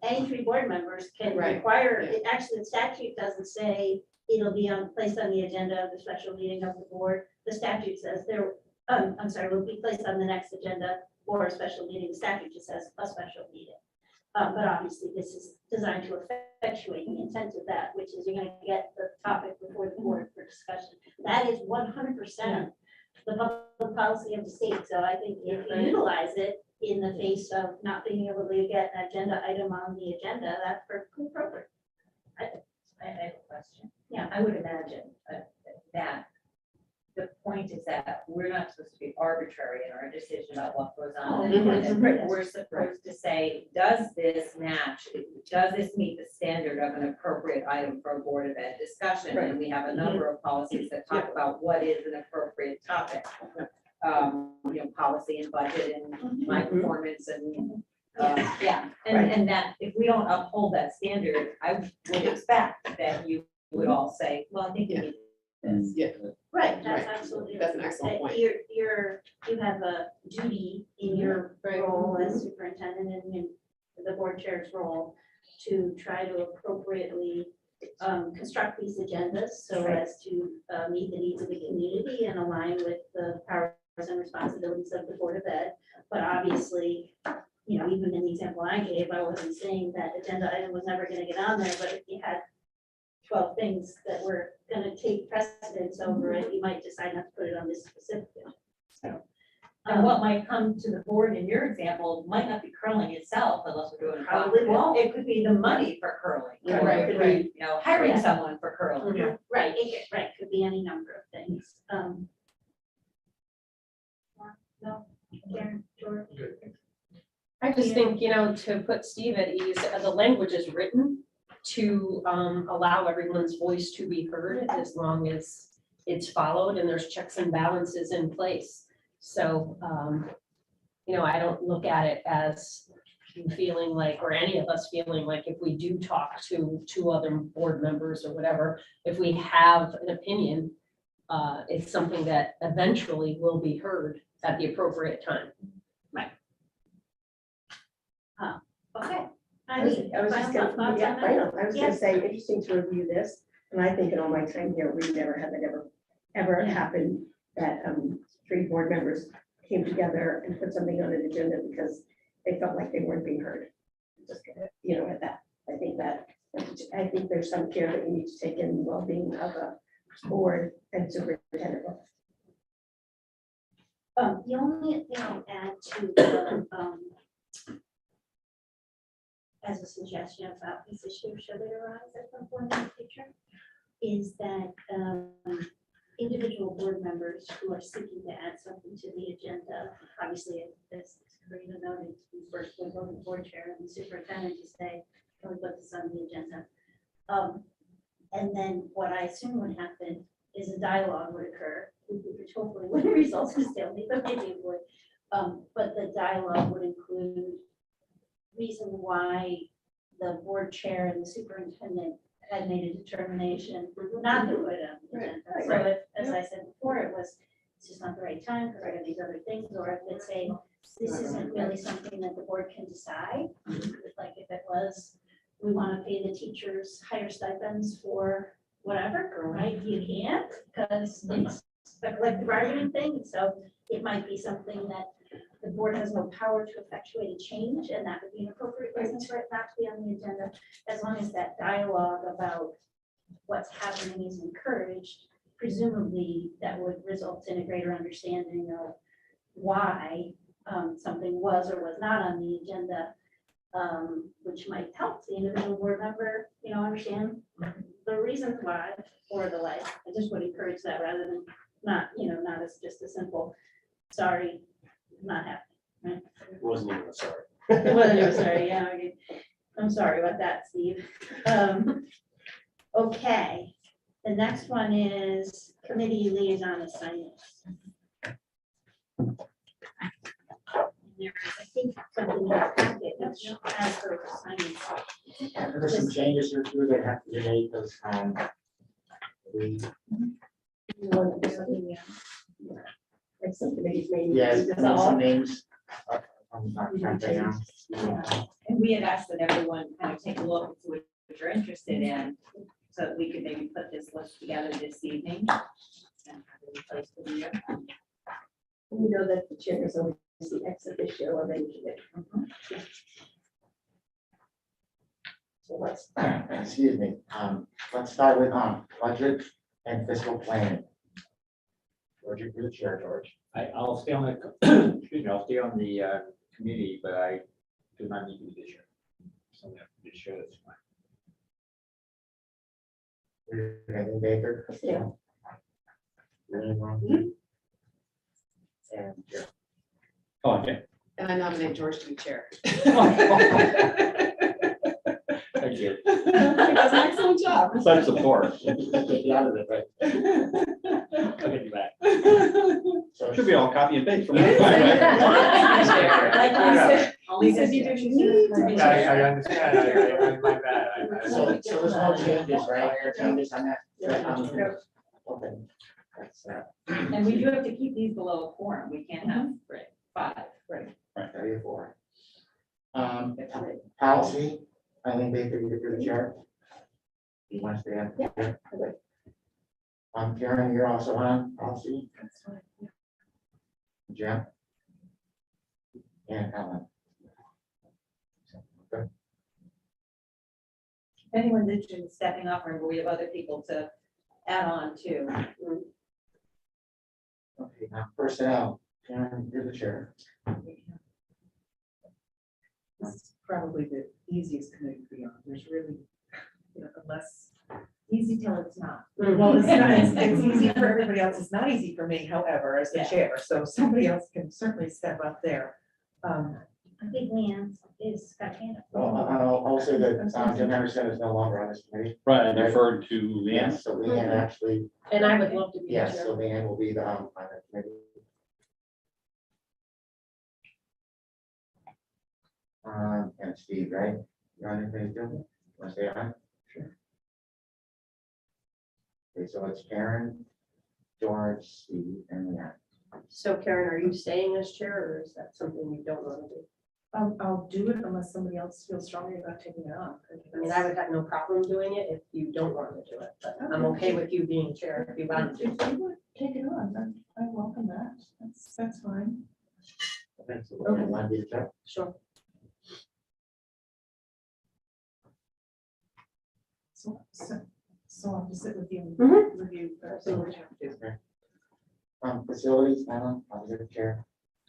any 3 board members can Right, require, yeah. actually, the statute doesn't say it'll be placed on the agenda of the special meeting of the board. The statute says will be placed on the next agenda for a special meeting. The statute just says a special meeting. But obviously, this is designed to effectuate the intent of that, which is you're gonna get the topic before the board for discussion. That is 100% the public policy of the state, so I think if you utilize it in the face of not being able to get an agenda item on the agenda, that's perfectly appropriate. I have a question. Yeah. I would imagine that the point is that we're not supposed to be arbitrary in our decision about what goes on. Mhm. We're supposed to say, does this match, does this meet the standard of an appropriate item for a Board of Ed discussion? And we have a number of policies that talk about what is an appropriate topic. Policy and budget and my performance and, and that if we don't uphold that standard, I would expect that you would all say, well, I think you need this. Yeah. Right, that's Right. absolutely. That's an right. excellent point. You have a duty in your Right. role as superintendent and in the board chair's role to try to appropriately construct these agendas so as to meet the needs of the community and align with the powers and responsibilities of the Board of Ed. But obviously, even in the example I gave, I wasn't saying that agenda item was never gonna get on there, but if you had 12 things that were gonna take precedence over it, you might decide not to put it on this specific. So, And what might come to the board in your example might not be curling itself unless we're doing. a Probably won't. It could be the money for curling, or Right, it could right. be, hiring Yeah. someone for curling. Right, could be any number of things. No, Karen, George? I just think, to put Steve at ease, the language is written to allow everyone's voice to be heard as long as it's followed and there's checks and balances in place. So, I don't look at it as feeling like, or any of us feeling like if we do talk to two other board members or whatever, if we have an opinion, it's something that eventually will be heard at the appropriate time. Okay. I was just Final thoughts gonna, on yeah, that? I know, I was gonna Yes. say, interesting to review this, and I think in all my time here, we've never had that ever happened, that, 3 board members came together and put something on an agenda because they felt like they weren't being heard. Just, at that, I think there's some care that you need to take in the well-being of a board and superintendent. The only thing I'll add to the, as a suggestion about this issue, should it arise at some point in the future, is that individual board members who are seeking to add something to the agenda, obviously, as Karina noted, we work with both the board chair and the superintendent to say, can we put this on the agenda? And then what I assume would happen is a dialogue would occur, which hopefully wouldn't result in stalemate, but maybe it would. But the dialogue would include reason why the board chair and the superintendent had made a determination not to put it on the agenda. So if, as I said before, it was, it's just not the right time because I got these other things, or if it's saying, this isn't really something that the board can decide. Like if it was, we want to pay the teachers higher stipends for whatever, right? You can't, because it's a collective bargaining thing, so it might be something that the board has no power to effectuate a change, and that would be an appropriate reason for it not to be on the agenda, as long as that dialogue about what's happening is encouraged. Presumably, that would result in a greater understanding of why something was or was not on the agenda, which might help the individual board member, understand the reasons why or the like. I just would encourage that rather than not as just a simple, sorry, not happening. Wasn't even sorry. Well, sorry, yeah, okay. I'm sorry about that, Steve. Okay, the next one is committee liaison assignments. There's, I think, something in the packet which has those assignments. There's some changes here too that have to be made, because, Like some committees may. yes, need to there's some dissolve. names. I'm not trying to think now. And we had asked that everyone kind of take a look and see what you're interested in, so that we could maybe put this list together this evening. And have it in place for the year. We know that the chair is always the ex officio of any committee. So let's, excuse me, let's start with, budget and fiscal planning. George, you're the chair, George. I'll stay on the, excuse me, I'll stay on the committee, but I do not need to be this year. So I'm gonna share this. Reverend Baker. Yeah. And Jeff. Oh, okay. And I nominate George to be chair. Thank you. He does an excellent job. Such support. Get you out of it, right? I'll get you back. So Should be all copy and paste from. Like Only He said this you year. do need to be chair. I understand, my bad. So there's no changes, right? Changes on that? No. Okay. That's, And we do have to keep these below a quorum. We can't have 5. 3 or 4. Policy, Eileen Baker, you're the chair. You want to stay on? Yeah. Karen, you're also on policy. Jim. And Ellen. Okay. Anyone's interested in stepping up, or we have other people to add on to. Okay, now personnel Karen, you're the chair. This is probably the easiest committee to be on. There's really, unless, Easy till it's not. well, it's not, it's easy for everybody else. It's not easy for me, however, as the Yeah. chair, so somebody else can certainly step up there. I think Leanne is got hand up. Well, I'll say that Jim Anderson is no longer on this committee. Right, I deferred to Leanne. Yes, so Leanne actually, And I would love to be the yes, chair. so Leanne will be the, on the committee. And Steve, right? You're on the committee too? Want to stay on? Sure. Okay, so it's Karen, George, Steve, and Leanne. So Karen, are you staying as chair or is that something you don't want to do? I'll do it unless somebody else feels strongly about taking it on. I mean, I would have no problem doing it if you don't want to do it, but I'm okay with you being chair if you want to. If you would take it on, then I welcome that. That's fine. Okay, so Leanne, want to be the chair? Sure. So I'll just sit with you and Mhm. review, so what we have to do. Facilities, Alan, I'll be the chair.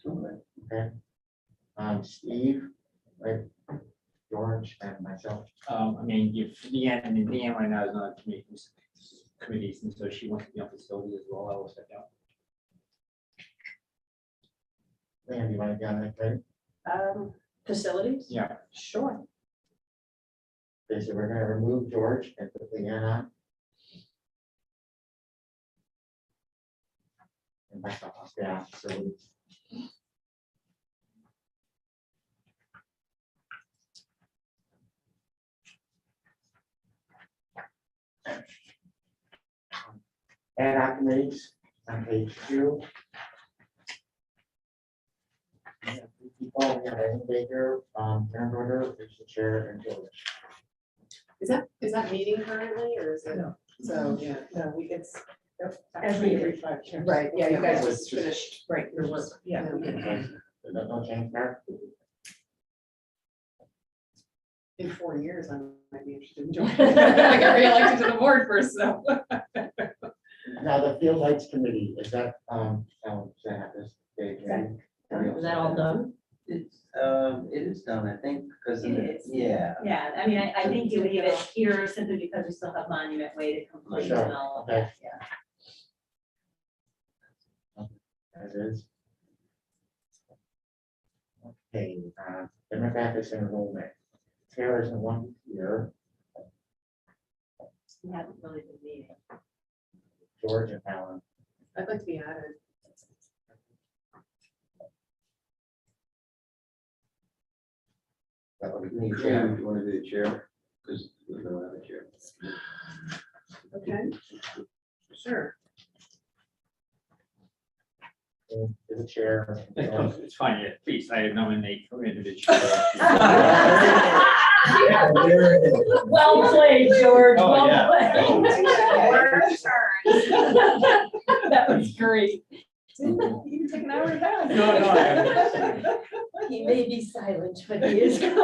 Okay. Steve, right, George, and myself. I mean, if Leanne right now is not a committees, and so she wants to be on facility as well, I will step down. Leanne, do you want to be on that committee? Facilities? Yeah. Sure. Okay, so we're gonna remove George and put Leanne on. And myself, I'll stay on facilities. Ad hoc committees on page 2. We have three people, we have Amy Baker, Karen Broder, who's the chair, and George. Is that meeting currently or is it? No. So, yeah. No, it's Every- every 5 years. Right, yeah, you guys Yeah. just finished. Right, your work, yeah. No change there? In 4 years, I might be interested in joining. I got reelected to the board first, so. Now, the Field Lights Committee, is that, this big committee? Is that all done? It is done, I think, because, It is. yeah. Yeah, I mean, I think you leave it here simply because we still have Monument Way to complete Sure, and all of that, yeah. As is. Okay, demographics and enrollment. Taylor's in 1 year, We haven't really been meeting. George and Alan. I'd like to be added. That would be You chair. want to be the chair? Because we don't have a chair. Okay. Sure. To the chair. It's fine, yeah, please, I nominate for individual. Well played, George, Oh, well yeah. played. That was great. You can take an hour and a half. No, no, I He may be silent, but he is. Okay,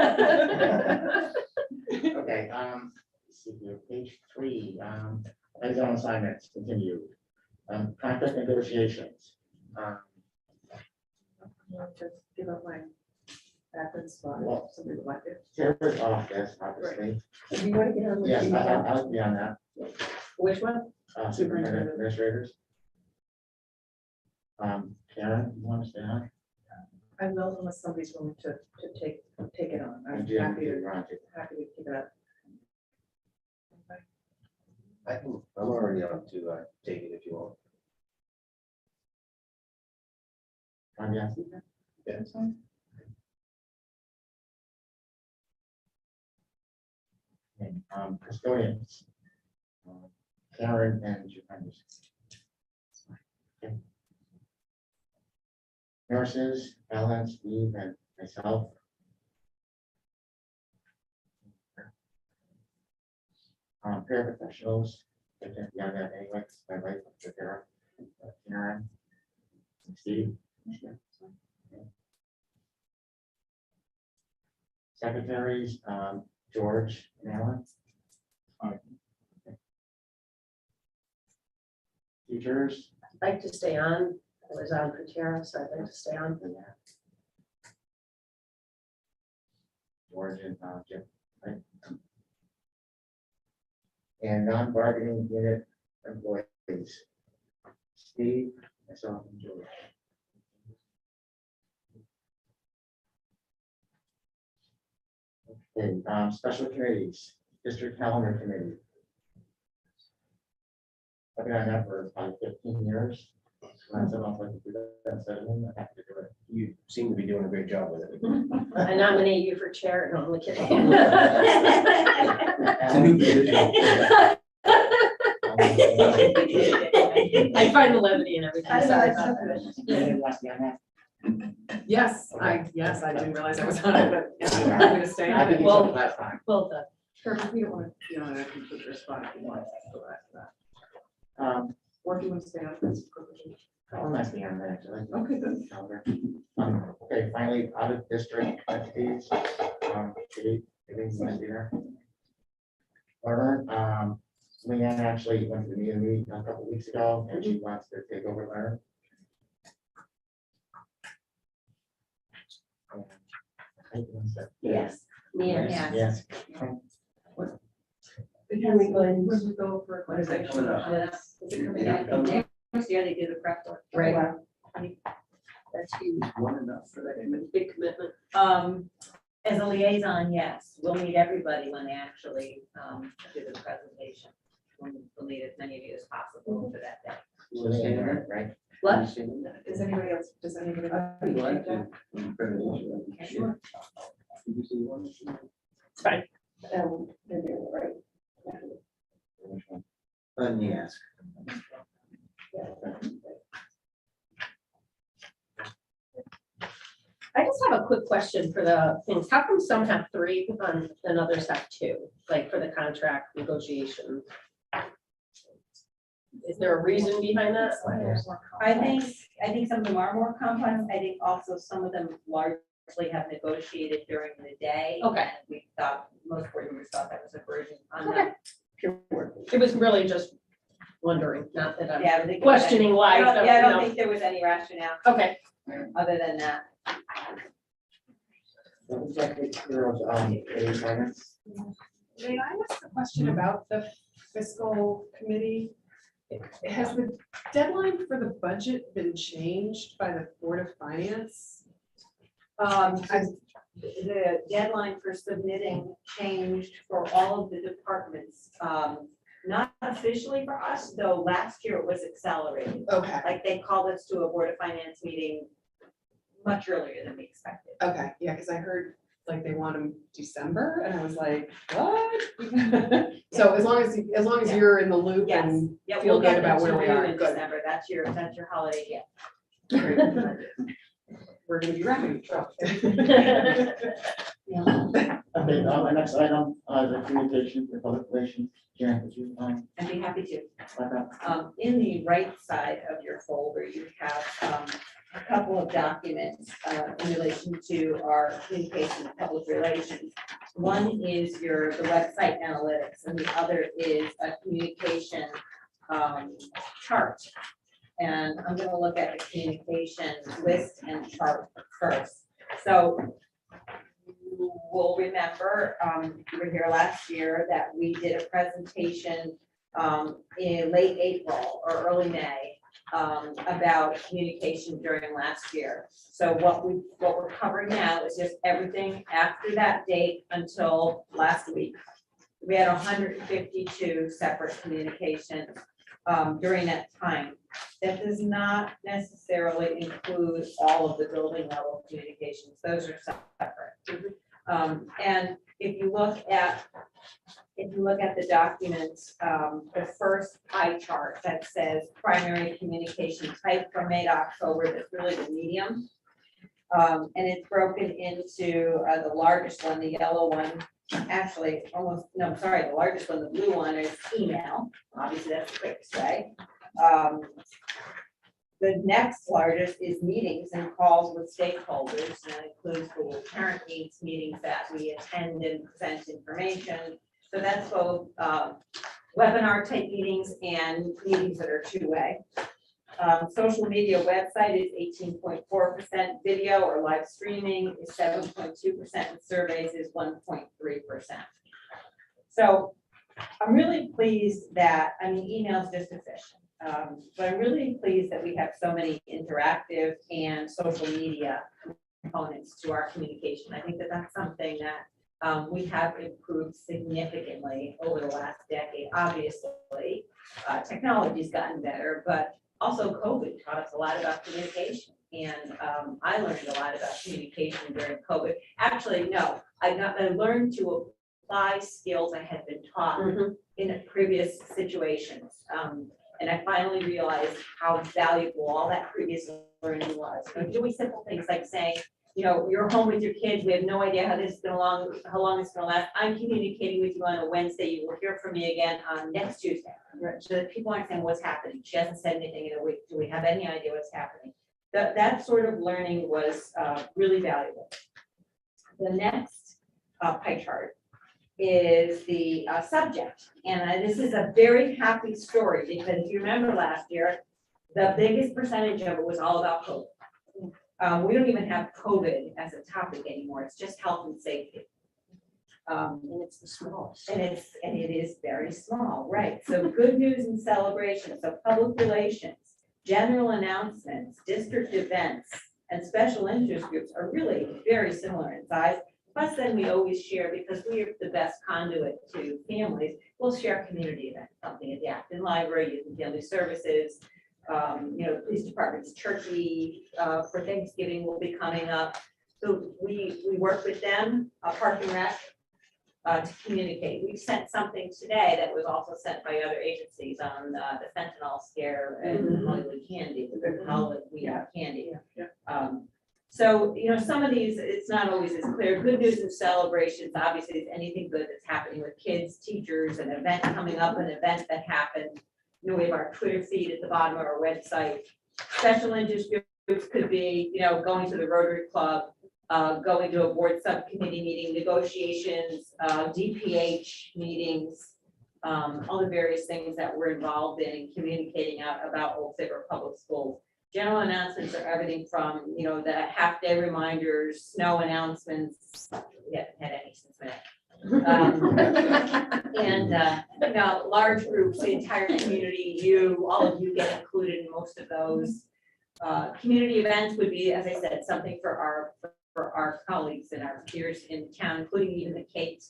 let's see here, page 3, liaison assignments, continue. Contract negotiations. Just give up my backwards spot, Well, if somebody would like it. Chair's off, yes, obviously. Do you want to get on? with Yes, the, I'll be on that. Which one? Superintendent administrators. Karen, you want to stay on? I will unless somebody's willing to take it on. I'm And Jim, happy you're to on it. pick it up. I'm already on to take it if you want. Yeah. That's fine. Okay, custodians. Karen and Jim. Okay. Nurses, Ellen, Steve, and myself. Paraprofessionals, I think we have that anyway, my wife, Karen, and Steve. Secretaries, George and Alan. Fine. Teachers, I'd like to stay on. I was on for Tara, so I'd like to stay on for that. George and Jim. Right? And non-bargaining unit employees. Steve, myself, and George. Okay, special committees, district calendar committee. I've been on that for like 15 years. So I said, I'd like to do that, so I have to do it. You seem to be doing a great job with it. I nominate you for chair. No, I'm only kidding. It's a new position. I find the levity in everything. Sorry about Anyone wants to be on that? Yes, I didn't realize I was on it, but yeah, I'm happy to stay I on think it. it's on last time. Well done. Perfect, we don't want to be on a complete spot if you want to go back to that. Or if you want to stay on this. I'm not being on that, actually. Okay, good. Calendar. Okay, finally, out of district entities, everything's gonna be there. Learn, Leanne actually went to the meeting a couple weeks ago, and she wants to take over Learn. Yes. Yeah. Yes. Can we go ahead? When we go for. When is that coming up? Next year they do the prep work. Right. Wow. That's huge. One enough for that. Big commitment. As a liaison, yes, we'll meet everybody when they actually, do the presentation. We'll meet as many of you as possible for that day. Leanne, right? What? Is anybody else, does anybody? I'd like to. Sure. Did you see one? It's fine. They're doing it right. Let me ask. I just have a quick question for the things. How come some have 3 and others have 2, like for the contract negotiations? Is there a reason behind that? I think some of them are more complex. I think also some of them largely have negotiated during the day. Okay. And we thought, most board members thought that was a burden on them. It was really just wondering, not that I'm Yeah, I don't think there was any- questioning why. I don't- so, Yeah, I you don't know. think there was any rationale Okay. other than that. Any comments? May I ask a question about the fiscal committee? Has the deadline for the budget been changed by the Board of Finance? The deadline for submitting changed for all of the departments. Not officially for us, though last year it was accelerated. Okay, Like they called us to a Board of Finance meeting much earlier than we expected. okay, yeah, because I heard like they want them December, and I was like, what? So as long as Yeah. you're in the loop Yes. and Yeah, feel we'll good get about them where to we you are, in good. December. That's your holiday gift. Great. We're gonna be ready. Okay, my next item, the communication for public relations. Jan, would you, I'd be happy to. back up? In the right side of your folder, you have a couple of documents in relation to our communication and public relations. One is the website analytics, and the other is a communication chart. And I'm gonna look at the communication list and chart first. So you will remember, you were here last year, that we did a presentation in late April or early May about communication during last year. So what we're covering now is just everything after that date until last week. We had 152 separate communications during that time. That does not necessarily include all of the building level communications. Those are separate. And if you look at the documents, the first pie chart that says primary communication type from May to October, that's really the medium. And it's broken into the largest one, the yellow one, actually the largest one, the blue one is email. Obviously, that's the quickest way. The next largest is meetings and calls with stakeholders, and that includes the parent needs meetings that we attend and present information. So that's both webinar type meetings and meetings that are two-way. Social media website is 18.4%, video or live streaming is 7.2%, and surveys is 1.3%. So I'm really pleased that, I mean, email's just efficient. But I'm really pleased that we have so many interactive and social media components to our communication. I think that that's something that we have improved significantly over the last decade. Obviously, technology's gotten better, but also COVID taught us a lot about communication. And I learned a lot about communication during COVID. Actually, no, I learned to apply skills I had been taught in previous situations. And I finally realized how valuable all that previous learning was. You know, doing simple things like saying, you know, you're home with your kids, we have no idea how long it's gonna last. I'm communicating with you on a Wednesday, you will hear from me again on next Tuesday. So that people aren't saying what's happening. She hasn't said anything in a week. Do we have any idea what's happening? That sort of learning was really valuable. The next pie chart is the subject. And this is a very happy story because if you remember last year, the biggest percentage of it was all about COVID. We don't even have COVID as a topic anymore. It's just health and safety. And it's the smallest. And it is very small, right? So good news and celebration. So public relations, general announcements, district events, and special interest groups are really very similar in size. Plus then we always share, because we are the best conduit to families, we'll share community events, something at the Acton Library, Youth and Family Services, you know, police department's turkey for Thanksgiving will be coming up. So we work with them, Park and Rec, to communicate. We sent something today that was also sent by other agencies on the fentanyl scare and Hollywood candy, the Hollywood candy. So, you know, some of these, it's not always as clear. Good news and celebrations, obviously, is anything good that's happening with kids, teachers, an event coming up, an event that happened. You know, we have our Twitter feed at the bottom of our website. Special interest groups could be, you know, going to the Rotary Club, going to a board subcommittee meeting, negotiations, DPH meetings, all the various things that we're involved in communicating out about Old Saybrook Public Schools. General announcements are everything from, you know, the half-day reminders, snow announcements. We haven't had any since May. And, you know, large groups, the entire community, all of you get included in most of those. Community events would be, as I said, something for our colleagues and our peers in town, including even the Kate.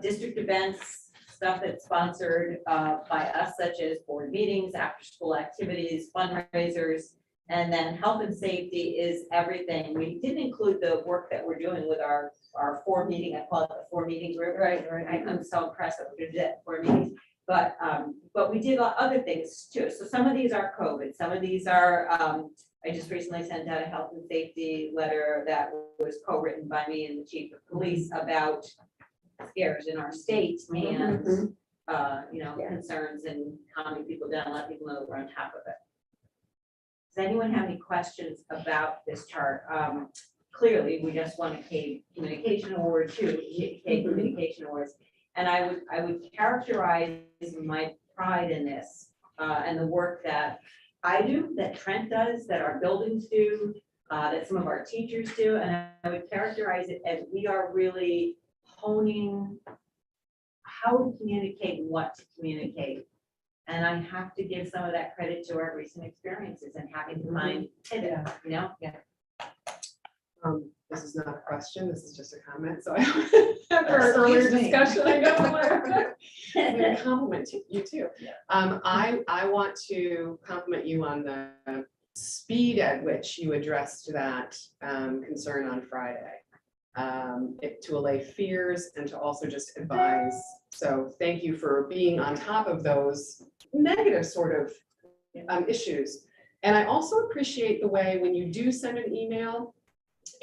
District events, stuff that's sponsored by us, such as board meetings, after-school activities, fundraisers, and then health and safety is everything. We didn't include the work that we're doing with our 4-meeting, I call it the 4-meeting group, right? I'm so impressed that we're gonna do that 4 meetings. But we did other things too. So some of these are COVID, some of these are, I just recently sent out a health and safety letter that was co-written by me and the chief of police about scares in our state and, you know, concerns and calming people down, let people know that we're on top of it. Does anyone have any questions about this chart? Clearly, we just won a K Communication Award too, K Communication Awards. And I would characterize my pride in this and the work that I do, that Trent does, that our buildings do, that some of our teachers do. And I would characterize it as we are really honing how to communicate and what to communicate. And I have to give some of that credit to our recent experiences and having to find pivot, you know? This is not a question, this is just a comment, so after our earlier discussion, I know I'm gonna compliment you too. I want to compliment you on the speed at which you addressed that concern on Friday. To allay fears and to also just advise. So thank you for being on top of those negative sort of issues. And I also appreciate the way when you do send an email,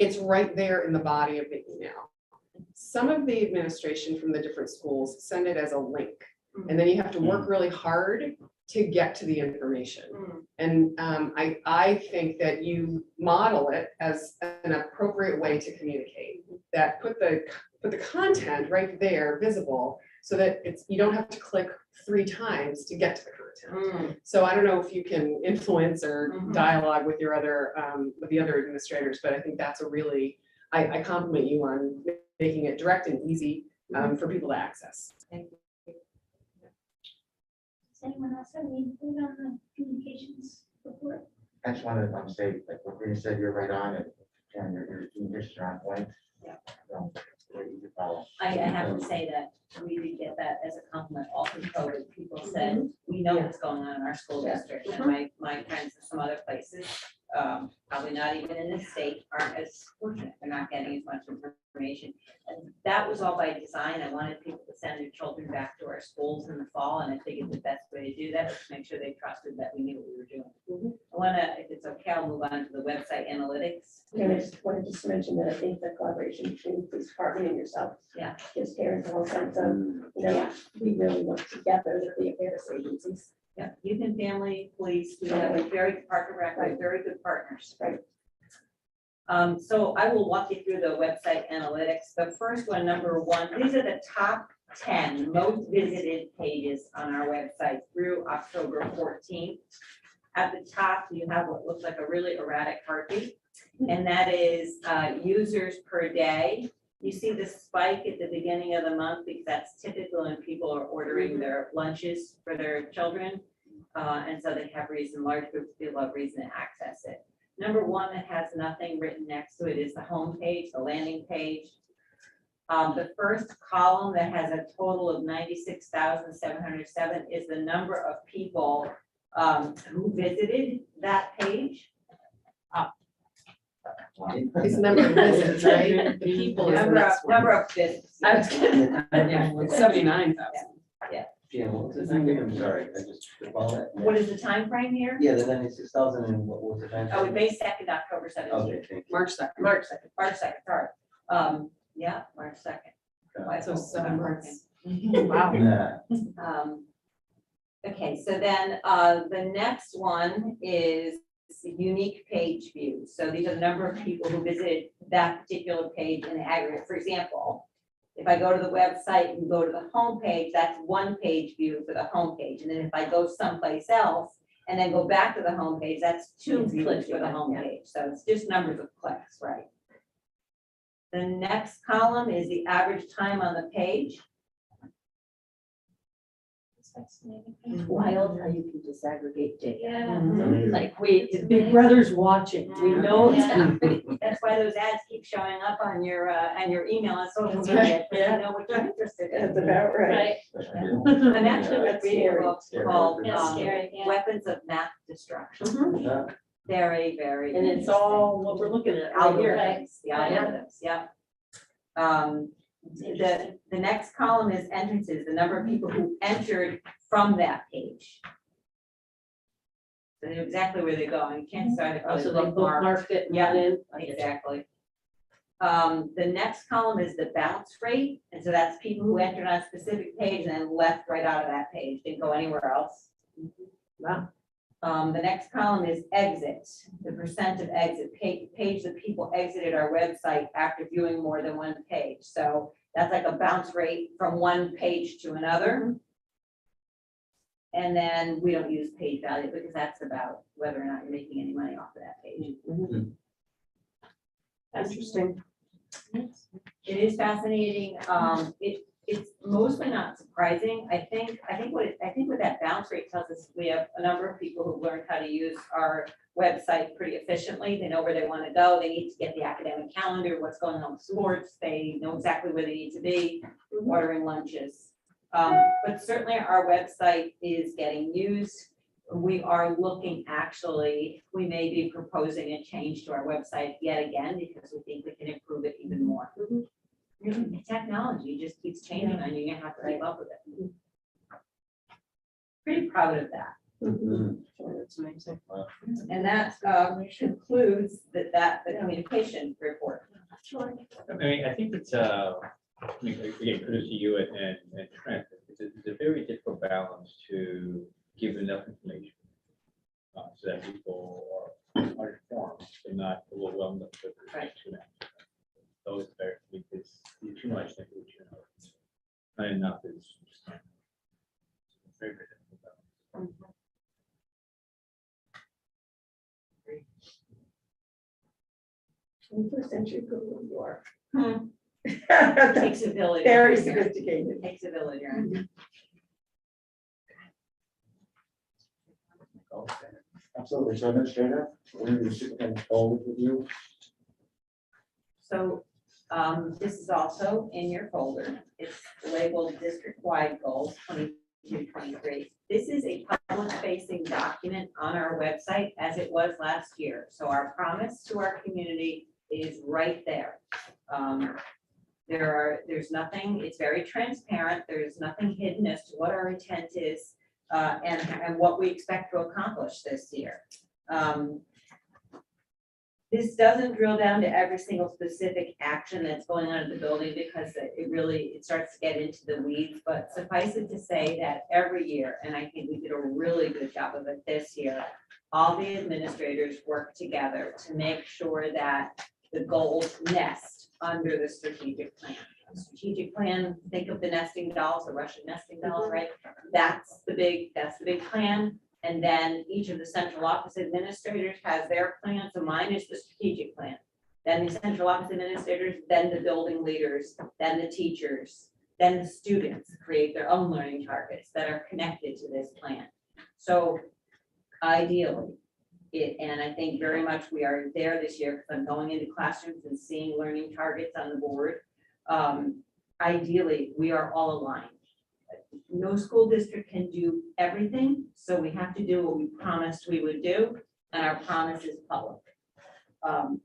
it's right there in the body of the email. Some of the administration from the different schools send it as a link, and then you have to work really hard to get to the information. And I think that you model it as an appropriate way to communicate, that put but the content right there visible so that you don't have to click 3 times to get to the content. So I don't know if you can influence or Mhm. dialogue with your other, with the other administrators, but I think that's a really, I compliment you on making it direct and easy for people to access. Thank you. Does anyone else have any input on the communications report? I just wanted to say, like what Rita said, you're right on it, and your communications are on point. Yeah. So, very easy to follow. I have to say that we did get that as a compliment all through COVID. People said, we know what's going on in our school district. And my friends in some other places, probably not even in the state, aren't as fortunate. They're not getting as much information. And that was all by design. I wanted people to send their children back to our schools in the fall. And I figured the best way to do that was to make sure they trusted that we knew what we were doing. I wanna, if it's okay, I'll move on to the website analytics. And I just wanted to mention that I think the collaboration between the police department and yourself. Yeah. Gives parents a whole sense of, you know, we really work together with the affairs agencies. Yeah, youth and family, police, we have a very partner record, very good partners. Right. So I will walk you through the website analytics. The first one, number 1, these are the top 10 most visited pages on our website through October 14th. At the top, you have what looks like a really erratic heartbeat, and that is users per day. You see the spike at the beginning of the month because that's typical when people are ordering their lunches for their children. And so they have reason, large groups of people have reason to access it. Number 1 that has nothing written next to it is the home page, the landing page. The first column that has a total of 96,707 is the number of people who visited that page. It's the number of visits, right? The people is the next one. Number of visits. I was kidding. Yeah, it's 79,000. Yeah, what was the time frame? I'm sorry, I just recall that. What is the time frame here? Yeah, the 96,000 and what was the time? Oh, frame? May 2nd, October 17th. Okay, thank you. March 2nd. March 2nd, sorry. Yeah, March 2nd. Why So it's 7 not months. working. Wow. Yeah. Okay, so then the next one is unique page views. So these are the number of people who visited that particular page in aggregate. For example, if I go to the website and go to the home page, that's 1 page view for the home page. And then if I go someplace else and then go back to the home page, that's 2 It's views clicks, for the home yeah. page. So it's just numbers of clicks, right? The next column is the average time on the page. It's wild how you can disaggregate data. Yeah. Like Big Brother's watching, we know it's Yeah. happening. That's why those ads keep showing up on your email and social That's media, right, because you know what you're interested in. That's about right. I'm actually That's reading a scary. book Scary. called That's scary, yeah. Weapons of Math Destruction. Yeah. Very, very. And it's all what we're looking at right here. Algorithms, the algorithms, yeah. The next column is entrances, the number of people who entered from that page. So they know exactly where they're going, you can't start it. So they bookmarked it and got in. Exactly. The next column is the bounce rate, and so that's people who entered on a specific page and then left right out of that page, didn't go anywhere else. Wow. The next column is exits, the percent of exit, page that people exited our website after viewing more than 1 page. So that's like a bounce rate from 1 page to another. And then we don't use page value because that's about whether or not you're making any money off of that page. Interesting. It is fascinating. It's mostly not surprising. I think what that bounce rate tells us, we have a number of people who learned how to use our website pretty efficiently. They know where they want to go. They need to get the academic calendar, what's going on with sports. They know exactly where they need to be, ordering lunches. But certainly our website is getting used. We are looking, actually, we may be proposing a change to our website yet again because we think we can improve it even more. Technology just keeps changing and you have to keep up with it. Pretty proud of that. That's amazing. And that concludes the communication report. I mean, I think it's, I mean, again, kudos to you and Trent. It's a very difficult balance to give enough information so that people are informed and not overwhelmed with the too much. Those are, because you too much, I think, you know, not enough is. Very good. 21st century Google you are. Takes a village. Very sophisticated. Takes a village, right? Absolutely. So Administrator, what are your superintendent goals with you? So this is also in your folder. It's labeled district-wide goals 22-23. This is a public-facing document on our website as it was last year. So our promise to our community is right there. There's nothing, it's very transparent. There's nothing hidden as to what our intent is and what we expect to accomplish this year. This doesn't drill down to every single specific action that's going on in the building because it starts to get into the weeds, but suffice it to say that every year, and I think we did a really good job of it this year, all the administrators work together to make sure that the goals nest under the strategic plan. The strategic plan, think of the nesting dolls, the Russian nesting dolls, right? That's the big plan. And then each of the central office administrators has their plan. So mine is the strategic plan. Then the central office administrators, then the building leaders, then the teachers, then the students create their own learning targets that are connected to this plan. So ideally, and I think very much we are there this year because I'm going into classrooms and seeing learning targets on the board. Ideally, we are all aligned. No school district can do everything, so we have to do what we promised we would do, and our promise is public. And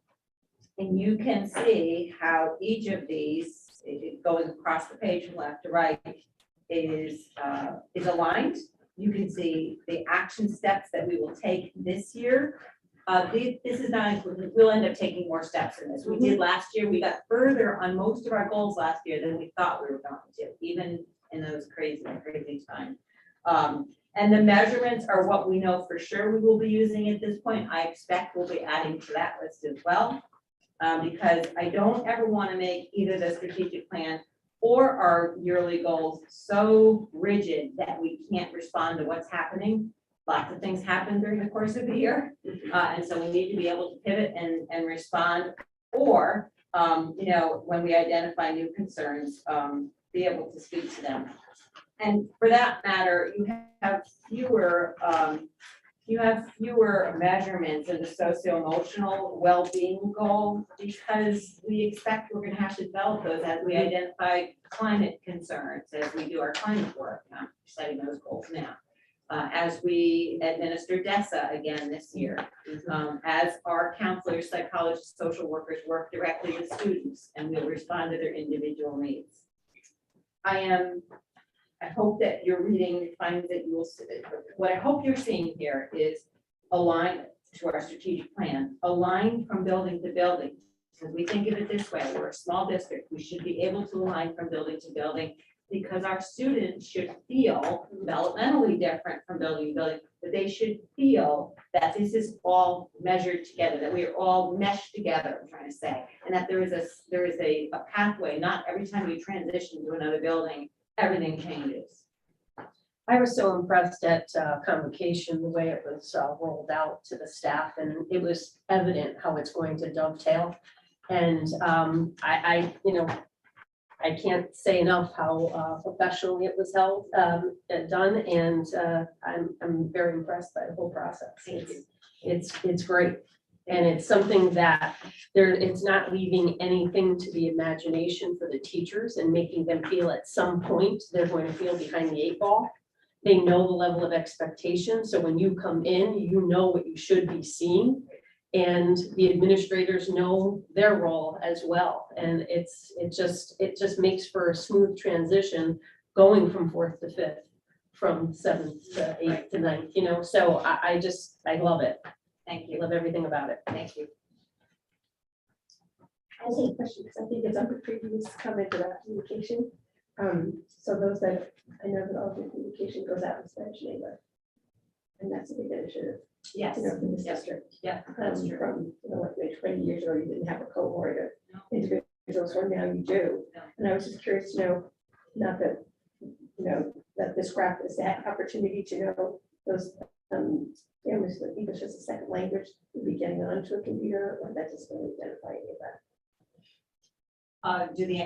you can see how each of these, going across the page from left to right, is aligned. You can see the action steps that we will take this year. This is not included, we'll end up taking more steps in this. We did last year, we got further on most of our goals last year than we thought we were going to, even in those crazy times. And the measurements are what we know for sure we will be using at this point. I expect we'll be adding to that list as well. Because I don't ever want to make either the strategic plan or our yearly goals so rigid that we can't respond to what's happening. Lots of things happen during the course of the year. And so we need to be able to pivot and respond, or, when we identify new concerns, be able to speak to them. And for that matter, you have fewer measurements in the socio-emotional well-being goal because we expect we're going to have to develop those as we identify climate concerns, as we do our climate work. I'm setting those goals now. As we administer DESA again this year, as our counselors, psychologists, social workers work directly with students and we'll respond to their individual needs. I hope that you're reading finds that you will see. What I hope you're seeing here is alignment to our strategic plan, aligned from building to building. Because we think of it this way, we're a small district. We should be able to align from building to building because our students should feel developmentally different from building to building, but they should feel that this is all measured together, that we are all meshed together, I'm trying to say, and that there is a pathway, not every time you transition to another building, everything changes. I was so impressed at convocation, the way it was rolled out to the staff, and it was evident how it's going to dovetail. And I can't say enough how professionally it was held, done, and I'm very impressed by the whole process. It's great. And it's something that it's not leaving anything to the imagination for the teachers and making them feel at some point they're going to feel behind the 8 ball. They know the level of expectation. So when you come in, you know what you should be seeing. And the administrators know their role as well. And it just makes for a smooth transition going from 4th to 5th, from 7th to 8th to 9th, so I love it. Thank I you. love everything about it. Thank you. I have a question because I think it's under previous comment about communication. So those that, I know that all the communication goes out in Spanish and English. And that's a big initiative. Yes. In this Yep. district. Yeah, that's true. From, like maybe 20 years ago, you didn't have a cohort of individuals, or now you do. No. And I was just curious to know, not that, that this graph is that opportunity to know those families with English as a second language would be getting onto a computer, or that just going to identify any of that. Do the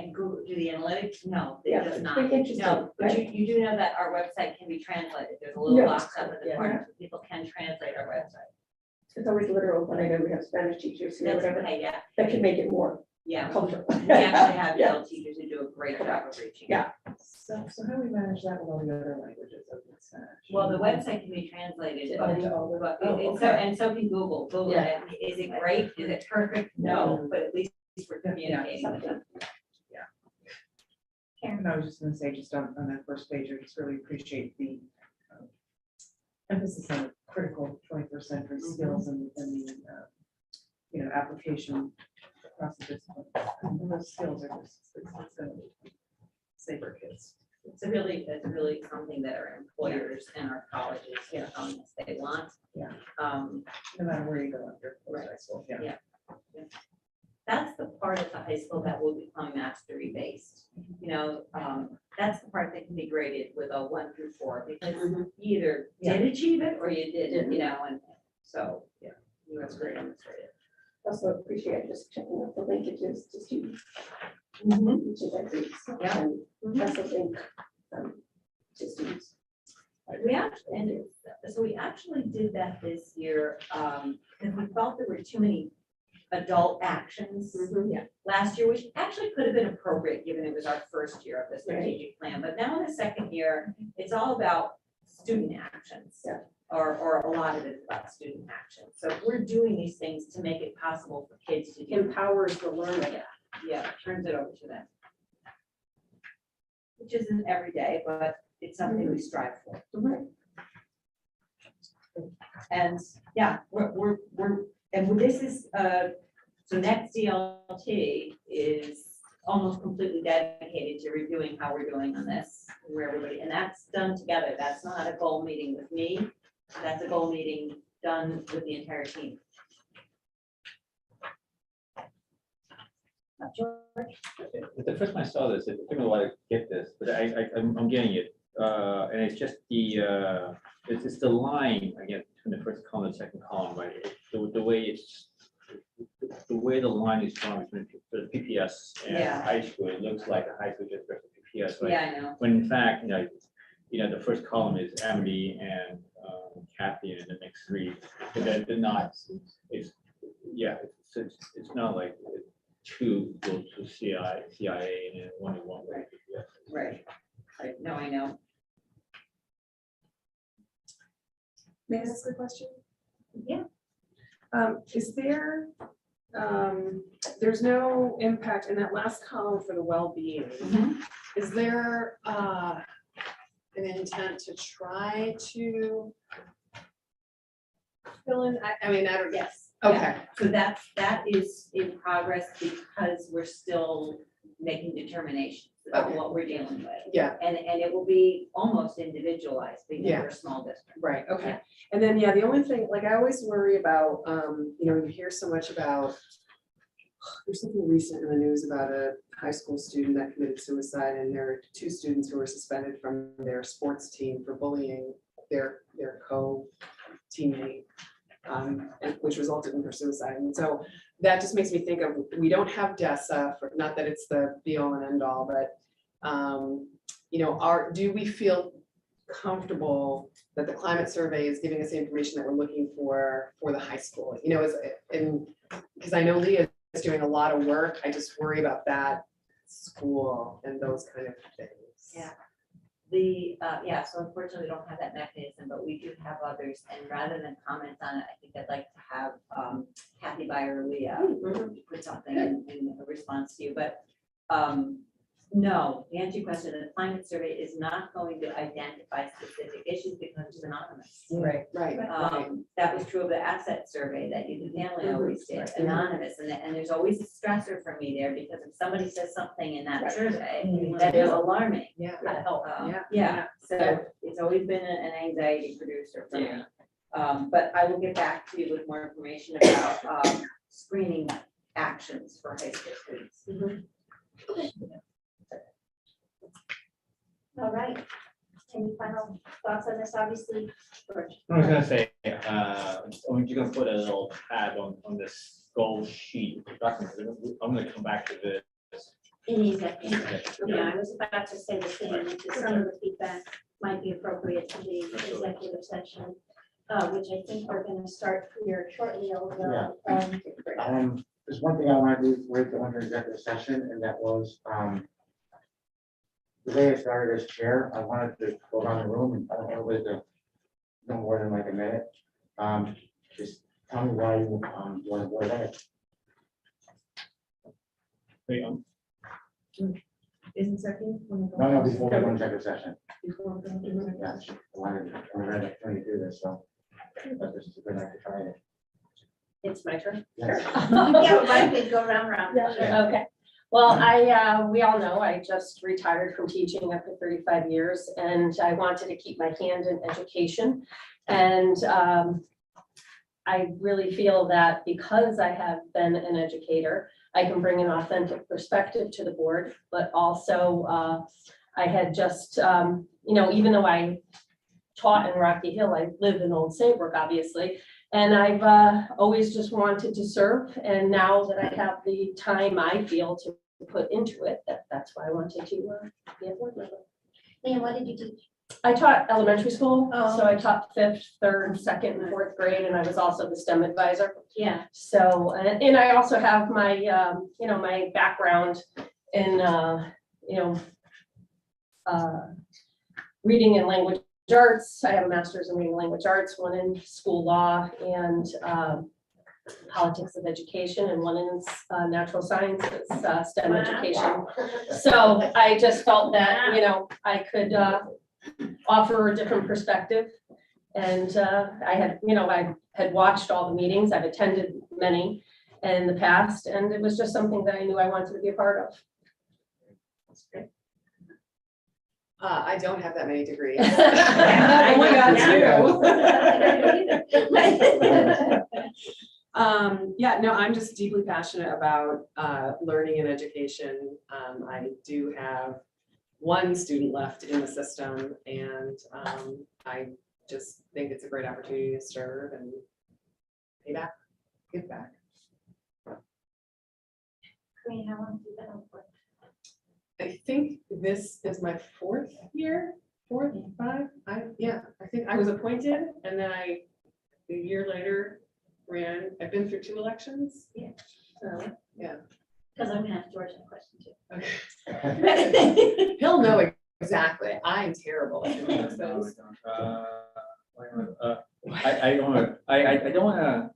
analytics? No, it Yeah, does it's not. pretty interesting, No, but right? you do know that our website can be translated. There's a little Yeah. box up at the Yeah. corner, so people can translate our website. It's always literal, but I know we have Spanish teachers, That's whatever, okay, yeah, that can make it more yeah. cultural. We actually have Yeah. EL teachers who do a great job of reaching. Yeah. So how do we manage that with all the other languages of the Spanish? Well, the website can be translated, but Oh, and so, okay. and so can Google. Google, Yeah. is it great? Is it perfect? No, but at least we're communicating with them. And I was just gonna say, just on that first page, I just really appreciate the emphasis on critical 21st century skills and the, application across the discipline. And those skills are just, it's gonna save our kids. It's really something that our employers and our colleges, they want. Yeah. Um, No matter where you go after Right. high school, Yeah. That's the part of the high school that will become mastery based. That's the part that can be graded with a 1 through 4, because you either did achieve it or you didn't, and so, yeah, you have to grade on this. Also appreciate just checking out the linkages to students. Mm-hmm. Which is I think. Yeah. And also link to students. We actually did that this year, because we felt there were too many adult actions last year, which actually could have been appropriate, given it was our first year of the strategic plan. But now in the second year, it's all about student actions. Yeah. Or a lot of it is about student action. So we're doing these things to make it possible for kids to do. Empowers the learner. Yeah, turns it over to them. Which isn't every day, but it's something we strive for. Right. And yeah, and this is, so next DLT is almost completely dedicated to reviewing how we're doing on this, where everybody, and that's done together. That's not a goal meeting with me. That's a goal meeting done with the entire team. George? The first time I saw this, it took me a while to get this, but I'm getting it. And it's just it's the line, again, between the first column and the second column, right? The way the line is drawn between the PPS and Yeah. high school, it looks like a high school just versus PPS, right? Yeah, I know. When in fact, the first column is Amity and Kathy and the next three, but they're not, it's not like two go to CIA and then one way to PPS. Right. No, I know. May I ask a question? Yeah. Is there, there's no impact in that last column for the well-being. Mhm. Is there, an intent to try to fill in, I mean, I don't, Yes. okay, So that is in progress because we're still making determinations about Okay. what we're dealing with. yeah, And it will be almost individualized because Yeah. we're a small district. right, okay. And then, yeah, the only thing, like, I always worry about, you hear so much about, there's something recent in the news about a high school student that committed suicide, and there are 2 students who were suspended from their sports team for bullying their co-teammate, which resulted in her suicide. And so that just makes me think of, we don't have DESA, not that it's the be all and end all, but, do we feel comfortable that the climate survey is giving us the information that we're looking for the high school? Because I know Leah is doing a lot of work. I just worry about that school and those kind of things. Yeah. So unfortunately, we don't have that mechanism, but we do have others. And rather than comment on it, I think I'd like to have Kathy Byer, Leah, put something in a response to you. But no, the answer to your question, the climate survey is not going to identify specific issues because it's anonymous. Right, right. That was true of the asset survey that the family always did, anonymous, and there's always a stressor for me there, because if somebody says something in that Right. survey, that is alarming. Yeah. Yeah, so it's always been an anxiety producer for me. But I will get back to you with more information about screening actions for high school students. All right. Any final thoughts on this? Obviously, George. I was gonna say, I'm just gonna put a little tab on this goal sheet document. I'm gonna come back to this. In the executive. Yeah, I was about to say the same, because some of the feedback might be appropriate to the executive session, which I think we're gonna start here shortly, although, There's one thing I want to do right to enter executive session, and that was, the day I started as chair, I wanted to go around the room and I don't know whether no more than like a minute. Just tell me why you want to go ahead. Wait, Isn't second? No, before we go into executive session. Before we go into executive Yeah, session. I wanted to do this, so. But this is a good night to try it. It's my turn. Yes. yeah, why don't we go round? Yeah. Okay, well, we all know I just retired from teaching after 35 years, and I wanted to keep my hand in education. And I really feel that because I have been an educator, I can bring an authentic perspective to the board, but also I had just, even though I taught in Rocky Hill, I live in Old Saybrook, obviously. And I've always just wanted to serve, and now that I have the time I feel to put into it, that's why I wanted to be a board member. And what did you teach? I taught elementary school, Oh. so I taught 5th, 3rd, 2nd, and 4th grade, and I was also the STEM advisor. Yeah. So, and I also have my, my background in, reading and language arts. I have a master's in reading and language arts, one in school law and politics of education, and one in natural sciences, STEM education. So I just felt that, I could offer a different perspective. And I had watched all the meetings, I've attended many in the past, and it was just something that I knew I wanted to be a part of. I don't have that many degrees. I only got Yeah, no, I'm just deeply passionate about learning and education. I do have one student left in the system, and I just think it's a great opportunity to serve and pay back, give back. Karina, how long have you been on board? I think this is my 4th year, 4th, 5. I think I was appointed, and then a year later ran. I've been through 2 elections. Yeah. So, yeah. Because I'm gonna have George have a question too. Okay. He'll know exactly. I'm terrible at doing those things. I don't wanna, I don't wanna,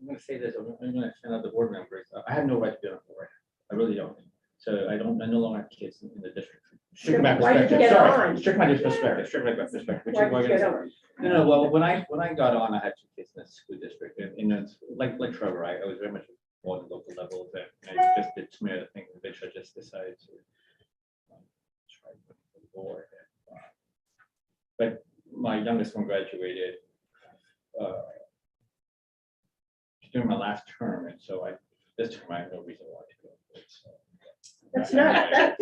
I'm gonna say this, I'm gonna send out the board members. I have no right to be on the board. I really don't. So I no longer have kids in the district. Strict my Why did you perspective, get sorry, on? strict my perspective, strict my perspective. which is Why what did I'm you gonna get say. on? No, well, when I got on, I had 2 kids in the school district, and it's like Trevor, right? I was very much more at the local level there, and I just did too many other things, which I just decided to try to put the board. But my youngest one graduated during my last term, and so this term I have no reason why to go. So. That's not, that.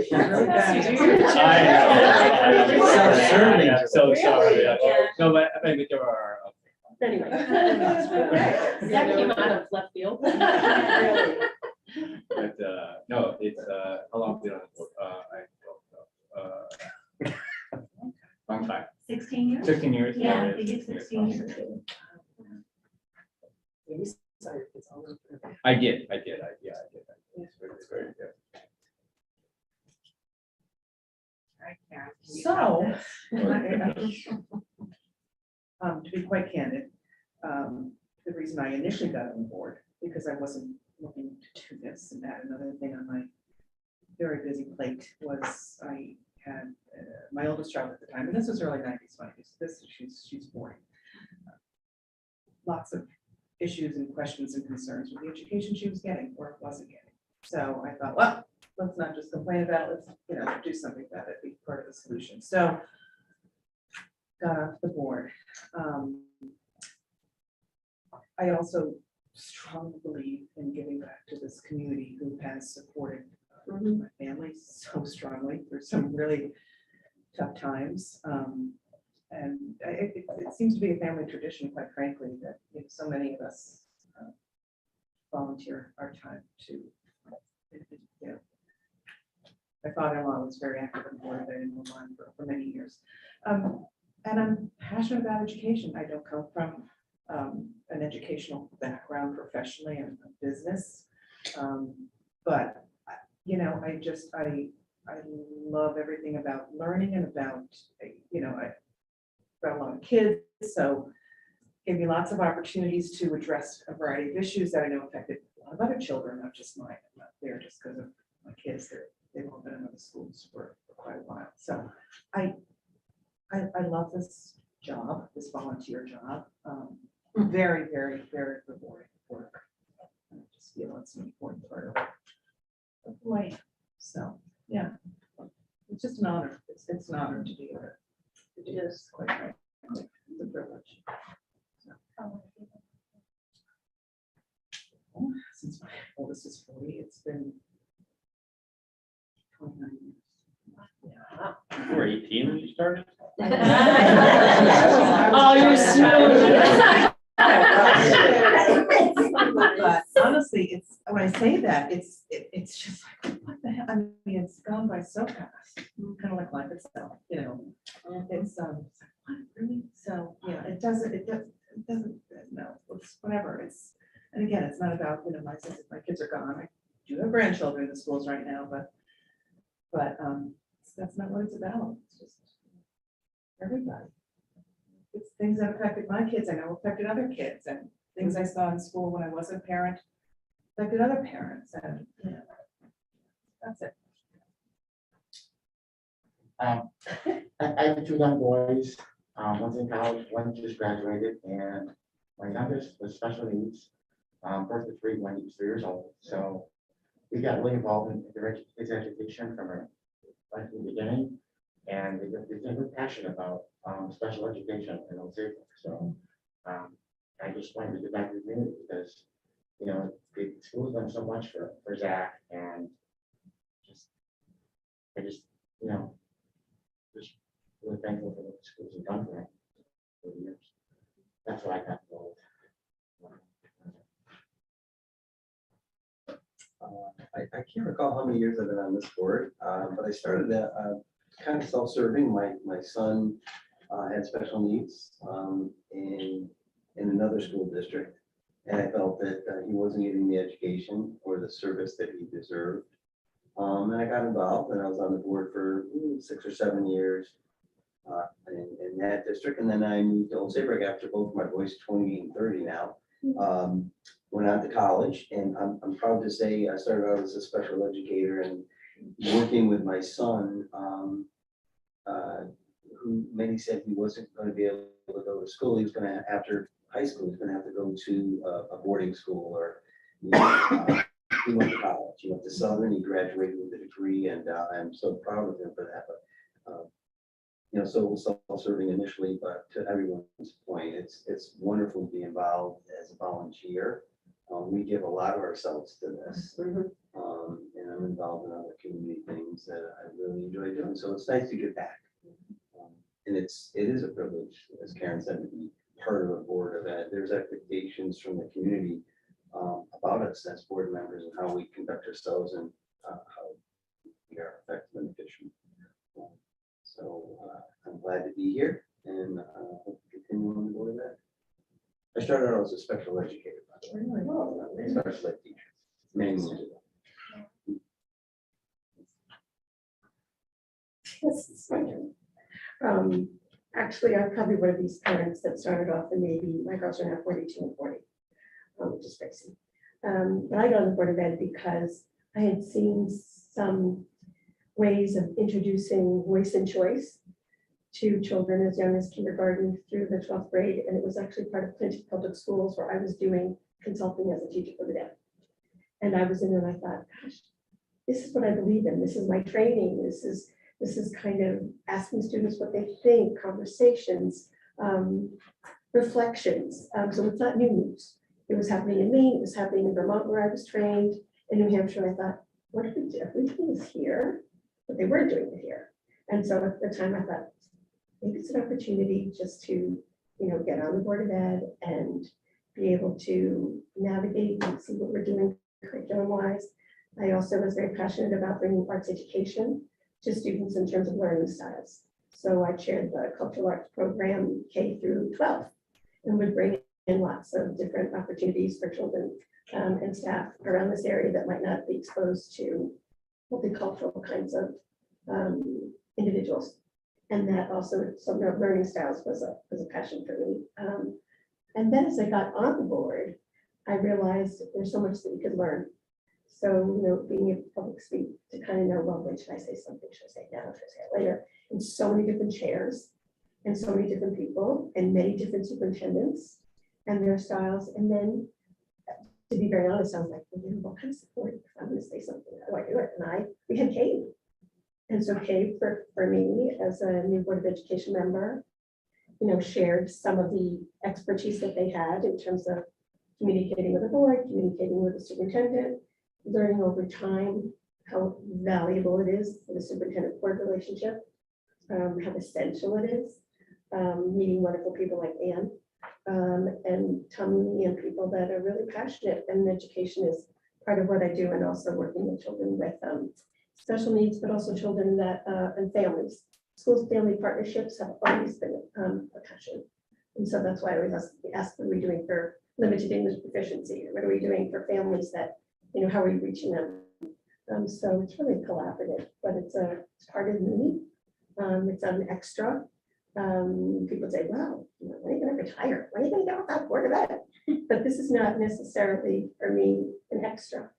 I'm so sorry. No, but I think there are. Anyway. That came out of left field. But no, it's how long have you been on the board? I don't know. Long time, 16 years? 16 years. Yeah, I think it's 16 years. Maybe sorry, it's all over. I did. It's very good. So, to be quite candid, the reason I initially got on board, because I wasn't looking to do this, and that another thing on my very busy plate was I had my oldest child at the time, and this was early 90s, when she's 40. Lots of issues and questions and concerns with the education she was getting or wasn't getting. So I thought, well, let's not just complain about it, let's do something about it, be part of the solution. So got off the board. I also strongly believe in giving back to this community who has supported my family so strongly through some really tough times. And it seems to be a family tradition, quite frankly, that so many of us volunteer our time to, you know. My father-in-law was very active in the board of Ed in Milan for many years. And I'm passionate about education. I don't come from an educational background professionally in business. But, you know, I love everything about learning and about, you know, I've got a lot of kids, so gave me lots of opportunities to address a variety of issues that I know affected a lot of other children, not just mine. I'm not there just because of my kids. They've all been in other schools for quite a while. So I love this job, this volunteer job. Very, very, very rewarding work. I just feel it's an important part of life. So, yeah, it's just an honor. It's an honor to be here. It is quite frankly, it's a privilege. Since my oldest is 40, it's been 29 years. You were 18 when you started? Oh, you're smooth. But honestly, it's, when I say that, it's just like, what the hell? I mean, it's gone by so fast, kind of like life itself, you know? It's like, what, really? So, yeah, it doesn't, no, it's whatever, it's, and again, it's not about, you know, my kids are gone, I do have grandchildren in the schools right now, but that's not what it's about, it's just everybody. It's things that affected my kids, I know affected other kids, and things I saw in school when I wasn't a parent affected other parents, and, you know, that's it. I have two young boys, one's in college, one just graduated, and my youngest was special needs, birth of 3 when he was 3 years old. So we got really involved in his education from right from the beginning, and we're passionate about special education in Old Saybrook. So I just wanted to get back to the community because, you know, the school's done so much for Zach, and I just, you know, just really thankful for what the schools have done for him for the years. That's why I got involved. I can't recall how many years I've been on this board, but I started kind of self-serving. My son had special needs in another school district, and I felt that he wasn't getting the education or the service that he deserved. And I got involved, and I was on the board for 6 or 7 years in that district, and then I moved to Old Saybrook after both my boys, 20 and 30 now. Went on to college, and I'm proud to say I started out as a special educator and working with my son, who many said he wasn't going to be able to go to school. He was going to, after high school, he's going to have to go to a boarding school, or he went to college. He went to Southern. He graduated with a degree, and I'm so proud of him for that. But you know, so self-serving initially, but to everyone's point, it's wonderful to be involved as a volunteer. We give a lot of ourselves to this, and I'm involved in other community things that I really enjoy doing. So it's nice to get back, and it is a privilege, as Karen said, to be part of a board of Ed. There's expectations from the community about us as board members and how we conduct ourselves and how we are effective and efficient. So I'm glad to be here, and hope to continue on the board of Ed. I started out as a special educator, by the way, special ed teacher, many years ago. This is my turn. Actually, I'm probably one of these parents that started off, and maybe my girls are now 42 and 40, which is crazy. But I got on the board of Ed because I had seen some ways of introducing voice and choice to children as young as kindergarten through the 12th grade. And it was actually part of Clinton Public Schools, where I was doing consulting as a teacher for the deaf. And I was in there and I thought, gosh, this is what I believe in. This is my training. This is kind of asking students what they think, conversations, reflections. So it's not new news. It was happening in Maine, it was happening in Vermont where I was trained, in New Hampshire. I thought, what if we do this here? But they weren't doing it here. And so at the time I thought, maybe it's an opportunity just to, get on the Board of Ed and be able to navigate and see what we're doing curriculum wise. I also was very passionate about bringing arts education to students in terms of learning styles. So I chaired the cultural arts program K through 12 and would bring in lots of different opportunities for children and staff around this area that might not be exposed to multicultural kinds of individuals. And that also, some of learning styles was a passion for me. And then as I got on the board, I realized there's so much that we could learn. So, being able to public speak to kind of know, well, when should I say something? Should I say it now? Should I say it later? And so many different chairs and so many different people and many different superintendents and their styles. And then, to be very honest, I was like, well, what kind of support? If I'm going to say something, how do I do it? And we had Kate. And so Kate, for me, as a new Board of Education member, shared some of the expertise that they had in terms of communicating with the board, communicating with the superintendent, learning over time how valuable it is for the superintendent-board relationship, how essential it is, meeting wonderful people like Anne, and Tommy and people that are really passionate, and education is part of what I do, and also working with children with special needs, but also children that and families. Schools family partnerships have always been a passion. And so that's why I always ask what are we doing for limited English proficiency? What are we doing for families that, how are we reaching them? So it's really collaborative, but it's part of me. It's an extra. People say, well, when are you going to retire? When are you going to get off that Board of Ed? But this is not necessarily for me an extra.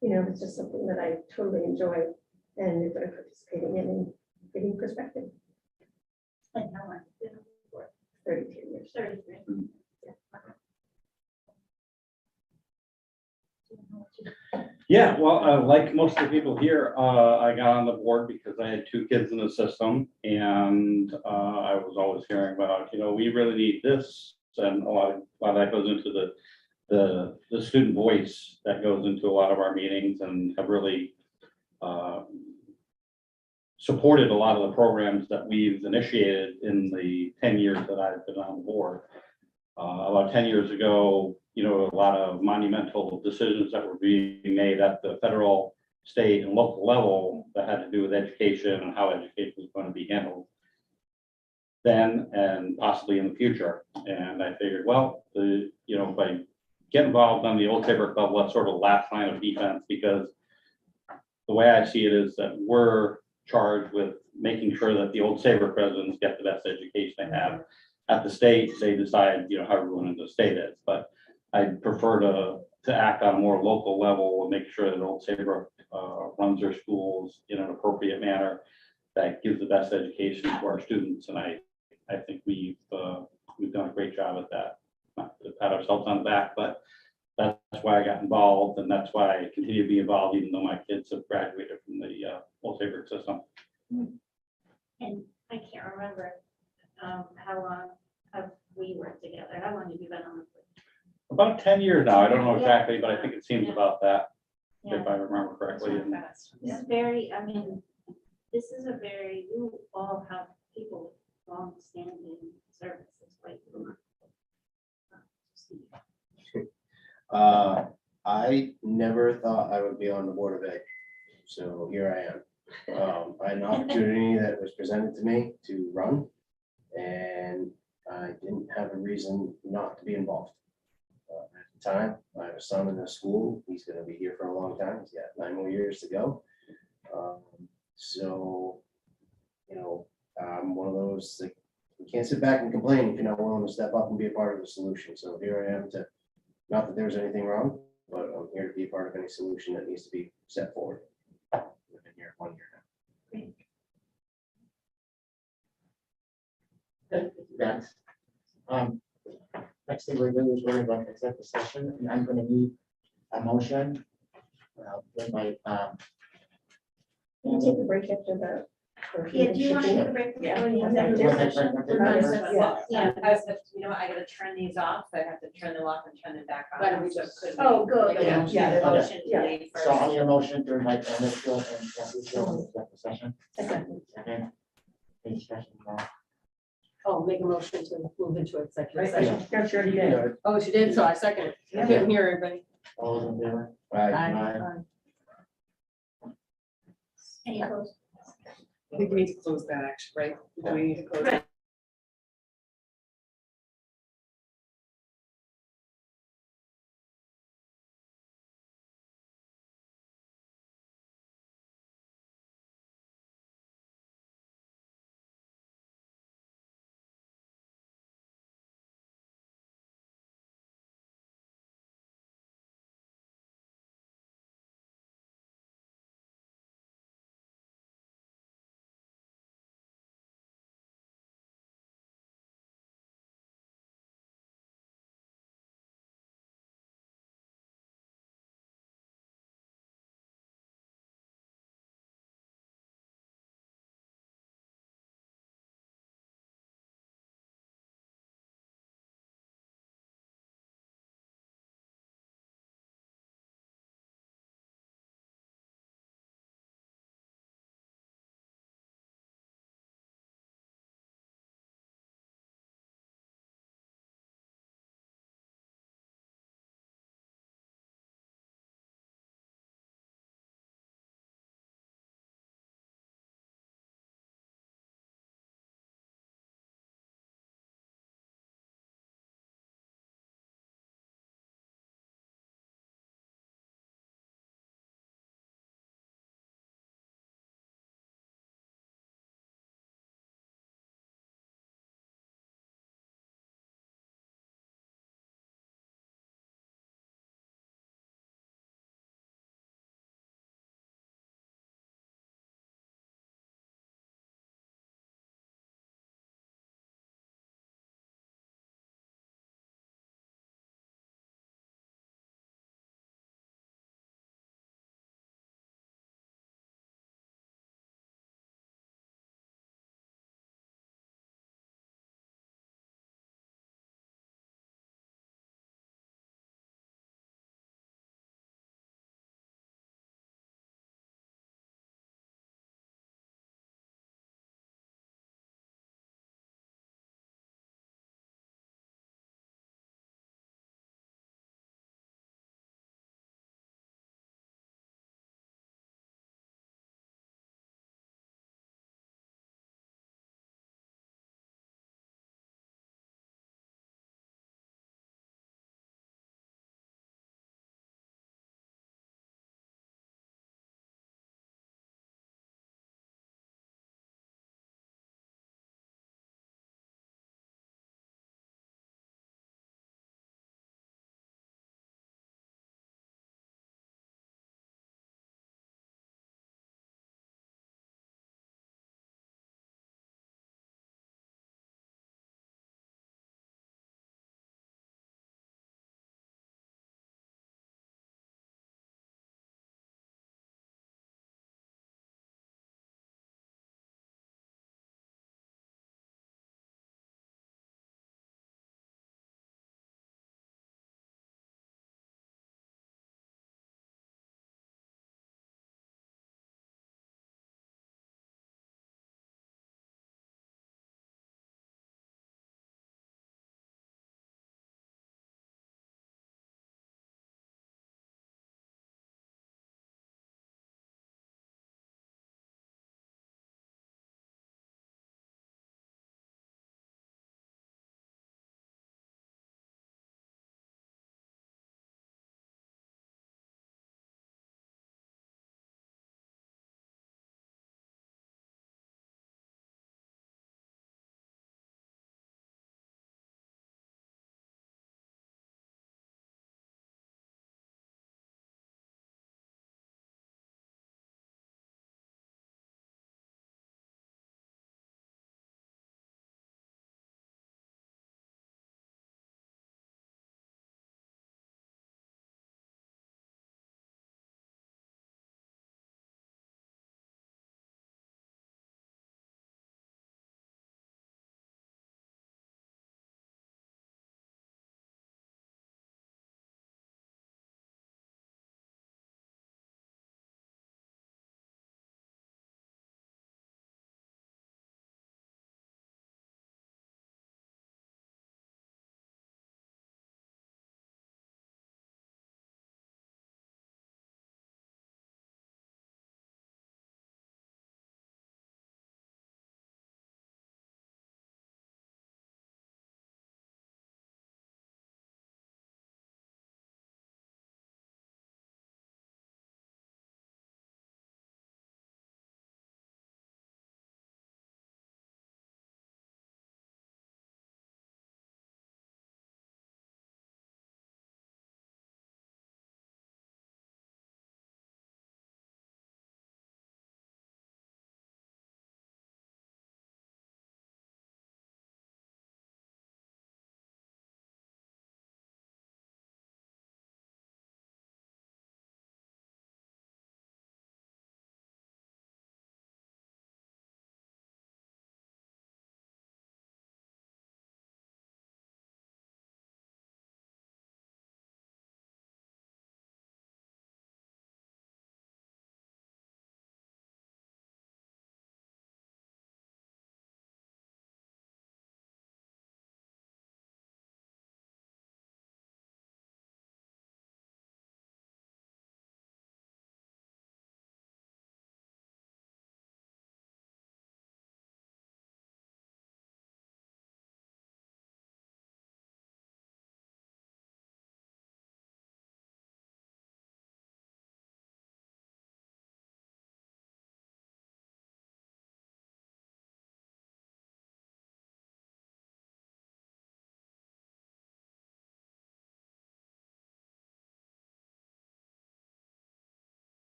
It's just something that I totally enjoy and that I'm participating in and getting perspective. And how long? 32 years. 33. Yeah, well, like most of the people here, I got on the board because I had 2 kids in the system, and I was always hearing about, we really need this, and a lot of that goes into the student voice that goes into a lot of our meetings, and have really supported a lot of the programs that we've initiated in the 10 years that I've been on the board. About 10 years ago, a lot of monumental decisions that were being made at the federal, state, and local level that had to do with education and how education was going to be handled then and possibly in the future. And I figured, well, if I get involved on the Old Saybrook level, that's sort of last line of defense, because the way I see it is that we're charged with making sure that the Old Saybrook residents get the best education they have. At the state, they decide, how everyone in the state is, but I prefer to act on a more local level and make sure that Old Saybrook runs their schools in an appropriate manner that gives the best education to our students. And I think we've done a great job at that. Not to pat ourselves on the back, but that's why I got involved, and that's why I continue to be involved, even though my kids have graduated from the Old Saybrook system. And I can't remember how long have we worked together? How long have you been on the board? About 10 years now. I don't know exactly, but I think it seems about that, if I remember correctly. And This is very, this is you all have people with long-standing services, quite remarkable. I never thought I would be on the Board of Ed, so here I am. I had an opportunity that was presented to me to run, and I didn't have a reason not to be involved. At the time, I have a son in the school. He's going to be here for a long time. He's got 9 more years to go. I'm one of those that you can't sit back and complain if you're not willing to step up and be a part of the solution. So here I am not that there's anything wrong, but I'm here to be a part of any solution that needs to be set forward. I've been here 1 year now. Thanks. Next thing we're doing is we're going to executive session, and I'm going to need a motion. With my, Can you take a break after the? Yeah, do you want to take a break? Yeah. When you have that Yeah. session? Yeah. You know what, I gotta turn these off, so I have to turn them off and turn them back on. Why don't we just- So could Oh, good. make a Yeah. motion- Yeah. Motion to Yeah. leave so I first. need a motion to invite Ms. Gill and Kathy Gill into executive session. Second. Second, Any discussion on that? Oh, make a motion to move into executive Right. session. No, sure, you did. Oh, she did, so I second it. I couldn't hear everybody. All those in favor? Right. Aye. Any opposed? I think we need to close that action, right? Do we need to close it?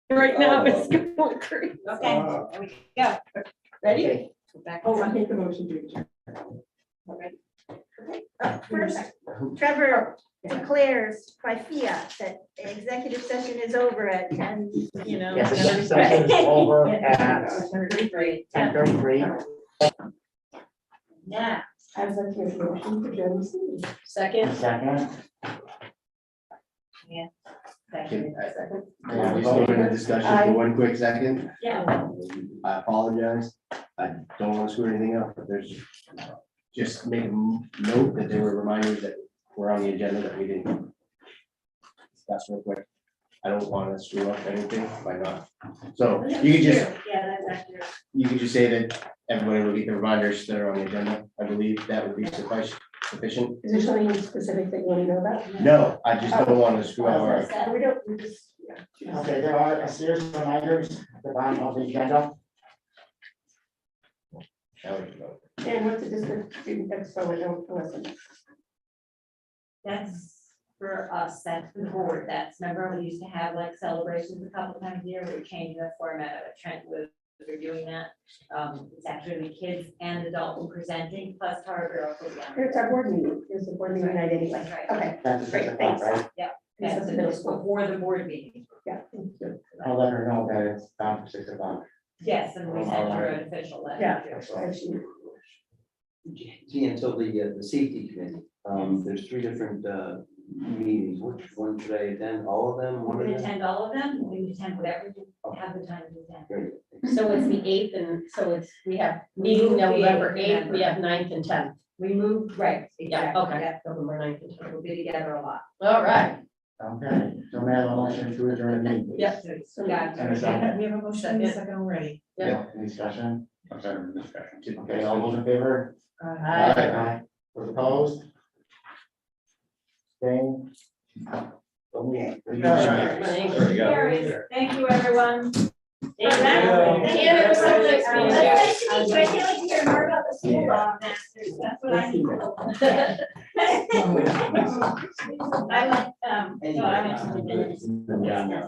Right now, it's going crazy. Okay, there we go. Ready? Back Oh, I make the motion to adjourn. Already? First, Trevor declares by fiat that the executive session is over at 10, you know. Yes, the session is over at 33. 10:33. Yeah. I was like, make a motion to adjourn this meeting. Second, Second. Can we still in the discussion for one quick second? Yeah. I apologize. I don't want to screw anything up, but there's, just make a note that there were reminders that were on the agenda that we didn't discuss real quick. I don't want to screw up anything by not. So you can just, Yeah, that's accurate. you can just say that everybody will get the reminders that are on the agenda. I believe that would be sufficient. Is there something specific that you want to know about? No, I just don't want to screw up our. We don't, we just, yeah. Okay, there are a series of reminders at the bottom of the agenda. Now we can vote. And what's the district student expo, I don't listen. That's for us, that's the board, that's, remember, we used to have like celebrations a couple times a year, we're changing the format of it, Trent was reviewing that. It's actually the kids and adult presenting, plus Harbor. It's our board meeting, it's a board meeting night anyway. That's right. Okay, That's Great, 6 o'clock, thanks. right? That's the middle school. before the board meeting. Yeah. thank you. I'll let her know that it's down for 6 o'clock. Yes, and we sent her an official letter. Yeah. too. And she- Gee, until the safety committee, there's 3 different meetings. Which one should I attend? All of them? We One of can them? attend all of them, we can attend whatever you have the time to attend. Great. so it's the 8th, and so it's, we have meeting November 8th, we have 9th and 10th. We moved, right, Yeah, exactly, okay, yeah, November 9th and 10th. we'll be together a lot. All right. Okay, so may I have a motion to adjourn the meeting? please? Yep. So, got And a second. We have a motion and a second already. Yeah. Any discussion? I'm sorry, discussion. Okay, all those in favor? Aye. Aye. Those opposed? Staying? Okay. There we go. Carries. Thank you, everyone. And it was so nice meeting you. I can't like to hear more about the school law masters, that's what I need. I went, so I went to the minutes. Yeah.